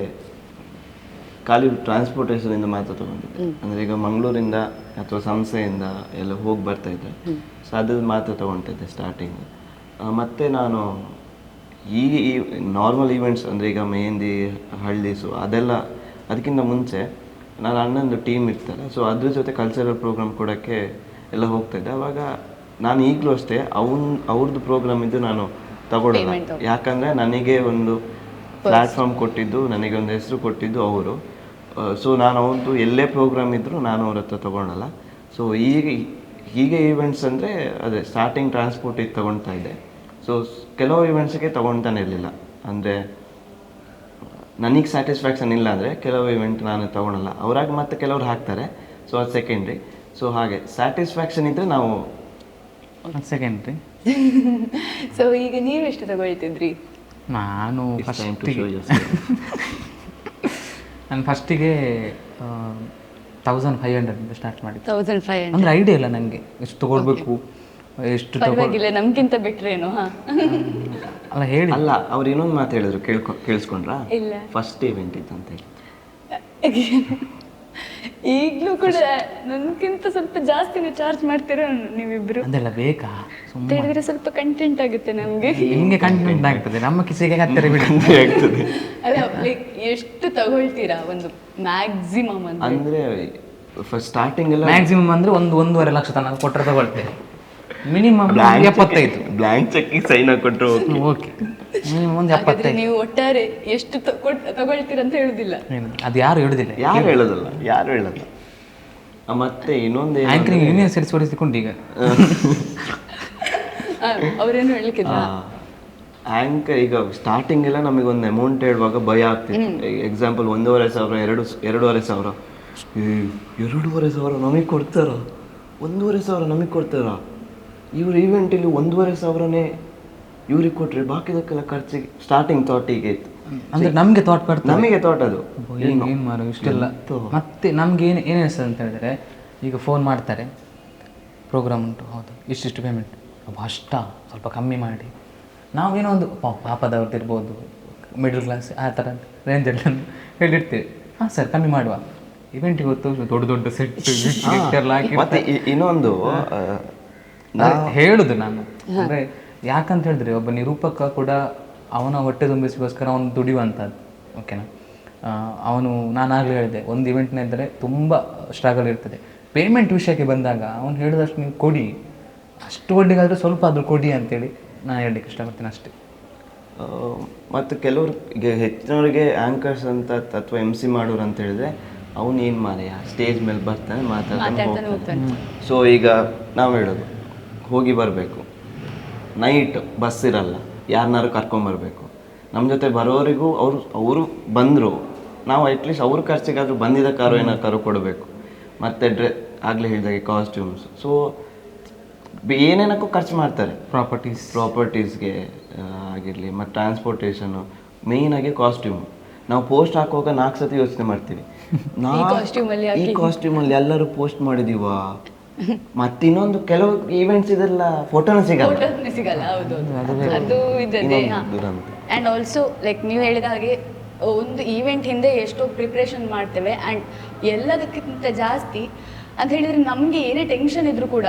ಖಾಲಿ ಟ್ರಾನ್ಸ್ಪೋರ್ಟೇಷನಿಂದ ಮಾತ್ರ ತಗೊಂಡಿದ್ದೆ. ಅಂದರೆ ಈಗ ಮಂಗಳೂರಿಂದ ಅಥವಾ ಸಂಸ್ಥೆಯಿಂದ ಎಲ್ಲ ಹೋಗಿ ಬರ್ತಾಯಿದ್ದೆ, ಸೊ ಅದು ಮಾತ್ರ ತಗೊಳ್ತಿದ್ದೆ ಸ್ಟಾರ್ಟಿಂಗ್. ಮತ್ತು ನಾನು ಈಗ ಈ ನಾರ್ಮಲ್ ಈವೆಂಟ್ಸ್ ಅಂದರೆ ಈಗ ಮೆಹಂದಿ, ಹಳ್ದೀಸು ಅದೆಲ್ಲ ಅದಕ್ಕಿಂತ ಮುಂಚೆ ನಾನು ಅಣ್ಣಂದು ಟೀಮ್ ಇರ್ತಲ್ಲ, ಸೊ ಅದ್ರ ಜೊತೆ ಕಲ್ಚರಲ್ ಪ್ರೋಗ್ರಾಮ್ ಕೊಡೋಕ್ಕೆ ಎಲ್ಲ ಹೋಗ್ತಾಯಿದ್ದೆ. ಆವಾಗ ನಾನು ಈಗಲೂ ಅಷ್ಟೇ ಅವ್ರದ್ದು ಪ್ರೋಗ್ರಾಮ್ ಇದ್ದು ನಾನು ತಗೊಳ್ಳಲ್ಲ, ಯಾಕಂದರೆ ನನಗೆ ಒಂದು ಪ್ಲ್ಯಾಟ್ಫಾರ್ಮ್ ಕೊಟ್ಟಿದ್ದು, ನನಗೆ ಒಂದು ಹೆಸರು ಕೊಟ್ಟಿದ್ದು ಅವರು. ಸೊ ನಾನು ಅವ್ರದ್ದು ಎಲ್ಲೇ ಪ್ರೋಗ್ರಾಮ್ ಇದ್ದರೂ ನಾನು ಅವ್ರ ಹತ್ರ ತೊಗೊಳಲ್ಲ. ಸೊ ಹೀಗೆ ಈವೆಂಟ್ಸ್ ಅಂದರೆ ಅದೇ ಸ್ಟಾರ್ಟಿಂಗ್ ಟ್ರಾನ್ಸ್ಪೋರ್ಟಿಗೆ ತೊಗೊಳ್ತಾ ಇದ್ದೆ. ಸೊ ಕೆಲವು ಇವೆಂಟ್ಸ್ಗೆ ತೊಗೊಳ್ತಾನೆ ಇರಲಿಲ್ಲ, ಅಂದರೆ ನನಗೆ ಸ್ಯಾಟಿಸ್ಫ್ಯಾಕ್ಷನ್ ಇಲ್ಲ ಅಂದರೆ ಕೆಲವು ಇವೆಂಟ್ ನಾನು ತೊಗೊಳಲ್ಲ. ಅವರಾಗ ಮತ್ತೆ ಕೆಲವ್ರು ಹಾಕ್ತಾರೆ, ಸೊ ಅದು ಸೆಕೆಂಡ್ರಿ. ಸೊ ಹಾಗೆ ಸ್ಯಾಟಿಸ್ಫ್ಯಾಕ್ಷನ್ ಇದ್ದರೆ ನಾವು ಸೆಕೆಂಡ್ರಿ. ಸೊ ಈಗ ನೀವು ಎಷ್ಟು ತಗೊಳ್ತಿದ್ರಿ? ನಾನು ಫಸ್ಟಿಗೆ 1500 ಸ್ಟಾರ್ಟ್ ಮಾಡಿದ್ದೆ. 1500 ಅಂದರೆ ಐಡಿಯಾ ಇಲ್ಲ ನನಗೆ ಎಷ್ಟು ತೊಗೊಳ್ಬೇಕು, ಎಷ್ಟು ಪರವಾಗಿಲ್ಲ, ನಮ್ಗಿಂತ ಬೆಟ್ರೇನು. ಅಲ್ಲ ಹೇಳಿ. ಅಲ್ಲ, ಅವ್ರು ಇನ್ನೊಂದು ಮಾತು ಹೇಳಿದ್ರು, ಕೇಳಿಸ್ಕೊಂಡ್ರಾ? ಇಲ್ಲ, ಫಸ್ಟ್ ಇವೆಂಟ್ ಇತ್ತು ಅಂತ ಹೇಳಿ. ಈಗಲೂ ಕೂಡ ನನ್ಗಿಂತ ಸ್ವಲ್ಪ ಜಾಸ್ತಿನೇ ಚಾರ್ಜ್ ಮಾಡ್ತೀರಾ ನೀವಿಬ್ರು? ಅದೆಲ್ಲ ಬೇಕಾ? ಹೇಳಿದ್ರೆ ಸ್ವಲ್ಪ ಕಂಟೆಂಟ್ ಆಗುತ್ತೆ ನಮ್ಗೆ. ನಿಮಗೆ ಕಂಟೆಂಟ್ ಆಗ್ತದೆ, ನಮ್ಮ ಕಿಸೆಗೆ ಹತ್ತಿರ ಆಗ್ತದೆ. ಅಲ್ಲ, ಲೈಕ್ ಎಷ್ಟು ತಗೊಳ್ತೀರಾ ಒಂದು ಮ್ಯಾಕ್ಸಿಮಮ್? ಅಂದ್ರೆ ಫಸ್ಟ್ ಸ್ಟಾರ್ಟಿಂಗ್ ಎಲ್ಲ ಮ್ಯಾಕ್ಸಿಮಮ್ ಅಂದ್ರೆ 1.5 ಲಕ್ಷ ತನಕ ಕೊಟ್ಟರೆ ತಗೊಳ್ತೇವೆ. ಮಿನಿಮಮ್ 75 ಬ್ಲಾಂಕ್ ಚೆಕ್ ಸೈನ್ ಹಾಕೊಟ್ರು ಓಕೆ. ಮಿನಿಮಮ್ 75. ನೀವು ಒಟ್ಟಾರೆ ಎಷ್ಟು ತಗೊಳ್ತೀರ ಅಂತ ಹೇಳುದಿಲ್ಲ? ಅದು ಯಾರು ಹೇಳುದಿಲ್ಲ, ಯಾರು ಹೇಳಲ್ಲ. ಮತ್ತೆ ಇನ್ನೊಂದು ಆಂಕರಿಂಗ್ ಯೂನಿಯನ್ ಸೇರಿಸಿಕೊಂಡು ಈಗ ಅವ್ರೇನು ಹೇಳಲಿಕ್ಕೆ ಆಂಕರ್ ಈಗ ಸ್ಟಾರ್ಟಿಂಗ್ ಎಲ್ಲ ನಮಗೆ ಒಂದು ಅಮೌಂಟ್ ಹೇಳುವಾಗ ಭಯ ಆಗ್ತಿತ್ತು. ಎಕ್ಸಾಂಪಲ್ 1,500, 2,500. 2,500 ನಮಗೆ ಕೊಡ್ತಾರ? 1,500 ನಮಗೆ ಕೊಡ್ತಾರ? ಇವ್ರ ಈವೆಂಟಲ್ಲಿ 1,500ನೇ ಇವ್ರಿಗೆ ಕೊಟ್ರೆ ಬಾಕಿದಕ್ಕೆಲ್ಲ ಖರ್ಚಿಗೆ ಸ್ಟಾರ್ಟಿಂಗ್ ಥಾಟಿಗೆ ಇತ್ತು. ಅಂದ್ರೆ ನಮಗೆ ಥಾಟ್ ಬರ್ತದೆ, ನಮಗೆ ಥಾಟ್ ಅದು ಏನು ಮಾರು ಇಷ್ಟೆಲ್ಲ. ಮತ್ತೆ ನಮ್ಗೆ ಏನು ಅನಿಸ್ತದೆ ಅಂತ ಹೇಳಿದ್ರೆ, ಈಗ ಫೋನ್ ಮಾಡ್ತಾರೆ, ಪ್ರೋಗ್ರಾಮ್ ಉಂಟು, ಹೌದು ಇಷ್ಟಿಷ್ಟು ಪೇಮೆಂಟ್, ಅಷ್ಟ ಸ್ವಲ್ಪ ಕಮ್ಮಿ ಮಾಡಿ. ನಾವೇನೋ ಒಂದು ಪಾಪದವ್ರದ್ದು ಇರ್ಬೋದು, ಮಿಡಲ್ ಕ್ಲಾಸ್ ಆ ಥರ ರೇಂಜಲ್ಲಿ ಹೇಳಿರ್ತೀವಿ, ಹಾಂ ಸರ್ ಕಮ್ಮಿ ಮಾಡುವ. ಇವೆಂಟಿಗೆ ಹೊತ್ತು ದೊಡ್ಡ ಸೆಟ್ ಎಲ್ಲ ಹಾಕಿ. ಮತ್ತೆ ಇನ್ನೊಂದು ಹೇಳುದು ನಾನು ಅಂದರೆ ಯಾಕಂತ ಹೇಳಿದ್ರೆ, ಒಬ್ಬ ನಿರೂಪಕ ಕೂಡ ಅವನ ಹೊಟ್ಟೆ ತುಂಬಿಸಿಗೋಸ್ಕರ ಅವನು ದುಡಿಯುವಂಥದ್ದು, ಓಕೆನಾ. ಅವನು ನಾನಾಗಲೇ ಹೇಳಿದೆ, ಒಂದು ಇವೆಂಟ್ನಿದ್ದರೆ ತುಂಬ ಸ್ಟ್ರಗಲ್ ಇರ್ತದೆ. ಪೇಮೆಂಟ್ ವಿಷಯಕ್ಕೆ ಬಂದಾಗ ಅವನು ಹೇಳಿದಷ್ಟು ನೀವು ಕೊಡಿ, ಅಷ್ಟು ಒಡ್ಡಿಗಾದರೂ ಸ್ವಲ್ಪ ಆದರೂ ಕೊಡಿ ಅಂತೇಳಿ ನಾನು ಹೇಳಲಿಕ್ಕೆ ಇಷ್ಟಪಡ್ತೀನಿ ಅಷ್ಟೇ. ಮತ್ತು ಕೆಲವ್ರಿಗೆ ಹೆಚ್ಚಿನವರಿಗೆ ಆ್ಯಂಕರ್ಸ್ ಅಂತ ಅಥವಾ MC ಮಾಡೋರು ಅಂತ ಹೇಳಿದ್ರೆ ಅವನು ಏನು ಮಾರೆಯ ಸ್ಟೇಜ್ ಮೇಲೆ ಬರ್ತಾನೆ ಮಾತಾಡ್ತಾನೆ ಹೋಗ್ತಾನೆ. ಸೊ ಈಗ ನಾವು ಹೇಳೋದು ಹೋಗಿ ಬರಬೇಕು, ನೈಟ್ ಬಸ್ ಇರಲ್ಲ, ಯಾರನ್ನಾರು ಕರ್ಕೊಂಬರ್ಬೇಕು. ನಮ್ಮ ಜೊತೆ ಬರೋರಿಗೂ ಅವರು ಬಂದರು, ನಾವು ಅಟ್ಲೀಸ್ಟ್ ಅವ್ರ ಖರ್ಚಿಗಾದರೂ ಬಂದಿದ್ದ ಕಾರು ಏನಾರು ಕೊಡಬೇಕು. ಮತ್ತು ಆಗಲೇ ಹೇಳಿದಾಗೆ ಕಾಸ್ಟ್ಯೂಮ್ಸ್, ಸೊ ಏನೇನಕ್ಕೂ ಖರ್ಚು ಮಾಡ್ತಾರೆ. ಪ್ರಾಪರ್ಟೀಸ್ಗೆ ಆಗಿರಲಿ, ಮತ್ತು ಟ್ರಾನ್ಸ್ಪೋರ್ಟೇಷನು, ಮೇಯ್ನಾಗಿ ಕಾಸ್ಟ್ಯೂಮ್. ನಾವು ಪೋಸ್ಟ್ ಹಾಕುವಾಗ 4 ಸತಿ ಯೋಚನೆ ಮಾಡ್ತೀವಿ, ಈ ಕಾಸ್ಟ್ಯೂಮಲ್ಲಿ ಎಲ್ಲರೂ ಪೋಸ್ಟ್ ಮಾಡಿದೀವ. ಮತ್ತು ಇನ್ನೊಂದು ಕೆಲವು ಈವೆಂಟ್ಸ್ ಇದೆಲ್ಲ ಫೋಟೋನೇ ಸಿಗಲ್ಲ. ಅದು ಇದೆ. ಆ್ಯಂಡ್ ಆಲ್ಸೋ ಲೈಕ್ ನೀವು ಹೇಳಿದ ಹಾಗೆ ಒಂದು ಈವೆಂಟ್ ಹಿಂದೆ ಎಷ್ಟೋ ಪ್ರಿಪ್ರೇಷನ್ ಮಾಡ್ತೇವೆ. ಆ್ಯಂಡ್ ಎಲ್ಲದಕ್ಕಿಂತ ಜಾಸ್ತಿ ಅಂತ ಹೇಳಿದರೆ ನಮಗೆ ಏನೇ ಟೆನ್ಷನ್ ಇದ್ರೂ ಕೂಡ,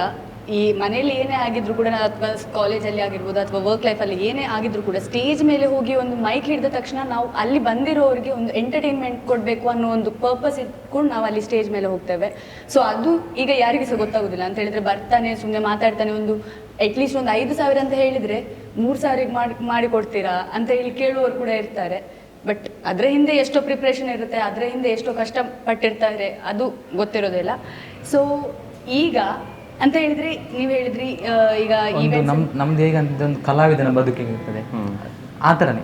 ಈ ಮನೇಲಿ ಏನೇ ಆಗಿದ್ರು ಕೂಡ, ಅಥವಾ ಕಾಲೇಜಲ್ಲಿ ಆಗಿರ್ಬೋದು ಅಥವಾ ವರ್ಕ್ ಲೈಫಲ್ಲಿ ಏನೇ ಆಗಿದ್ರು ಕೂಡ, ಸ್ಟೇಜ್ ಮೇಲೆ ಹೋಗಿ ಒಂದು ಮೈಕ್ ಹಿಡಿದ ತಕ್ಷಣ ನಾವು ಅಲ್ಲಿ ಬಂದಿರೋರಿಗೆ ಒಂದು ಎಂಟರ್ಟೈನ್ಮೆಂಟ್ ಕೊಡಬೇಕು ಅನ್ನೋ ಒಂದು ಪರ್ಪಸ್ ಇಟ್ಕೊಂಡು ನಾವು ಅಲ್ಲಿ ಸ್ಟೇಜ್ ಮೇಲೆ ಹೋಗ್ತೇವೆ. ಸೊ ಅದು ಈಗ ಯಾರಿಗೂ ಸಹ ಗೊತ್ತಾಗೋದಿಲ್ಲ. ಅಂತ ಹೇಳಿದ್ರೆ ಬರ್ತಾನೆ, ಸುಮ್ಮನೆ ಮಾತಾಡ್ತಾನೆ, ಒಂದು ಅಟ್ಲೀಸ್ಟ್ ಒಂದು 5,000 ಅಂತ ಹೇಳಿದರೆ 3,000 ಮಾಡಿ ಕೊಡ್ತೀರಾ ಅಂತ ಹೇಳಿ ಕೇಳುವವರು ಕೂಡ ಇರ್ತಾರೆ. ಬಟ್ ಅದರ ಹಿಂದೆ ಎಷ್ಟೋ ಪ್ರಿಪ್ರೇಷನ್ ಇರುತ್ತೆ, ಅದರ ಹಿಂದೆ ಎಷ್ಟೋ ಕಷ್ಟಪಟ್ಟಿರ್ತಾರೆ, ಅದು ಗೊತ್ತಿರೋದಿಲ್ಲ. ಸೊ ಈಗ ಅಂತ ಹೇಳಿದ್ರೆ ನೀವು ಹೇಳಿದ್ರಿ ಈಗ ನಮ್ದು ಹೇಗೆ ಅಂತ ಒಂದು ಕಲಾವಿದನ ಬದುಕಿಗೆ ಇರ್ತದೆ, ಆ ಥರನೇ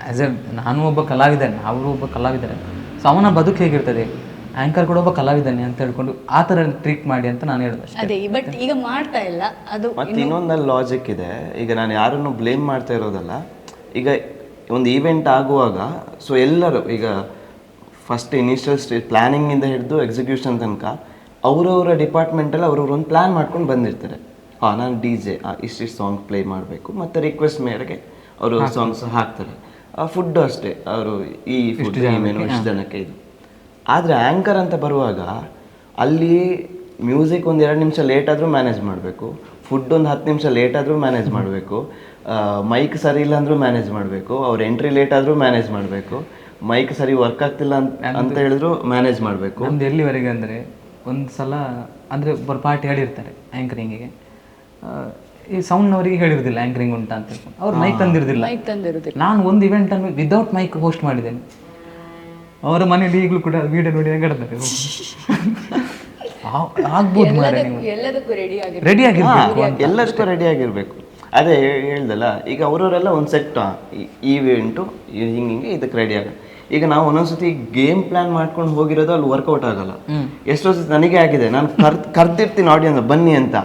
ಆ್ಯಸ್ ಎ ನಾನು ಒಬ್ಬ ಕಲಾವಿದನೆ, ಅವರು ಒಬ್ಬ ಕಲಾವಿದರೆ. ಸೊ ಅವನ ಬದುಕು ಹೇಗಿರ್ತದೆ, ಆ್ಯಂಕರ್ ಕೂಡ ಒಬ್ಬ ಕಲಾವಿದನೆ ಅಂತ ಹೇಳ್ಕೊಂಡು ಆ ಥರ ಟ್ರೀಟ್ ಮಾಡಿ ಅಂತ ನಾನು ಹೇಳಿದೆ ಅದೇ. ಬಟ್ ಈಗ ಮಾಡ್ತಾ ಇಲ್ಲ ಅದು. ಮತ್ತು ಇನ್ನೊಂದಲ್ಲಿ ಲಾಜಿಕ್ ಇದೆ. ಈಗ ನಾನು ಯಾರನ್ನು ಬ್ಲೇಮ್ ಮಾಡ್ತಾ ಇರೋದಲ್ಲ, ಈಗ ಒಂದು ಈವೆಂಟ್ ಆಗುವಾಗ ಸೊ ಎಲ್ಲರೂ ಈಗ ಫಸ್ಟ್ ಇನಿಷಿಯಲ್ ಸ್ಟೇಜ್ ಪ್ಲ್ಯಾನಿಂಗಿಂದ ಹಿಡಿದು ಎಕ್ಸಿಕ್ಯೂಷನ್ ತನಕ ಅವರವರ ಡಿಪಾರ್ಟ್ಮೆಂಟಲ್ಲಿ ಒಂದು ಪ್ಲ್ಯಾನ್ ಮಾಡ್ಕೊಂಡು ಬಂದಿರ್ತಾರೆ. ನಾನು DJ ಇಷ್ಟಿಷ್ಟು ಸಾಂಗ್ ಪ್ಲೇ ಮಾಡಬೇಕು, ಮತ್ತು ರಿಕ್ವೆಸ್ಟ್ ಮೇರೆಗೆ ಅವರು ಸಾಂಗ್ಸ್ ಹಾಕ್ತಾರೆ. ಫುಡ್ಡು ಅಷ್ಟೇ, ಅವರು ಈ ಫುಡ್ ಮೆನು ಇಷ್ಟು ಜನಕ್ಕೆ ಇದು. ಆದರೆ ಆ್ಯಂಕರ್ ಅಂತ ಬರುವಾಗ ಅಲ್ಲಿ ಮ್ಯೂಸಿಕ್ ಒಂದು 2 ನಿಮಿಷ ಲೇಟ್ ಆದರೂ ಮ್ಯಾನೇಜ್ ಮಾಡಬೇಕು, ಫುಡ್ ಒಂದು 10 ನಿಮಿಷ ಲೇಟ್ ಆದರೂ ಮ್ಯಾನೇಜ್ ಮಾಡಬೇಕು, ಮೈಕ್ ಸರಿ ಇಲ್ಲ ಅಂದರೂ ಮ್ಯಾನೇಜ್ ಮಾಡಬೇಕು, ಅವ್ರ ಎಂಟ್ರಿ ಲೇಟ್ ಆದರೂ ಮ್ಯಾನೇಜ್ ಮಾಡಬೇಕು, ಮೈಕ್ ಸರಿ ವರ್ಕ್ ಆಗ್ತಿಲ್ಲ ಅಂತ ಹೇಳಿದ್ರು ಮ್ಯಾನೇಜ್ ಮಾಡಬೇಕು. ನಮ್ದು ಎಲ್ಲಿವರೆಗೆ ಅಂದರೆ ಒಂದು ಸಲ ಅಂದರೆ ಒಬ್ಬರು ಪಾರ್ಟಿ ಹೇಳಿರ್ತಾರೆ ಆ್ಯಂಕರಿಂಗಿಗೆ, ಈ ಸೌಂಡ್ನವರಿಗೆ ಹೇಳಿರೋದಿಲ್ಲ ಆ್ಯಂಕರಿಂಗ್ ಉಂಟಾ ಅಂತ ಹೇಳ್ಕೊಂಡು, ಅವ್ರು ಮೈಕ್ ತಂದಿರೋದಿಲ್ಲ. ನಾನು ಒಂದು ಇವೆಂಟನ್ನು ವಿದೌಟ್ ಮೈಕ್ ಹೋಸ್ಟ್ ಮಾಡಿದ್ದೇನೆ. ಅವರ ಮನೇಲಿ ಈಗಲೂ ಕೂಡ ವಿಡಿಯೋ ನೋಡಿ ಹೆಂಗಾಡ್ತಾರೆ. ಆಗ್ಬೋದು ಮಾರೆ, ನೀವು ರೆಡಿ ಆಗಿರ್ಬೇಕು, ಎಲ್ಲದಕ್ಕೂ ರೆಡಿ ಆಗಿರಬೇಕು. ಅದೇ ಹೇಳ್ದಲ್ಲ, ಈಗ ಅವರವರೆಲ್ಲ ಒಂದು ಸೆಟ್ ಈವೆಂಟು ಹಿಂಗೆ ಇದಕ್ಕೆ ರೆಡಿ ಆಗ. ಈಗ ನಾವು ಒಂದೊಂದ್ಸತಿ ಗೇಮ್ ಪ್ಲಾನ್ ಮಾಡ್ಕೊಂಡು ಹೋಗಿರೋದು ಅಲ್ಲಿ ವರ್ಕೌಟ್ ಆಗಲ್ಲ. ಎಷ್ಟೋ ಸತಿ ನನಗೆ ಆಗಿದೆ, ನಾನು ಕರ್ದಿರ್ತೀನಿ ಆಡಿಯನ್ಸ್ ಬನ್ನಿ ಅಂತ,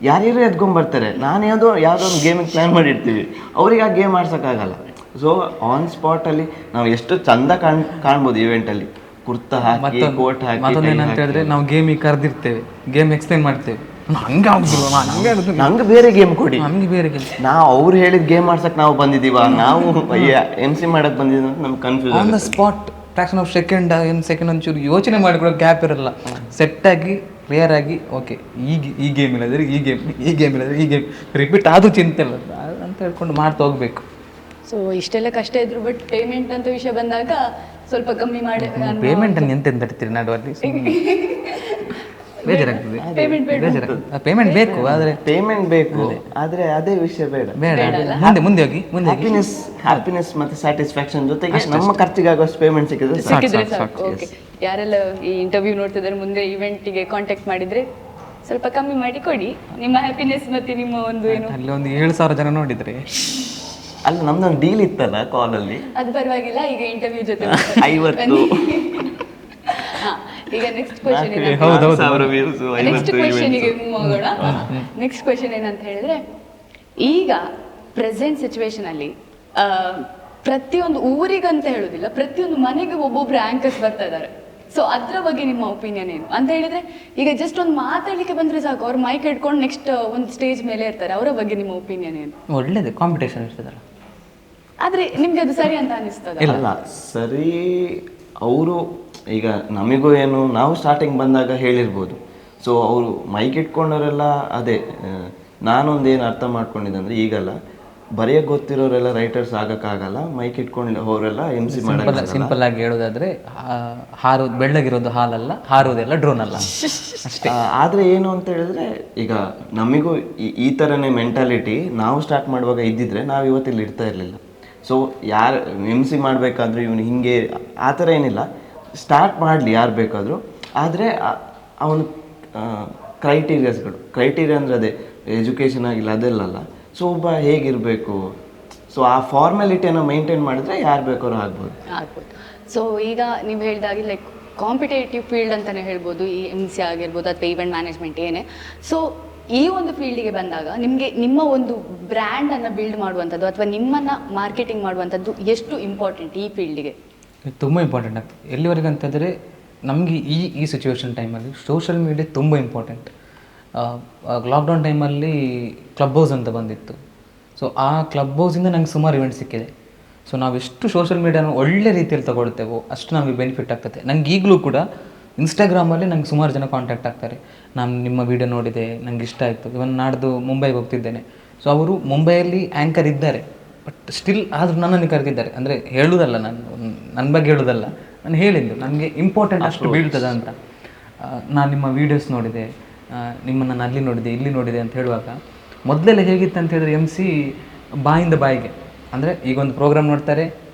ಯಾರ್ಯಾರು ಎದ್ಕೊಂಡ್ಬರ್ತಾರೆ. ನಾನು ಯಾವುದೋ ಒಂದು ಗೇಮಿಗೆ ಪ್ಲ್ಯಾನ್ ಮಾಡಿರ್ತೀವಿ, ಅವ್ರಿಗೆ ಆ ಗೇಮ್ ಆಡ್ಸೋಕ್ಕಾಗಲ್ಲ. ಸೊ ಆನ್ ಸ್ಪಾಟಲ್ಲಿ ನಾವು ಎಷ್ಟು ಚಂದ ಕಾಣ್ಬೋದು ಈವೆಂಟಲ್ಲಿ, ಕುರ್ತಾ ಹಾಕಿ ಕೋಟ್ ಹಾಕಿ. ಮತ್ತೊಂದೇನಂತ ಹೇಳಿದ್ರೆ ನಾವು ಗೇಮಿಗೆ ಕರೆದಿರ್ತೇವೆ, ಗೇಮ್ ಎಕ್ಸ್ಪ್ಲೈನ್ ಮಾಡ್ತೇವೆ, ನಂಗೆ ಬೇರೆ ಗೇಮ್ ಕೊಡಿ, ನಮ್ಗೆ ಬೇರೆ ಗೇಮ್. ನಾವು ಅವ್ರು ಹೇಳಿದ ಗೇಮ್ ಆಡ್ಸಕ್ಕೆ ನಾವು ಬಂದಿದ್ದೀವ, ನಾವು MC ಮಾಡಕ್ಕೆ ಬಂದಿದ್ದೀವಿ ಅಂತ ನಮ್ಗೆ confuse on the spot fraction of second ಒಂಚೂರು ಯೋಚನೆ ಮಾಡಿಕೊಳ್ಳೋ ಗ್ಯಾಪ್ ಇರಲ್ಲ. ಸೆಟ್ಟಾಗಿ ಕ್ಲಿಯರ್ ಆಗಿ ಓಕೆ, ಈ ಗೇಮ್ ಇಲ್ಲದ್ರೆ ಈ ಗೇಮ್ ಇಲ್ಲದ್ರೆ ಈ ಗೇಮ್ ರಿಪೀಟ್ ಆದರೂ ಚಿಂತೆ ಇಲ್ಲ ಅಂತ ಹೇಳ್ಕೊಂಡು ಮಾಡ್ತಾ ಹೋಗ್ಬೇಕು. ಸೊ ಇಷ್ಟೆಲ್ಲ ಕಷ್ಟ ಇದ್ರು, ಬಟ್ ಪೇಮೆಂಟ್ ಅಂತ ವಿಷಯ ಬಂದಾಗ ಸ್ವಲ್ಪ ಕಮ್ಮಿ ಮಾಡಿ. ಪೇಮೆಂಟ್ ಅನ್ನು ಎಂತೆಂತ ಇರ್ತೀರಿ ನಡುವಲ್ಲಿ, ಬೇಜಾರಾಗ್ತದೆ. ಪೇಮೆಂಟ್ ಬೇಕು, ಆದರೆ ಅದೇ ವಿಷಯ ಬೇಡ. ಮುಂದೆ ಹೋಗಿ ಹ್ಯಾಪಿನೆಸ್ ಮತ್ತೆ ಸ್ಯಾಟಿಸ್ಫ್ಯಾಕ್ಷನ್ ಜೊತೆಗೆ ನಮ್ಮ ಖರ್ಚಿಗಾಗುವಷ್ಟು ಪೇಮೆಂಟ್ ಸಿಕ್ಕಿದ್ರೆ ಸಾಕು. ಓಕೆ, ಯಾರೆಲ್ಲ ಈ ಇಂಟರ್ವ್ಯೂ ನೋಡ್ತಿದ್ದಾರೆ, ಮುಂದೆ ಇವೆಂಟಿಗೆ ಕಾಂಟ್ಯಾಕ್ಟ್ ಮಾಡಿದ್ರೆ ಸ್ವಲ್ಪ ಕಮ್ಮಿ ಮಾಡಿ ಕೊಡಿ. ನಿಮ್ಮ ಹ್ಯಾಪಿನೆಸ್ ಮತ್ತೆ ನಿಮ್ಮ ಒಂದು ಏನು, ಅಲ್ಲಿ ಒಂದು 7,000 ಜನ ನೋಡಿದ್ರೆ ಅಲ್ಲ, ನಮ್ದೊಂದು ಡೀಲ್ ಇತ್ತಲ್ಲ ಕಾಲಲ್ಲಿ, ಅದು ಪರವಾಗಿಲ್ಲ. ಈಗ ಇಂಟರ್ವ್ಯೂ ಜೊತೆ 50 ಈಗ ನೆಕ್ಸ್ಟ್ ಕ್ವೆಶ್ಚನ್ ನೆಕ್ಸ್ಟ್ ಕ್ವೆಶ್ಚನ್ ಏನಂತ ಹೇಳಿದ್ರೆ, ಈಗ ಪ್ರೆಸೆಂಟ್ ಸಿಚುವೇಶನ್ ಅಲ್ಲಿ ಪ್ರತಿಯೊಂದು ಊರಿಗಂತ ಹೇಳುದಿಲ್ಲ, ಪ್ರತಿಯೊಂದು ಮನೆಗೆ ಒಬ್ಬೊಬ್ರು ಆಂಕರ್ಸ್ ಬರ್ತಾ ಇದ್ದಾರೆ. ಸೊ ಅದ್ರ ಬಗ್ಗೆ ನಿಮ್ಮ ಒಪಿನಿಯನ್ ಏನು ಅಂತ ಹೇಳಿದ್ರೆ, ಈಗ ಜಸ್ಟ್ ಒಂದು ಮಾತಾಡ್ಲಿಕ್ಕೆ ಬಂದ್ರೆ ಸಾಕು, ಅವ್ರು ಮೈಕ್ ಇಟ್ಕೊಂಡು ನೆಕ್ಸ್ಟ್ ಒಂದು ಸ್ಟೇಜ್ ಮೇಲೆ ಇರ್ತಾರೆ. ಅವರ ಬಗ್ಗೆ ನಿಮ್ಮ ಒಪಿನಿಯನ್ ಏನು? ಒಳ್ಳೇದು, ಕಾಂಪಿಟೇಷನ್ ಇರ್ತದಲ್ಲ. ಆದ್ರೆ ನಿಮ್ಗೆ ಅದು ಸರಿ ಅಂತ ಅನಿಸ್ತದ? ಇಲ್ಲ, ಸರಿ. ಅವರು ಈಗ ನಮಗೂ ಏನು, ನಾವು ಸ್ಟಾರ್ಟಿಂಗ್ ಬಂದಾಗ ಹೇಳಿರ್ಬೋದು. ಸೊ ಅವರು ಮೈಕ್ ಇಟ್ಕೊಂಡವರೆಲ್ಲ ಅದೇ, ನಾನೊಂದೇನು ಅರ್ಥ ಮಾಡ್ಕೊಂಡಿದ್ದಂದ್ರೆ, ಈಗಲ್ಲ ಬರೆಯಕ್ಕೆ ಗೊತ್ತಿರೋರೆಲ್ಲ ರೈಟರ್ಸ್ ಆಗಕ್ಕಾಗಲ್ಲ, ಮೈಕ್ ಇಟ್ಕೊಂಡು ಅವರೆಲ್ಲ MC ಮಾಡೋದು. ಸಿಂಪಲ್ ಆಗಿ ಹೇಳೋದಾದ್ರೆ ಹಾರೋದು ಬೆಳ್ಳಗಿರೋದು ಹಾಲಲ್ಲ, ಹಾರೋದೆಲ್ಲ ಡ್ರೋನ್ ಅಲ್ಲ ಅಷ್ಟೇ. ಆದರೆ ಏನು ಅಂತ ಹೇಳಿದ್ರೆ ಈಗ ನಮಗೂ ಈ ಥರನೇ ಮೆಂಟಾಲಿಟಿ ನಾವು ಸ್ಟಾರ್ಟ್ ಮಾಡುವಾಗ ಇದ್ದಿದ್ರೆ ನಾವು ಇವತ್ತಿಲ್ಲಿ ಇರ್ತಾ ಇರಲಿಲ್ಲ. ಸೊ ಯಾರು MC ಮಾಡಬೇಕಾದ್ರೂ ಇವನು ಹಿಂಗೆ ಆ ಥರ ಏನಿಲ್ಲ, ಸ್ಟಾರ್ಟ್ ಮಾಡಲಿ ಯಾರು ಬೇಕಾದರೂ. ಆದರೆ ಅವನು ಕ್ರೈಟೀರಿಯಾ ಅಂದರೆ ಅದೇ ಎಜುಕೇಷನ್ ಆಗಿಲ್ಲ ಅದೆಲ್ಲಲ್ಲ. ಸೊ ಒಬ್ಬ ಹೇಗಿರಬೇಕು, ಸೊ ಆ ಫಾರ್ಮ್ಯಾಲಿಟಿಯನ್ನು ಮೈಂಟೈನ್ ಮಾಡಿದ್ರೆ ಯಾರು ಬೇಕಾದ್ರೂ ಆಗ್ಬೋದು. ಸೊ ಈಗ ನೀವು ಹೇಳಿದಾಗೆ ಲೈಕ್ ಕಾಂಪಿಟೇಟಿವ್ ಫೀಲ್ಡ್ ಅಂತಲೇ ಹೇಳ್ಬೋದು, ಈ MC ಆಗಿರ್ಬೋದು ಅಥವಾ ಈವೆಂಟ್ ಮ್ಯಾನೇಜ್ಮೆಂಟ್ ಏನೇ. ಸೊ ಈ ಒಂದು ಫೀಲ್ಡಿಗೆ ಬಂದಾಗ ನಿಮಗೆ ನಿಮ್ಮ ಒಂದು ಬ್ರ್ಯಾಂಡನ್ನು ಬಿಲ್ಡ್ ಮಾಡುವಂಥದ್ದು ಅಥವಾ ನಿಮ್ಮನ್ನು ಮಾರ್ಕೆಟಿಂಗ್ ಮಾಡುವಂಥದ್ದು ಎಷ್ಟು ಇಂಪಾರ್ಟೆಂಟ್ ಈ ಫೀಲ್ಡಿಗೆ? ತುಂಬ ಇಂಪಾರ್ಟೆಂಟ್ ಆಗ್ತದೆ. ಎಲ್ಲಿವರೆಗೆ ಅಂತಂದರೆ ನಮಗೆ ಈ ಸಿಚುವೇಶನ್ ಟೈಮಲ್ಲಿ ಸೋಷಿಯಲ್ ಮೀಡಿಯಾ ತುಂಬ ಇಂಪಾರ್ಟೆಂಟ್. ಲಾಕ್ಡೌನ್ ಟೈಮಲ್ಲಿ ಕ್ಲಬ್ ಹೌಸ್ ಅಂತ ಬಂದಿತ್ತು. ಸೊ ಆ ಕ್ಲಬ್ ಹೌಸಿಂದ ನಂಗೆ ಸುಮಾರು ಇವೆಂಟ್ ಸಿಕ್ಕಿದೆ. ಸೊ ನಾವೆಷ್ಟು ಸೋಷಿಯಲ್ ಮೀಡಿಯಾನ ಒಳ್ಳೆ ರೀತಿಯಲ್ಲಿ ತಗೊಳ್ತೇವೋ ಅಷ್ಟು ನಮಗೆ ಬೆನಿಫಿಟ್ ಆಗ್ತದೆ. ನಂಗೆ ಈಗಲೂ ಕೂಡ ಇನ್ಸ್ಟಾಗ್ರಾಮಲ್ಲಿ ನಂಗೆ ಸುಮಾರು ಜನ ಕಾಂಟ್ಯಾಕ್ಟ್ ಆಗ್ತಾರೆ. ನಾನು ನಿಮ್ಮ ವೀಡಿಯೋ ನೋಡಿದೆ, ನಂಗೆ ಇಷ್ಟ ಆಯಿತು. ಇವನ್ ನಾಡ್ದು ಮುಂಬೈಗೆ ಹೋಗ್ತಿದ್ದೇನೆ. ಸೊ ಅವರು ಮುಂಬೈಯಲ್ಲಿ ಆ್ಯಂಕರ್ ಇದ್ದಾರೆ, ಬಟ್ ಸ್ಟಿಲ್ ಆದರೂ ನನ್ನನ್ನು ಕರೆದಿದ್ದಾರೆ. ಅಂದರೆ ಹೇಳೋದಲ್ಲ, ನನ್ನ ಬಗ್ಗೆ ಹೇಳೋದಲ್ಲ, ನಾನು ಹೇಳಿದ್ದು ನನಗೆ ಇಂಪಾರ್ಟೆಂಟ್ ಅಷ್ಟು ಬೀಳ್ತದೆ ಅಂತ. ನಾನು ನಿಮ್ಮ ವೀಡಿಯೋಸ್ ನೋಡಿದೆ, ನಿಮ್ಮನ್ನು ನಾನು ಅಲ್ಲಿ ನೋಡಿದೆ, ಇಲ್ಲಿ ನೋಡಿದೆ ಅಂತ ಹೇಳುವಾಗ ಮೊದಲೆಲ್ಲ ಹೇಗಿತ್ತು ಅಂತ ಹೇಳಿದ್ರೆ MC ಬಾಯಿಂದ ಬಾಯಿಗೆ. ಅಂದರೆ ಈಗ ಒಂದು ಪ್ರೋಗ್ರಾಮ್ ನೋಡ್ತಾರೆ,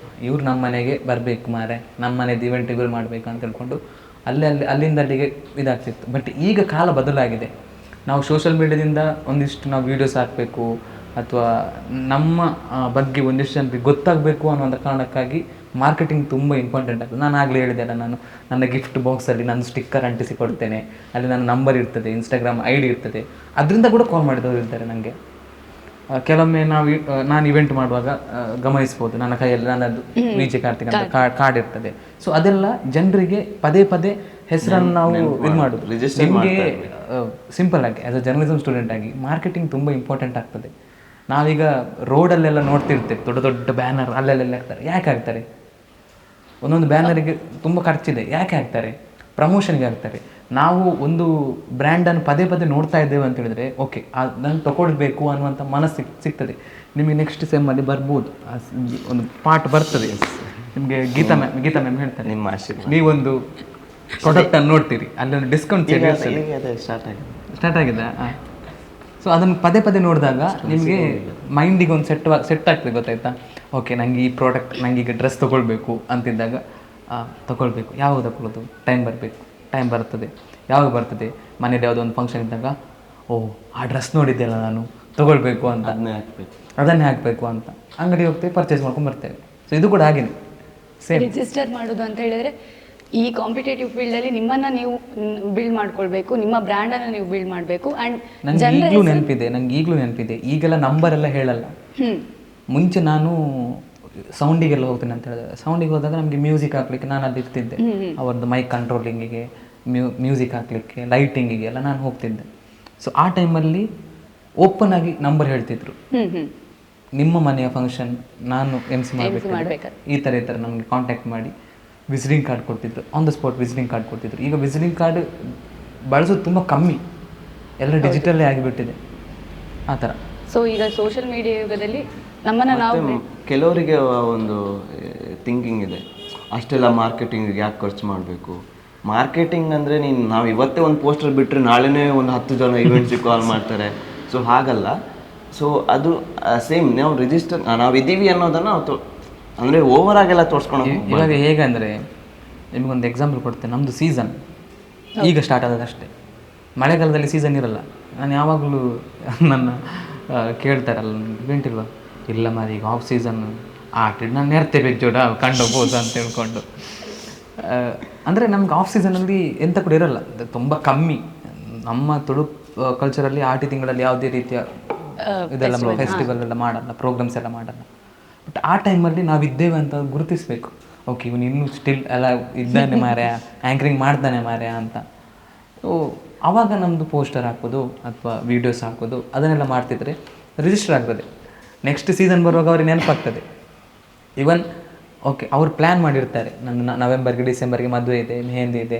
ಇವ್ರು ನಮ್ಮ ಮನೆಗೆ ಬರಬೇಕು ಮಾರೆ, ನಮ್ಮ ಮನೆದು ಇವೆಂಟ್ ಇವ್ರು ಮಾಡಬೇಕು ಅಂತ ಹೇಳ್ಕೊಂಡು ಅಲ್ಲಿಂದ ಅಲ್ಲಿಗೆ ಇದಾಗ್ತಿತ್ತು. ಬಟ್ ಈಗ ಕಾಲ ಬದಲಾಗಿದೆ. ನಾವು ಸೋಷಿಯಲ್ ಮೀಡಿಯಾದಿಂದ ಒಂದಿಷ್ಟು ನಾವು ವೀಡಿಯೋಸ್ ಹಾಕಬೇಕು ಅಥವಾ ನಮ್ಮ ಬಗ್ಗೆ ಒಂದಿಷ್ಟು ಜನರಿಗೆ ಗೊತ್ತಾಗಬೇಕು ಅನ್ನೋ ಒಂದು ಕಾರಣಕ್ಕಾಗಿ ಮಾರ್ಕೆಟಿಂಗ್ ತುಂಬ ಇಂಪಾರ್ಟೆಂಟ್ ಆಗ್ತದೆ. ನಾನು ಆಗಲೇ ಹೇಳಿದೆಲ್ಲ, ನಾನು ನನ್ನ ಗಿಫ್ಟ್ ಬಾಕ್ಸಲ್ಲಿ ನಾನು ಸ್ಟಿಕ್ಕರ್ ಅಂಟಿಸಿ ಕೊಡ್ತೇನೆ, ಅಲ್ಲಿ ನನ್ನ ನಂಬರ್ ಇರ್ತದೆ, ಇನ್ಸ್ಟಾಗ್ರಾಮ್ ID ಇರ್ತದೆ. ಅದರಿಂದ ಕೂಡ ಕಾಲ್ ಮಾಡಿದವರು ಇರ್ತಾರೆ ನನಗೆ. ಕೆಲವೊಮ್ಮೆ ನಾನು ಇವೆಂಟ್ ಮಾಡುವಾಗ ಗಮನಿಸ್ಬೋದು, ನನ್ನ ಕೈಯಲ್ಲಿ ನನ್ನದು ವಿಜೆ ಕಾರ್ತಿಕ್ ಅಂತ ಕಾರ್ಡ್ ಇರ್ತದೆ. ಸೊ ಅದೆಲ್ಲ ಜನರಿಗೆ ಪದೇ ಪದೇ ಹೆಸರನ್ನು ನಾವು ಇದು ಮಾಡೋದು. ನಿಮಗೆ ಸಿಂಪಲ್ ಆಗಿ ಆ್ಯಸ್ ಅ ಜರ್ನಲಿಸಮ್ ಸ್ಟೂಡೆಂಟ್ ಆಗಿ ಮಾರ್ಕೆಟಿಂಗ್ ತುಂಬ ಇಂಪಾರ್ಟೆಂಟ್ ಆಗ್ತದೆ. ನಾವೀಗ ರೋಡಲ್ಲೆಲ್ಲ ನೋಡ್ತಿರ್ತೇವೆ, ದೊಡ್ಡ ದೊಡ್ಡ ಬ್ಯಾನರ್ ಅಲ್ಲೆಲ್ಲ ಹಾಕ್ತಾರೆ. ಯಾಕೆ ಹಾಕ್ತಾರೆ? ಒಂದೊಂದು ಬ್ಯಾನರಿಗೆ ತುಂಬ ಖರ್ಚಿದೆ. ಯಾಕೆ ಹಾಕ್ತಾರೆ? ಪ್ರಮೋಷನ್ಗೆ ಹಾಕ್ತಾರೆ. ನಾವು ಒಂದು ಬ್ರ್ಯಾಂಡನ್ನು ಪದೇ ಪದೇ ನೋಡ್ತಾ ಇದ್ದೇವೆ ಅಂತ ಹೇಳಿದ್ರೆ ಓಕೆ, ಅದನ್ನು ತಗೊಳ್ಬೇಕು ಅನ್ನುವಂಥ ಮನಸ್ಸು ಸಿಗ್ತದೆ. ನಿಮಗೆ ನೆಕ್ಸ್ಟ್ ಸೆಮ್ಮಲ್ಲಿ ಬರ್ಬೋದು, ಒಂದು ಪಾರ್ಟ್ ಬರ್ತದೆ ನಿಮಗೆ. ಗೀತಾ ಮ್ಯಾಮ್ ಹೇಳ್ತಾರೆ, ನಿಮ್ಮ ಆಶೀರ್ವಾದ, ನೀವೊಂದು ಪ್ರಾಡಕ್ಟನ್ನು ನೋಡ್ತೀರಿ, ಅಲ್ಲಿ ಒಂದು ಡಿಸ್ಕೌಂಟ್ ಸ್ಟಾರ್ಟ್ ಆಗಿದೆ. ಸೊ ಅದನ್ನು ಪದೇ ಪದೇ ನೋಡಿದಾಗ ನಿಮಗೆ ಮೈಂಡಿಗೆ ಒಂದು ಸೆಟ್ ಆಗ್ತದೆ, ಗೊತ್ತಾಯ್ತಾ? ಓಕೆ, ನನಗೆ ಈ ಪ್ರಾಡಕ್ಟ್, ನನಗೆ ಈಗ ಡ್ರೆಸ್ ತೊಗೊಳ್ಬೇಕು ಅಂತಿದ್ದಾಗ ತೊಗೊಳ್ಬೇಕು. ಯಾವಾಗ ತಗೊಳ್ಳೋದು? ಟೈಮ್ ಬರ್ತದೆ. ಯಾವಾಗ ಬರ್ತದೆ? ಮನೇಲಿ ಯಾವುದೋ ಒಂದು ಫಂಕ್ಷನ್ ಇದ್ದಾಗ ಆ ಡ್ರೆಸ್ ನೋಡಿದ್ದೆಲ್ಲ ನಾನು ತೊಗೊಳ್ಬೇಕು ಅಂತ, ಅದನ್ನೇ ಹಾಕಬೇಕು ಅಂತ ಅಂಗಡಿ ಹೋಗ್ತೇವೆ, ಪರ್ಚೇಸ್ ಮಾಡ್ಕೊಂಡು ಬರ್ತೇವೆ. ಸೊ ಇದು ಕೂಡ ಹಾಗೇನೆ ಸೇಮ್. ರಿಜಿಸ್ಟರ್ ಮಾಡೋದು ಅಂತ ಹೇಳಿದ್ರೆ ಈ ಕಾಂಪಿಟೇಟಿವ್ ಫೀಲ್ಡಲ್ಲಿ ನಿಮ್ಮನ್ನು ನೀವು ಬಿಲ್ಡ್ ಮಾಡ್ಕೊಳ್ಬೇಕು, ನಿಮ್ಮ ಬ್ರ್ಯಾಂಡನ್ನು ನೀವು ಬಿಲ್ಡ್ ಮಾಡಬೇಕು. ಆ್ಯಂಡ್ ನಂಗೆ ಈಗಲೂ ನೆನಪಿದೆ. ಈಗೆಲ್ಲ ನಂಬರ್ ಎಲ್ಲ ಹೇಳಲ್ಲ. ಮುಂಚೆ ನಾನು ಸೌಂಡಿಗೆಲ್ಲ ಹೋಗ್ತೀನಿ ಅಂತ ಹೇಳಿದ್ರೆ, ಸೌಂಡಿಗೆ ಹೋದಾಗ ನಮಗೆ ಮ್ಯೂಸಿಕ್ ಹಾಕ್ಲಿಕ್ಕೆ ನಾನು ಅಲ್ಲಿ ಇರ್ತಿದ್ದೆ. ಅವ್ರದ್ದು ಮೈಕ್ ಕಂಟ್ರೋಲಿಂಗಿಗೆ, ಮ್ಯೂಸಿಕ್ ಹಾಕ್ಲಿಕ್ಕೆ, ಲೈಟಿಂಗಿಗೆ ಎಲ್ಲ ನಾನು ಹೋಗ್ತಿದ್ದೆ. ಸೊ ಆ ಟೈಮಲ್ಲಿ ಓಪನ್ ಆಗಿ ನಂಬರ್ ಹೇಳ್ತಿದ್ರು. ನಿಮ್ಮ ಮನೆಯ ಫಂಕ್ಷನ್ ನಾನು MC ಮಾಡಬೇಕು, ಈ ಥರ ನಮಗೆ ಕಾಂಟ್ಯಾಕ್ಟ್ ಮಾಡಿ ವಿಸಿಟಿಂಗ್ ಕಾರ್ಡ್ ಕೊಡ್ತಿದ್ರು. On the spot visiting card ಕೊಡ್ತಿದ್ರು. ಈಗ ವಿಸಿಟಿಂಗ್ ಕಾರ್ಡ್ ಬಳಸೋದು ತುಂಬ ಕಮ್ಮಿ, ಎಲ್ಲ ಡಿಜಿಟಲ್ಲೇ ಆಗಿಬಿಟ್ಟಿದೆ ಆ ಥರ. ಸೊ ಈಗ ಸೋಷಿಯಲ್ ಮೀಡಿಯಾ ಯುಗದಲ್ಲಿ ನಮ್ಮನ್ನು ನಾವು ಕೆಲವರಿಗೆ ಒಂದು ಥಿಂಕಿಂಗ್ ಇದೆ, ಅಷ್ಟೆಲ್ಲ ಮಾರ್ಕೆಟಿಂಗಿಗೆ ಯಾಕೆ ಖರ್ಚು ಮಾಡಬೇಕು? ಮಾರ್ಕೆಟಿಂಗ್ ಅಂದರೆ ನಾವು ಇವತ್ತೇ ಒಂದು ಪೋಸ್ಟರ್ ಬಿಟ್ಟರೆ ನಾಳೆನೇ ಒಂದು 10 ಜನ ಇವೆಂಟ್ಸಿಗೆ ಕಾಲ್ ಮಾಡ್ತಾರೆ. ಸೊ ಹಾಗಲ್ಲ. ಸೊ ಅದು ಸೇಮ್ ನಾವು ಇದ್ದೀವಿ ಅನ್ನೋದನ್ನು ಅಂದರೆ ಓವರ್ ಆಗೆಲ್ಲ ತೋರಿಸ್ಕೊಂಡು ಇವಾಗ ಹೇಗಂದರೆ ನಿಮಗೊಂದು ಎಕ್ಸಾಂಪಲ್ ಕೊಡ್ತೇನೆ. ನಮ್ಮದು ಸೀಸನ್ ಈಗ ಸ್ಟಾರ್ಟ್ ಆದದಷ್ಟೇ, ಮಳೆಗಾಲದಲ್ಲಿ ಸೀಸನ್ ಇರಲ್ಲ. ನಾನು ಯಾವಾಗಲೂ ನನ್ನ ಕೇಳ್ತಾರಲ್ಲ, ಇವೆಂಟ್ ಇಲ್ವಾ? ಇಲ್ಲ ಮಾರಿ, ಈಗ ಆಫ್ ಸೀಸನ್ ಆಗ್ತಿದ್ದು ನಾನು ನೆರ್ತೆ ಬೆಜ್ಜೋಡ ಕಂಡೋಗ್ಬೋದು ಅಂತ ಹೇಳ್ಕೊಂಡು. ಅಂದರೆ ನಮ್ಗೆ ಆಫ್ ಸೀಸನಲ್ಲಿ ಎಂಥ ಕೂಡ ಇರಲ್ಲ, ತುಂಬ ಕಮ್ಮಿ. ನಮ್ಮ ತುಳು ಕಲ್ಚರಲ್ಲಿ ಆಟಿ ತಿಂಗಳಲ್ಲಿ ಯಾವುದೇ ರೀತಿಯ ಇದೆಲ್ಲ ಫೆಸ್ಟಿವಲ್ ಎಲ್ಲ ಮಾಡಲ್ಲ, ಪ್ರೋಗ್ರಾಮ್ಸ್ ಎಲ್ಲ ಮಾಡಲ್ಲ. ಬಟ್ ಆ ಟೈಮಲ್ಲಿ ನಾವಿದ್ದೇವೆ ಅಂತ ಗುರುತಿಸಬೇಕು. ಓಕೆ, ಇವನು ಇನ್ನೂ ಸ್ಟಿಲ್ ಎಲ್ಲ ಇದ್ದಾನೆ ಮಾರ್ಯ, ಆ್ಯಂಕರಿಂಗ್ ಮಾಡ್ತಾನೆ ಮಾರ್ಯ ಅಂತ. ಸೊ ಆವಾಗ ನಮ್ಮದು ಪೋಸ್ಟರ್ ಹಾಕೋದು ಅಥವಾ ವೀಡಿಯೋಸ್ ಹಾಕೋದು ಅದನ್ನೆಲ್ಲ ಮಾಡ್ತಿದ್ರೆ ರಿಜಿಸ್ಟರ್ ಆಗ್ತದೆ. ನೆಕ್ಸ್ಟ್ ಸೀಸನ್ ಬರುವಾಗ ಅವ್ರಿಗೆ ನೆನಪಾಗ್ತದೆ. ಇವನ್ ಓಕೆ, ಅವ್ರು ಪ್ಲ್ಯಾನ್ ಮಾಡಿರ್ತಾರೆ, ನನ್ನ ನವೆಂಬರ್ಗೆ ಡಿಸೆಂಬರ್ಗೆ ಮದುವೆ ಇದೆ, ಮೆಹಂದಿ ಇದೆ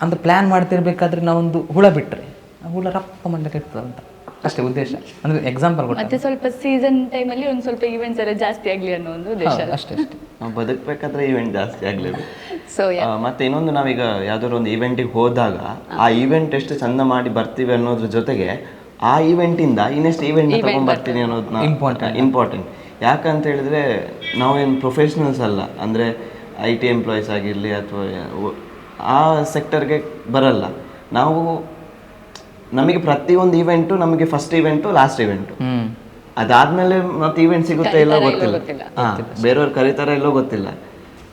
ಅಂತ ಪ್ಲ್ಯಾನ್ ಮಾಡ್ತಿರ್ಬೇಕಾದ್ರೆ ನಾವೊಂದು ಹುಳ ಬಿಟ್ಟರೆ ಆ ಹುಳ ರಪ್ಪ ಮಂಡಕ್ಕೆ ಇರ್ತದಂತ. ಅಷ್ಟೇ ಉದ್ದೇಶ. ಅಂದರೆ ಎಕ್ಸಾಂಪಲ್ ಕೊಟ್ಟು ಮತ್ತೆ ಸ್ವಲ್ಪ ಸೀಸನ್ ಟೈಮಲ್ಲಿ ಒಂದು ಸ್ವಲ್ಪ ಈವೆಂಟ್ಸ್ ಎಲ್ಲ ಜಾಸ್ತಿ ಆಗಲಿ ಅನ್ನೋ ಒಂದು ಉದ್ದೇಶ. ಅಷ್ಟೇ ಅಷ್ಟೇ. ನಾವು ಬದುಕಬೇಕಾದ್ರೆ ಈವೆಂಟ್ ಜಾಸ್ತಿ ಆಗಲಿದೆ. ಸೊ ಮತ್ತೆ ಇನ್ನೊಂದು, ನಾವೀಗ ಯಾವ್ದಾದ್ರು ಒಂದು ಈವೆಂಟಿಗೆ ಹೋದಾಗ ಆ ಈವೆಂಟ್ ಎಷ್ಟು ಚಂದ ಮಾಡಿ ಬರ್ತೀವಿ ಅನ್ನೋದ್ರ ಜೊತೆಗೆ ಆ ಈವೆಂಟಿಂದ ಇನ್ನೆಷ್ಟು ಈವೆಂಟ್ ತಗೊಂಡ್ ಬರ್ತೀನಿ ಅನ್ನೋದನ್ನ ಇಂಪಾರ್ಟೆಂಟ್. ಯಾಕಂತ ಹೇಳಿದ್ರೆ ನಾವೇನು ಪ್ರೊಫೆಷ್ನಲ್ಸ್ ಅಲ್ಲ, ಅಂದರೆ IT ಎಂಪ್ಲಾಯೀಸ್ ಆಗಿರಲಿ ಅಥವಾ ಆ ಸೆಕ್ಟರ್ಗೆ ಬರಲ್ಲ ನಾವು. ನಮಗೆ ಪ್ರತಿಯೊಂದು ಈವೆಂಟು ನಮಗೆ ಫಸ್ಟ್ ಈವೆಂಟು ಲಾಸ್ಟ್ ಈವೆಂಟು, ಅದಾದ್ಮೇಲೆ ಮತ್ತೆ ಈವೆಂಟ್ ಸಿಗುತ್ತೆ ಇಲ್ಲೋ ಗೊತ್ತಿಲ್ಲ. ಬೇರೆಯವ್ರು ಕರೀತಾರೆ ಇಲ್ಲೋ ಗೊತ್ತಿಲ್ಲ.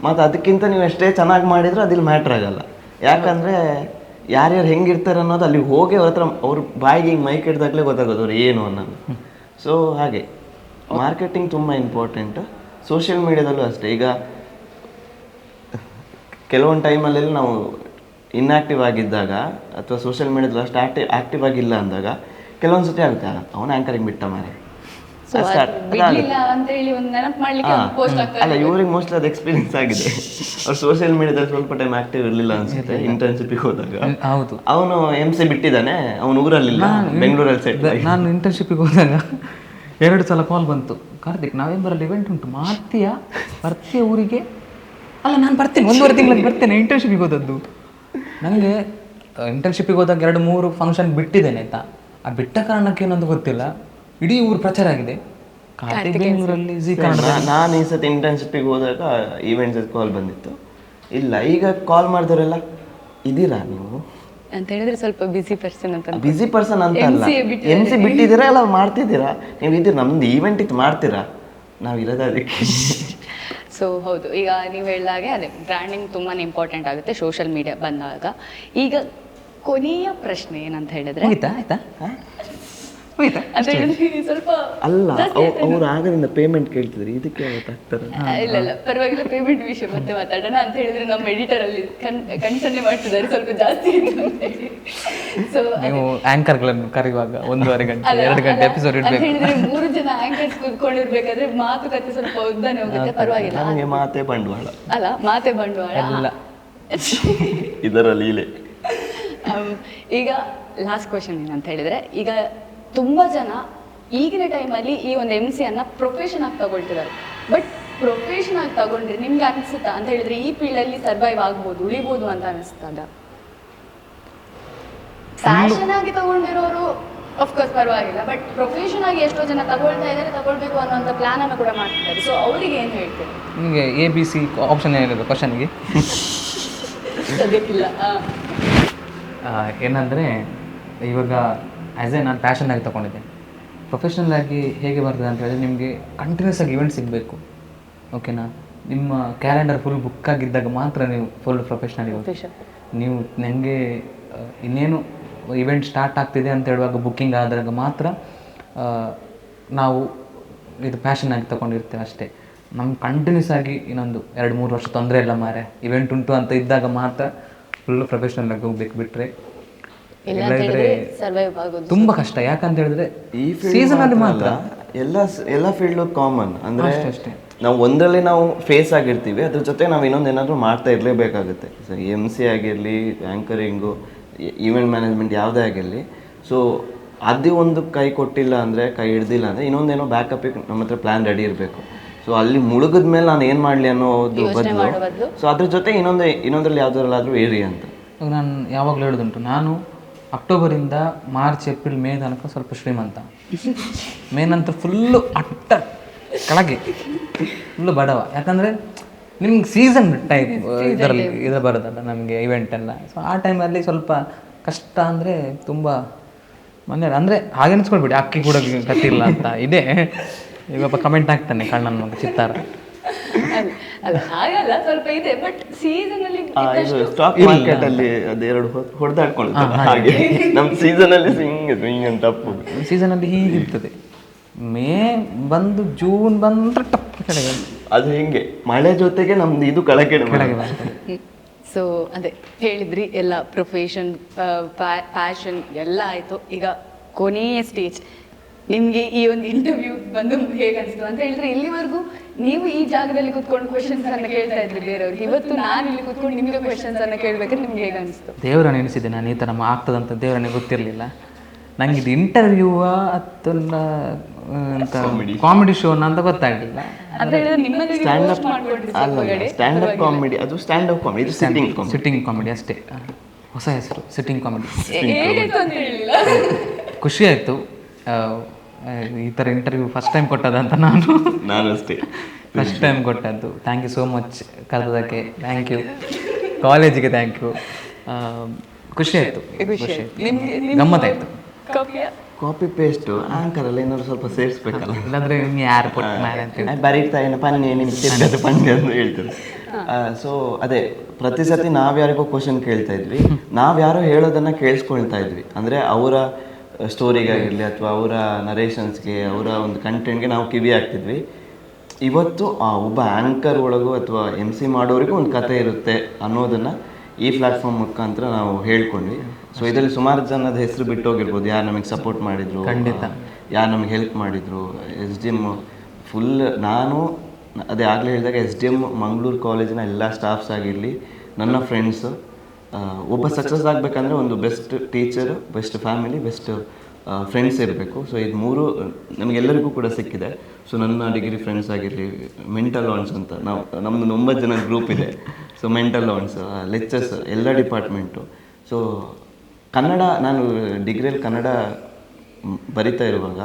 ಮತ್ತು ಅದಕ್ಕಿಂತ ನೀವು ಎಷ್ಟೇ ಚೆನ್ನಾಗಿ ಮಾಡಿದ್ರೆ ಅದಿಲ್ಲಿ ಮ್ಯಾಟ್ರ್ ಆಗಲ್ಲ. ಯಾಕಂದರೆ ಯಾರ್ಯಾರು ಹೆಂಗಿರ್ತಾರೆ ಅನ್ನೋದು ಅಲ್ಲಿ ಹೋಗಿ ಅವ್ರ ಹತ್ರ ಅವ್ರ ಬಾಯಿಗೆ ಹಿಂಗೆ ಮೈಕ್ ಹಿಡ್ದಾಗಲೇ ಗೊತ್ತಾಗೋದು ಅವ್ರು ಏನು ಅನ್ನೋದು. ಸೊ ಹಾಗೆ ಮಾರ್ಕೆಟಿಂಗ್ ತುಂಬ ಇಂಪಾರ್ಟೆಂಟ್. ಸೋಷಿಯಲ್ ಮೀಡಿಯಾದಲ್ಲೂ ಅಷ್ಟೇ. ಈಗ ಕೆಲವೊಂದು ಟೈಮಲ್ಲೆಲ್ಲ ನಾವು ಇನ್ಆ್ಯಕ್ಟಿವ್ ಆಗಿದ್ದಾಗ ಅಥವಾ ಸೋಷಿಯಲ್ ಮೀಡಿಯಾದಲ್ಲಿ ಅಷ್ಟು ಆ್ಯಕ್ಟಿವ್ ಆಗಿಲ್ಲ ಅಂದಾಗ ಕೆಲವೊಂದು ಸತಿ ಆಗುತ್ತೆ, ಅವನು ಆ್ಯಂಕರಿಂಗ್ ಬಿಟ್ಟ ಮಾರೆ ಅಲ್ಲ. ಇವ್ರಿಗೆ ಮೋಸ್ಟ್ಲಿ ಅದು ಎಕ್ಸ್ಪೀರಿಯನ್ಸ್ ಆಗಿದೆ. ಅವ್ರು ಸೋಷಿಯಲ್ ಮೀಡಿಯಾದಲ್ಲಿ ಸ್ವಲ್ಪ ಟೈಮ್ ಆಕ್ಟಿವ್ ಇರಲಿಲ್ಲ ಅನ್ಸುತ್ತೆ. ಇಂಟರ್ನ್ಶಿಪ್ಗೆ ಹೋದಾಗ ಅವನು MC ಬಿಟ್ಟಿದ್ದಾನೆ, ಅವನು ಊರಲ್ಲಿಲ್ಲ, ಬೆಂಗಳೂರಲ್ಲಿ ಸೆಟ್. ನಾನು ಇಂಟರ್ನ್ಶಿಪ್ಪಿಗೆ ಹೋದಾಗ 2 ಸಲ ಕಾಲ್ ಬಂತು, ಕಾರ್ತಿಕ್ ನವೆಂಬರಲ್ಲಿ ಇವೆಂಟ್ ಉಂಟು, ಬರ್ತೀಯ ಊರಿಗೆ? ಅಲ್ಲ ನಾನು ಬರ್ತೀನಿ, 1.5 ತಿಂಗಳಿಗೆ ಬರ್ತೇನೆ. ಇಂಟರ್ನ್ಶಿಪ್ಪಿಗೆ ಹೋದದ್ದು. ನನಗೆ ಇಂಟರ್ನ್ಶಿಪ್ಪಿಗೆ ಹೋದಾಗ 2-3 ಫಂಕ್ಷನ್ ಬಿಟ್ಟಿದ್ದೇನೆ ಆಯ್ತಾ. ಆ ಬಿಟ್ಟ ಕಾರಣಕ್ಕೆ ಏನಂತ ಗೊತ್ತಿಲ್ಲ, ಇಡೀ ಊರು ಪ್ರಚಾರ ಆಗಿದೆ. ಬೆಂಗಳೂರಲ್ಲಿ ನಾನು ಈ ಸತಿ ಇಂಟರ್ನ್ಶಿಪ್ಪಿಗೆ ಹೋದಾಗ ಈವೆಂಟ್ಸ್ ಕಾಲ್ ಬಂದಿತ್ತು. ಇಲ್ಲ, ಈಗ ಕಾಲ್ ಮಾಡಿದವರೆಲ್ಲ ಇದ್ದೀರಾ ನೀವು ಅಂತ ಹೇಳಿದ್ರೆ ಸ್ವಲ್ಪ ಬಿಸಿ ಪರ್ಸನ್ ಅಂತ ಅಲ್ಲ, MC ಬಿಟ್ಟಿದ್ದೀರಾ ಎಲ್ಲ ಮಾಡ್ತಿದ್ದೀರಾ ನೀವು, ಇದ್ದೀರ ನಮ್ದು ಈವೆಂಟ್ ಇತ್ತು ಮಾಡ್ತೀರಾ, ನಾವು ಇರೋದು ಅದಕ್ಕೆ. ಸೊ ಹೌದು, ಈಗ ನೀವು ಹೇಳಿದಾಗೆ ಅದೇ ಬ್ರ್ಯಾಂಡಿಂಗ್ ತುಂಬಾ ಇಂಪಾರ್ಟೆಂಟ್ ಆಗುತ್ತೆ ಸೋಷಿಯಲ್ ಮೀಡಿಯಾ ಬಂದಾಗ. ಈಗ ಕೊನೆಯ ಪ್ರಶ್ನೆ ಏನಂತ ಹೇಳಿದ್ರೆ, ಸ್ವಲ್ಪ ಅಲ್ಲ ಅವ್ರು ಆಗದಿಂದ ಪೇಮೆಂಟ್ ಕೇಳ್ತಿದ್ರು, ಇದಕ್ಕೆ ಇಲ್ಲ ಪರವಾಗಿಲ್ಲ, ಪೇಮೆಂಟ್ ವಿಷಯ ಮತ್ತೆ ಮಾತಾಡೋಣ ಅಂತ ಹೇಳಿದ್ರೆ ನಮ್ಮ ಎಡಿಟರ್ ಅಲ್ಲಿ ಕನ್ಸನ್ನೆ ಮಾಡ್ತಿದ್ದಾರೆ ಸ್ವಲ್ಪ ಜಾಸ್ತಿ. ಸೊ ನೀವು ಆಂಕರ್ಗಳನ್ನು ಕರೆಯುವಾಗ 1.5 ಗಂಟೆ 2 ಗಂಟೆ ಎಪಿಸೋಡ್ ಇಡಬೇಕು ಹೇಳಿದ್ರೆ 3 ಜನ ಆಂಕರ್ಸ್ ಕೂತ್ಕೊಂಡಿರ್ಬೇಕಾದ್ರೆ ಮಾತುಕತೆ ಸ್ವಲ್ಪ ಉದ್ದಾನೆ ಹೋಗುತ್ತೆ. ಪರವಾಗಿಲ್ಲ, ನನಗೆ ಮಾತೆ ಬಂಡವಾಳ ಅಲ್ಲ, ಮಾತೆ ಬಂಡವಾಳ ಎಲ್ಲ ಇದರ ಲೀಲೆ. ಈಗ ಲಾಸ್ಟ್ ಕ್ವಶನ್ ಏನಂತ ಹೇಳಿದ್ರೆ, ಈಗ ತುಂಬ ಜನ ಈಗಿನ ಟೈಮಲ್ಲಿ ಈ ಒಂದು MC ಅನ್ನ ಪ್ರೊಫೆಷನ್ ಆಗಿ ತಗೊಳ್ತಿದ್ದಾರೆ. ಬಟ್ ಪ್ರೊಫೆಷನ್ ಆಗಿ ತಗೊಂಡ್ರೆ ನಿಮ್ಗೆ ಅನಿಸುತ್ತಾ ಅಂತ ಹೇಳಿದ್ರೆ ಈ ಫೀಲ್ಡಲ್ಲಿ ಸರ್ವೈವ್ ಆಗ್ಬೋದು, ಉಳಿಬೋದು ಅಂತ ಅನಿಸ್ತದ? ಫ್ಯಾಷನ್ ಆಗಿ ತಗೊಂಡಿರೋರು ಅಫ್ಕೋರ್ಸ್ ಪರವಾಗಿಲ್ಲ, ಬಟ್ ಪ್ರೊಫೆಷನ್ ಆಗಿ ಎಷ್ಟೋ ಜನ ತಗೊಳ್ತಾ ಇದ್ದಾರೆ, ತಗೊಳ್ಬೇಕು ಅನ್ನೋಂಥ ಪ್ಲಾನ್ ಅನ್ನು ಕೂಡ ಮಾಡ್ತಿದ್ದಾರೆ. ಸೊ ಅವರಿಗೆ ಏನು ಹೇಳ್ತೀರಿ? ನಿಮಗೆ ABC ಆಪ್ಷನ್ ಏನಿದೆ ಕ್ವಶನ್ಗೆ? ಸದ್ಯಕ್ಕಿಲ್ಲ. ಏನಂದರೆ ಇವಾಗ ನಾನು ಪ್ಯಾಷನ್ ಆಗಿ ತೊಗೊಂಡಿದ್ದೆ. ಪ್ರೊಫೆಷ್ನಲ್ ಆಗಿ ಹೇಗೆ ಬರ್ತದೆ ಅಂತ ಹೇಳಿದ್ರೆ, ನಿಮಗೆ ಕಂಟಿನ್ಯೂಸ್ ಆಗಿ ಇವೆಂಟ್ ಸಿಗಬೇಕು, ಓಕೆನಾ? ನಿಮ್ಮ ಕ್ಯಾಲೆಂಡರ್ ಫುಲ್ ಬುಕ್ ಆಗಿದ್ದಾಗ ಮಾತ್ರ ನೀವು ಫುಲ್ ಪ್ರೊಫೆಷ್ನಲ್ ನೀವು ನನಗೆ ಇನ್ನೇನು ಇವೆಂಟ್ ಸ್ಟಾರ್ಟ್ ಆಗ್ತಿದೆ ಅಂತ ಹೇಳುವಾಗ ಬುಕ್ಕಿಂಗ್ ಆದಾಗ ಮಾತ್ರ ನಾವು ಇದು ಪ್ಯಾಷನ್ ಆಗಿ ತೊಗೊಂಡಿರ್ತೇವೆ ಅಷ್ಟೇ. ನಮ್ಗೆ ಕಂಟಿನ್ಯೂಸ್ ಆಗಿ ಇನ್ನೊಂದು 2-3 ವರ್ಷ ತೊಂದರೆ ಇಲ್ಲ ಮಾರೆ, ಇವೆಂಟ್ ಉಂಟು ಅಂತ ಇದ್ದಾಗ ಮಾತ್ರ ಫುಲ್ ಪ್ರೊಫೆಷ್ನಲ್ ಆಗಿ ಹೋಗ್ಬೇಕು. ಬಿಟ್ಟರೆ ತುಂಬಾ ಕಷ್ಟ. ಯಾಕಂತ ಹೇಳಿದ್ರೆ ಈ ಸೀಸನ್ ಅಲ್ಲಿ ಮಾತ್ರ ಎಲ್ಲ ಫೀಲ್ಡ್ ಕಾಮನ್. ಅಂದ್ರೆ ನಾವು ಒಂದರಲ್ಲಿ ನಾವು ಫೇಸ್ ಆಗಿರ್ತೀವಿ, ಅದ್ರ ಜೊತೆ ನಾವು ಇನ್ನೊಂದೇನಾದ್ರೂ ಮಾಡ್ತಾ ಇರಲೇಬೇಕಾಗುತ್ತೆ. MC ಆಗಿರಲಿ, ಆ್ಯಂಕರಿಂಗು, ಈವೆಂಟ್ ಮ್ಯಾನೇಜ್ಮೆಂಟ್ ಯಾವುದೇ ಆಗಿರಲಿ. ಸೊ ಅದು ಒಂದು ಕೈ ಕೊಟ್ಟಿಲ್ಲ ಅಂದರೆ, ಕೈ ಹಿಡ್ದಿಲ್ಲ ಅಂದರೆ ಇನ್ನೊಂದೇನೋ ಬ್ಯಾಕಪ್ಪಿಗೆ ನಮ್ಮ ಹತ್ರ ಪ್ಲ್ಯಾನ್ ರೆಡಿ ಇರಬೇಕು. ಸೊ ಅಲ್ಲಿ ಮುಳುಗಿದ ಮೇಲೆ ನಾನು ಏನು ಮಾಡಲಿ ಅನ್ನೋದು ಬದಲು ಸೊ ಅದ್ರ ಜೊತೆ ಇನ್ನೊಂದರಲ್ಲಿ ಯಾವುದ್ರಲ್ಲಾದರೂ ಏರಿ ಅಂತ ನಾನು ಯಾವಾಗಲೂ ಹೇಳೋದುಂಟು. ನಾನು ಅಕ್ಟೋಬರಿಂದ ಮಾರ್ಚ್, ಏಪ್ರಿಲ್, ಮೇ ತನಕ ಸ್ವಲ್ಪ ಶ್ರೀಮಂತ. ಮೇ ನಂತರ ಫುಲ್ಲು ಅಟ್ಟ ಕೆಳಗೆ, ಫುಲ್ಲು ಬಡವ. ಯಾಕಂದರೆ ನಿಮ್ಗೆ ಸೀಸನ್ ಟೈಪ್ ಇದರಲ್ಲಿ ಬರೋದಲ್ಲ ನಮಗೆ ಇವೆಂಟ್ ಎಲ್ಲ. ಸೊ ಆ ಟೈಮಲ್ಲಿ ಸ್ವಲ್ಪ ಕಷ್ಟ ಅಂದರೆ ತುಂಬ ಮನೆ ಅಂದರೆ ಹಾಗೆ ಅನ್ಸ್ಕೊಳ್ಬೇಡಿ, ಅಕ್ಕಿ ಕೂಡ ಕತ್ತಿಲ್ಲ ಅಂತ ಇದೆ. ಇವಾಗ ಕಮೆಂಟ್ ಆಗ್ತಾನೆ ಕಣ್ಣನ ಮಗ ಚಿತ್ತಾರ. ಅಲ್ಲ ಹಾಗಲ್ಲ, ಸ್ವಲ್ಪ ಇದೆ. ಬಟ್ ಸೀಸನ್ ಅಲ್ಲಿ ಸ್ಟಾಕ್ ಮಾರ್ಕೆಟ್ ಅಲ್ಲಿ ಅದೆರಡು ಹೊಡೆದಾಡ್ಕೊಳ್ಳುತ್ತೆ. ಹಾಗೆ ನಮ್ಮ ಸೀಸನ್ ಅಲ್ಲಿ ಹಿಂಗೆ ತಪ್ಪು. ಸೀಸನ್ ಅಲ್ಲಿ ಹೀಗಿರ್ತದೆ, ಮೇ ಬಂದು ಜೂನ್ ಬಂದ್ರೆ ಟಪ್ ಕೆಳಗೆ. ಅದು ಹಿಂಗೆ ಮಳೆ ಜೊತೆಗೆ ನಮ್ದು ಇದು ಕೆಳಗೆ ಬರ್ತದೆ. ಸೊ ಅದೇ ಹೇಳಿದ್ರಿ, ಎಲ್ಲ ಪ್ರೊಫೆಷನ್, ಪ್ಯಾಷನ್ ಎಲ್ಲ ಆಯಿತು. ಈಗ ಕೊನೆಯ ಸ್ಟೇಜ್, ನಿಮಗೆ ಈ ಒಂದು ಇಂಟರ್ವ್ಯೂ ಬಂದು ಹೇಗೆ ಅನಿಸ್ತು ಅಂತ ಹೇಳಿದ್ರೆ, ಇಲ್ಲಿವರೆಗೂ ನೀವು ಈ ಜಾಗದಲ್ಲಿ ಕೂತ್ಕೊಂಡು ಕ್ವೆಶನ್ಸ್ ಅನ್ನು ಕೇಳ್ತಾ ಇದ್ರಿ ಬೇರೆಯವ್ರಿಗೆ, ಇವತ್ತು ನಾನು ಇಲ್ಲಿ ಕೂತ್ಕೊಂಡು ನಿಮಗೆ ಕ್ವೆಶನ್ಸ್ ಅನ್ನು ಕೇಳಬೇಕಾದ್ರೆ ನಿಮ್ಗೆ ಹೇಗೆ ಅನಿಸ್ತು? ದೇವರನ್ನು ಎನಿಸಿದೆ ನಾನು, ಈ ಥರ ಆಗ್ತದಂತ ದೇವರನ್ನೇ ಗೊತ್ತಿರಲಿಲ್ಲ. ನಂಗೆ ಇದು ಇಂಟರ್ವ್ಯೂ ಅಥವಾ ಕಾಮಿಡಿ ಶೋನ ಅಂತ ಗೊತ್ತಾಗಲಿಲ್ಲ. ಸ್ಟ್ಯಾಂಡ್ ಅಪ್ ಕಾಮಿಡಿ, ಅದು stand up comedy, sitting comedy ಅಷ್ಟೇ, ಹೊಸ ಹೆಸರು ಸಿಟ್ಟಿಂಗ್ ಕಾಮಿಡಿ. ಖುಷಿ ಆಯಿತು ಈ ಥರ ಇಂಟರ್ವ್ಯೂ ಫಸ್ಟ್ ಟೈಮ್ ಕೊಟ್ಟದಂತ. ನಾನು ಅಷ್ಟೇ ಫಸ್ಟ್ ಟೈಮ್ ಕೊಟ್ಟದ್ದು. ಥ್ಯಾಂಕ್ ಯು ಸೋ ಮಚ್ ಕರೆದಕ್ಕೆ, ಥ್ಯಾಂಕ್ ಯು. ಕಾಲೇಜಿಗೆ ಥ್ಯಾಂಕ್ ಯು. ಖುಷಿ ಆಯಿತು, ಗಮ್ಮತ್ತಾಯಿತು. ಕಾಪಿ ಪೇಸ್ಟು ಆಂಕರ್ ಅಲ್ಲ, ಏನಾದ್ರು ಸ್ವಲ್ಪ ಸೇರಿಸ್ಬೇಕಲ್ಲ, ಇಲ್ಲಾಂದ್ರೆ ಯಾರು ಕೊಟ್ಟು ಮೇಲೆ ಅಂತ ಬರೀತಾ ಏನು ಪನ್ನಿ ನಿಮ್ಗೆ ಪನ್ನಿ ಅಂತ ಹೇಳ್ತಾರೆ. ಸೊ ಅದೇ ಪ್ರತಿ ಸತಿ ನಾವ್ಯಾರಿಗೋ ಕ್ವಶನ್ ಕೇಳ್ತಾ ಇದ್ವಿ, ನಾವ್ಯಾರೋ ಹೇಳೋದನ್ನ ಕೇಳಿಸ್ಕೊಳ್ತಾ ಇದ್ವಿ. ಅಂದರೆ ಅವರ ಸ್ಟೋರಿಗಾಗಿರಲಿ ಅಥವಾ ಅವರ ನರೇಷನ್ಸ್ಗೆ, ಅವರ ಒಂದು ಕಂಟೆಂಟ್ಗೆ ನಾವು ಕಿವಿ ಆಗ್ತಿದ್ವಿ. ಇವತ್ತು ಒಬ್ಬ ಆ್ಯಂಕರ್ ಒಳಗೂ ಅಥವಾ MC ಮಾಡೋರಿಗೂ ಒಂದು ಕತೆ ಇರುತ್ತೆ ಅನ್ನೋದನ್ನು ಈ ಪ್ಲಾಟ್ಫಾರ್ಮ್ ಮುಖಾಂತರ ನಾವು ಹೇಳ್ಕೊಂಡ್ವಿ. ಸೊ ಇದರಲ್ಲಿ ಸುಮಾರು ಜನದ ಹೆಸರು ಬಿಟ್ಟೋಗಿರ್ಬೋದು, ಯಾರು ನಮಗೆ ಸಪೋರ್ಟ್ ಮಾಡಿದ್ರು, ಖಂಡಿತ ಯಾರು ನಮಗೆ ಹೆಲ್ಪ್ ಮಾಡಿದರು. SDM ಫುಲ್, ನಾನು ಅದೇ ಆಗಲೇ ಹೇಳಿದಾಗ SDM ಮಂಗಳೂರು ಕಾಲೇಜಿನ ಎಲ್ಲ ಸ್ಟಾಫ್ಸ್ ಆಗಿರಲಿ, ನನ್ನ ಫ್ರೆಂಡ್ಸು. ಒಬ್ಬ ಸಕ್ಸಸ್ ಆಗಬೇಕಂದ್ರೆ ಒಂದು best teacher, best family, best friends ಇರಬೇಕು. ಸೊ ಇದು ಮೂರು ನಮಗೆಲ್ಲರಿಗೂ ಕೂಡ ಸಿಕ್ಕಿದೆ. ಸೊ ನನ್ನ ಡಿಗ್ರಿ ಫ್ರೆಂಡ್ಸ್ ಆಗಿರಲಿ, ಮೆಂಟಲ್ ಆನ್ಸ್ ಅಂತ ನಮ್ಮದು 9 ಜನ ಗ್ರೂಪ್ ಇದೆ. ಸೊ ಮೆಂಟಲ್ ಆನ್ಸ್, ಲೆಕ್ಚರ್ಸ್, ಎಲ್ಲ ಡಿಪಾರ್ಟ್ಮೆಂಟು. ಸೊ ಕನ್ನಡ, ನಾನು ಡಿಗ್ರಿಯಲ್ಲಿ ಕನ್ನಡ ಬರಿತಾ ಇರುವಾಗ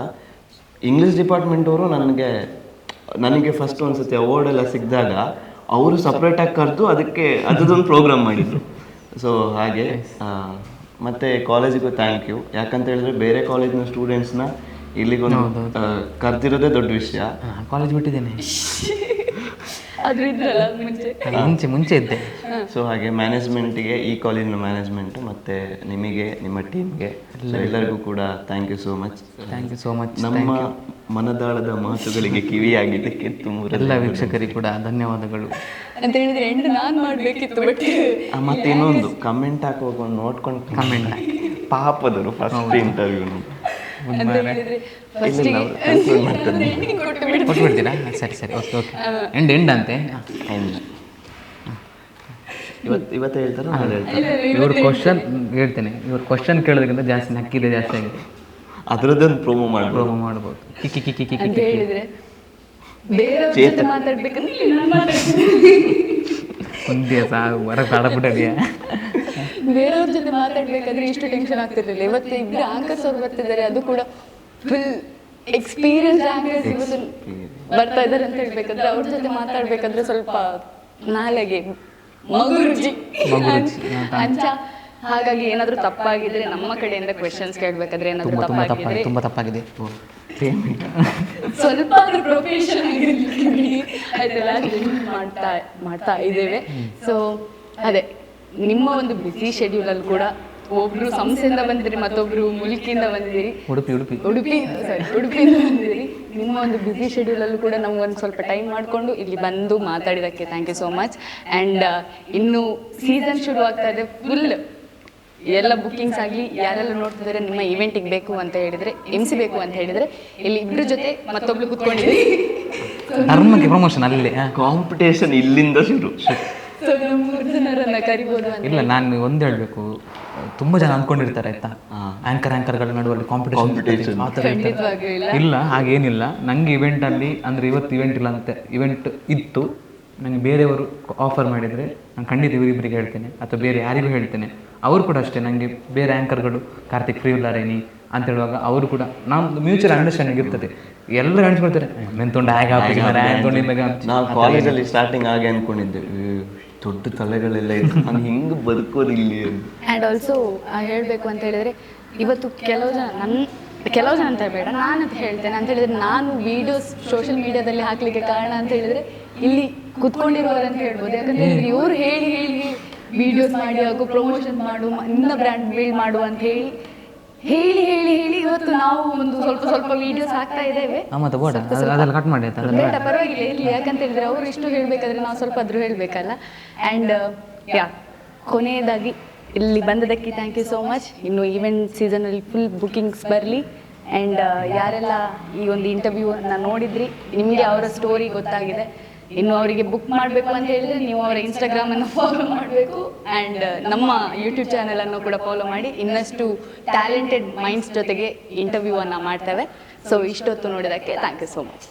ಇಂಗ್ಲೀಷ್ ಡಿಪಾರ್ಟ್ಮೆಂಟವರು ನನಗೆ ಫಸ್ಟ್ ಒಂದು ಸತಿ ಅವಾರ್ಡ್ ಎಲ್ಲ ಸಿಕ್ಕಿದಾಗ ಅವರು ಸಪ್ರೇಟಾಗಿ ಕರೆದು ಅದಕ್ಕೆ ಅದೊಂದು ಪ್ರೋಗ್ರಾಮ್ ಮಾಡಿದರು. ಸೊ ಹಾಗೆ ಮತ್ತು ಕಾಲೇಜಿಗೂ ಥ್ಯಾಂಕ್ ಯು. ಯಾಕಂತ ಹೇಳಿದ್ರೆ ಬೇರೆ ಕಾಲೇಜಿನ ಸ್ಟೂಡೆಂಟ್ಸ್ನ ಇಲ್ಲಿಗೊಂದು ಕರೆದಿರೋದೇ ದೊಡ್ಡ ವಿಷಯ. ಕಾಲೇಜ್ ಬಿಟ್ಟಿದ್ದೇನೆ, ಮುಂಚೆ ಇದ್ದೆ. ಸೊ ಹಾಗೆ ಮ್ಯಾನೇಜ್ಮೆಂಟಿಗೆ, ಈ ಕಾಲೇಜಿನ ಮ್ಯಾನೇಜ್ಮೆಂಟು ಮತ್ತು ನಿಮಗೆ, ನಿಮ್ಮ ಟೀಮ್ಗೆ ಎಲ್ಲರಿಗೂ ಕೂಡ thank you so much. Thank you so much. ನಮ್ಮ ಮನದಾಳದ ಮಾತುಗಳಿಗೆ ಕಿವಿಯಾಗಿದ್ದಕ್ಕೆ ಎಲ್ಲ ವೀಕ್ಷಕರಿಗೆ ಕೂಡ ಧನ್ಯವಾದಗಳು ಅಂತ ಹೇಳಿದ್ರೆ ಎಂಡ್ ನಾನು ಮಾಡಬೇಕಿತ್ತು. ಬಟ್ ಮತ್ತೆ ಇನ್ನೊಂದು ಕಮೆಂಟ್ ಹಾಕುವಾಗ ನೋಡ್ಕೊಂಡು ಕಮೆಂಟ್ ಪಾಪದರು ಫಸ್ಟ್ ಇಂಟರ್ವ್ಯೂ ಕೊಟ್ಬಿಡ್ತೀರಾ? ಸರಿ ಸರಿ, ಓಕೆ ಓಕೆ. ಎಂಡ್ ಅಂತೆ ಇವತ್ತು ಹೇಳ್ತಾರೆ. ಇವ್ರ ಕ್ವಶನ್ ಹೇಳ್ತೇನೆ, ಇವ್ರ ಕ್ವಶನ್ ಕೇಳೋದಕ್ಕಿಂತ ಜಾಸ್ತಿ ನಕ್ಕಿದೆ ಜಾಸ್ತಿ ಆಗಿದೆ. ಅದರದ್ದೊಂದು ಪ್ರೋಮೋ ಮಾಡ್ಬೋದು. ಅಂತ ಹೇಳಿದ್ರೆ ಬೇರೆಯವ್ರ ಜೊತೆ ಮಾತಾಡ್ಬೇಕಂದ್ರೆ ಒಂದೇ ಸಾಕು ಹೊರಗೆ ಆಡಬಿಟ್ಟಿದೆಯ. ಬೇರೆಯವ್ರ ಜೊತೆ ಮಾತಾಡ್ಬೇಕಾದ್ರೆ ಇಷ್ಟು ಟೆನ್ಷನ್ ಆಗ್ತಿರ್ಲಿಲ್ಲ. ಇವತ್ತು ಇಬ್ಬರು ಆಂಕರ್ಸ್ ಅವ್ರು ಬರ್ತಿದ್ದಾರೆ, ಅದು ಕೂಡ ಫುಲ್ ಎಕ್ಸ್ಪೀರಿಯನ್ಸ್ ಆಂಕರ್ಸ್ ಇವತ್ತು ಬರ್ತಾ ಇದ್ದಾರೆ ಅಂತ ಹೇಳ್ಬೇಕಾದ್ರೆ ಅವ್ರ ಜೊತೆ ಮಾತಾಡ್ಬೇಕಾದ್ರೆ ಸ್ವಲ್ಪ ನಾಲೆಗೆ ಮಗುರುಜಿ ಅಂಚ. ಹಾಗಾಗಿ ಏನಾದರೂ ತಪ್ಪಾಗಿದ್ರೆ ನಮ್ಮ ಕಡೆಯಿಂದ ಕ್ವೆಶನ್ಸ್ ಕೇಳಬೇಕಾದ್ರೆ ಏನಾದರೂ ತಪ್ಪಾಗಿದ್ರೆ, ತುಂಬ ತಪ್ಪಾಗಿದೆ, ಸ್ವಲ್ಪ ಪ್ರೊಫೆಷನ್ ಆಗಿರಲಿಕ್ಕೆ ಆಯ್ತಲ್ಲ, ಮಾಡ್ತಾ ಇದ್ದೇವೆ. ಸೊ ಅದೇ ನಿಮ್ಮ ಒಂದು ಬ್ಯುಸಿ ಶೆಡ್ಯೂಲಲ್ಲಿ ಕೂಡ ಒಬ್ರು ಸಂಸ್ಥೆಯಿಂದ ಬಂದಿರಿ, ಮತ್ತೊಬ್ರು ಮುಲ್ಕಿಯಿಂದ ಬಂದಿರಿ, ಉಡುಪಿಯಿಂದ ಬಂದಿರಿ. ನಿಮ್ಮ ಒಂದು ಬ್ಯುಸಿ ಶೆಡ್ಯೂಲಲ್ಲೂ ಕೂಡ ನಮ್ಗೊಂದು ಸ್ವಲ್ಪ ಟೈಮ್ ಮಾಡಿಕೊಂಡು ಇಲ್ಲಿ ಬಂದು ಮಾತಾಡಿದ್ದಕ್ಕೆ thank you so much. And ಇನ್ನು ಸೀಸನ್ ಶುರು ಆಗ್ತಾ ಇದೆ, ಫುಲ್ ಎಲ್ಲ ಬುಕ್ಕಿಂಗ್ಸ್ ಆಗಲಿ, ಯಾರೆಲ್ಲ ನೋಡ್ತಿದ್ದಾರೆ ನಿಮ್ಮ ಇವೆಂಟಿಗೆ ಬೇಕು ಅಂತ ಹೇಳಿದರೆ, MC ಬೇಕು ಅಂತ ಹೇಳಿದರೆ, ಇಲ್ಲಿ ಇಬ್ಬರ ಜೊತೆ ಮತ್ತೊಬ್ಳು ಕೂತ್ಕೊಂಡಿದ್ದೀವಿ. ಧರ್ಮಕ್ಕೆ ಪ್ರಮೋಷನ್ ಅಲ್ಲೇ ಕಾಂಪಿಟೇಷನ್ ಇಲ್ಲಿಂದ ಶುರು. ಸೊ ನಾವು 3 ಜನರನ್ನ ಕರಿಬೋದು ಅಂತ. ಇಲ್ಲ, ನಾನು ಒಂದು ಹೇಳಬೇಕು, ತುಂಬ ಜನ ಅಂದ್ಕೊಂಡಿರ್ತಾರೆ ಆಯ್ತಾ, ಆ್ಯಂಕರ್ಗಳ ನಡುವಲ್ಲಿ ಕಾಂಪಿಟೇಷನ್ ಆ ಥರ ಇಲ್ಲ. ಹಾಗೇನಿಲ್ಲ. ನನಗೆ ಇವೆಂಟಲ್ಲಿ ಅಂದರೆ ಇವತ್ತು ಇವೆಂಟ್ ಇಲ್ಲ ಅಂತ, ಇವೆಂಟ್ ಇತ್ತು, ನನಗೆ ಬೇರೆಯವರು ಆಫರ್ ಮಾಡಿದರೆ ನಾನು ಖಂಡಿತ ಇವರಿಬ್ಬರಿಗೆ ಹೇಳ್ತೇನೆ ಅಥವಾ ಬೇರೆ ಯಾರಿಗೂ ಹೇಳ್ತೇನೆ. ಅವರು ಕೂಡ ಅಷ್ಟೇ, ನನಗೆ ಬೇರೆ ಆ್ಯಂಕರ್ಗಳು ಕಾರ್ತಿಕ್ ಫ್ರೀವುಲ್ಲಾರೇನಿ ಅಂತ ಹೇಳುವಾಗ ಅವರು ಕೂಡ ನಾವು ಮ್ಯೂಚುವಲ್ ಅಂಡರ್ಸ್ಟ್ಯಾಂಡಿಂಗ್ ಇರ್ತದೆ. ಎಲ್ಲರೂ ಅನ್ಸ್ಕೊಳ್ತಾರೆ ಮೆಂತೊಂಡ ಹೇಗೆ ಹಾಕಿದ್ದಾರೆ, ನಾವು ಕಾಲೇಜಲ್ಲಿ ಸ್ಟಾರ್ಟಿಂಗ್ ಹಾಗೆ ಅಂದ್ಕೊಂಡಿದ್ದೇವೆ, ದೊಡ್ಡ ತಲೆಗಳೆಲ್ಲ ಇದೆ, ನಾನು ಹಿಂಗೆ ಬದುಕೋದು ಇಲ್ಲಿ. ಆ್ಯಂಡ್ ಆಲ್ಸೋ ಹೇಳಬೇಕು ಅಂತ ಹೇಳಿದರೆ, ಇವತ್ತು ಕೆಲವು ಜನ ಅಂತ ಬೇಡ, ನಾನಂತ ಹೇಳ್ತೇನೆ ಅಂತ ಹೇಳಿದರೆ, ನಾನು ವೀಡಿಯೋಸ್ ಸೋಷಿಯಲ್ ಮೀಡಿಯಾದಲ್ಲಿ ಹಾಕಲಿಕ್ಕೆ ಕಾರಣ ಅಂತ ಹೇಳಿದರೆ ಇಲ್ಲಿ ಕುತ್ಕೊಂಡಿರೋರು ಅಂತ ಹೇಳ್ಬೋದು. ಯಾಕಂತ ಹೇಳಿದ್ರೆ ಇವರು ಹೇಳಿ ವೀಡಿಯೋಸ್ ಮಾಡಿ ಹಾಗೂ ಪ್ರಮೋಷನ್ ಮಾಡು, ಇನ್ನ ಬ್ರ್ಯಾಂಡ್ ಬಿಲ್ಡ್ ಮಾಡು ಅಂತ ಹೇಳಿ ಇವತ್ತು ನಾವು ಒಂದು ಸ್ವಲ್ಪ ವೀಡಿಯೋಸ್ ಹಾಕ್ತಾ ಇದ್ದೇವೆ. ಬೇಡ, ಪರವಾಗಿಲ್ಲ ಇರಲಿ. ಯಾಕಂತ ಹೇಳಿದ್ರೆ ಅವರು ಇಷ್ಟು ಹೇಳಬೇಕಾದ್ರೆ ನಾವು ಸ್ವಲ್ಪ ಆದರೂ ಹೇಳಬೇಕಲ್ಲ. ಆ್ಯಂಡ್ ಕೊನೆಯದಾಗಿ ಇಲ್ಲಿ ಬಂದದಕ್ಕೆ ಥ್ಯಾಂಕ್ ಯು ಸೋ ಮಚ್. ಇನ್ನು ಈವೆಂಟ್ ಸೀಸನಲ್ಲಿ ಫುಲ್ ಬುಕ್ಕಿಂಗ್ಸ್ ಬರಲಿ. ಆ್ಯಂಡ್ ಯಾರೆಲ್ಲ ಈ ಒಂದು ಇಂಟರ್ವ್ಯೂವನ್ನು ನೋಡಿದ್ರಿ, ನಿಮಗೆ ಅವರ ಸ್ಟೋರಿ ಗೊತ್ತಾಗಿದೆ, ಇನ್ನು ಅವರಿಗೆ ಬುಕ್ ಮಾಡಬೇಕು ಅಂತ ಹೇಳಿದ್ರೆ ನೀವು ಅವರ ಇನ್ಸ್ಟಾಗ್ರಾಮನ್ನು ಫಾಲೋ ಮಾಡಬೇಕು ಆ್ಯಂಡ್ ನಮ್ಮ ಯೂಟ್ಯೂಬ್ ಚಾನಲನ್ನು ಕೂಡ ಫಾಲೋ ಮಾಡಿ ಇನ್ನಷ್ಟು ಟ್ಯಾಲೆಂಟೆಡ್ ಮೈಂಡ್ಸ್ ಜೊತೆಗೆ ಇಂಟರ್ವ್ಯೂವನ್ನು ಮಾಡ್ತೇವೆ. ಸೊ ಇಷ್ಟೊತ್ತು ನೋಡಿದ್ದಕ್ಕೆ ಥ್ಯಾಂಕ್ ಯು ಸೋ ಮಚ್.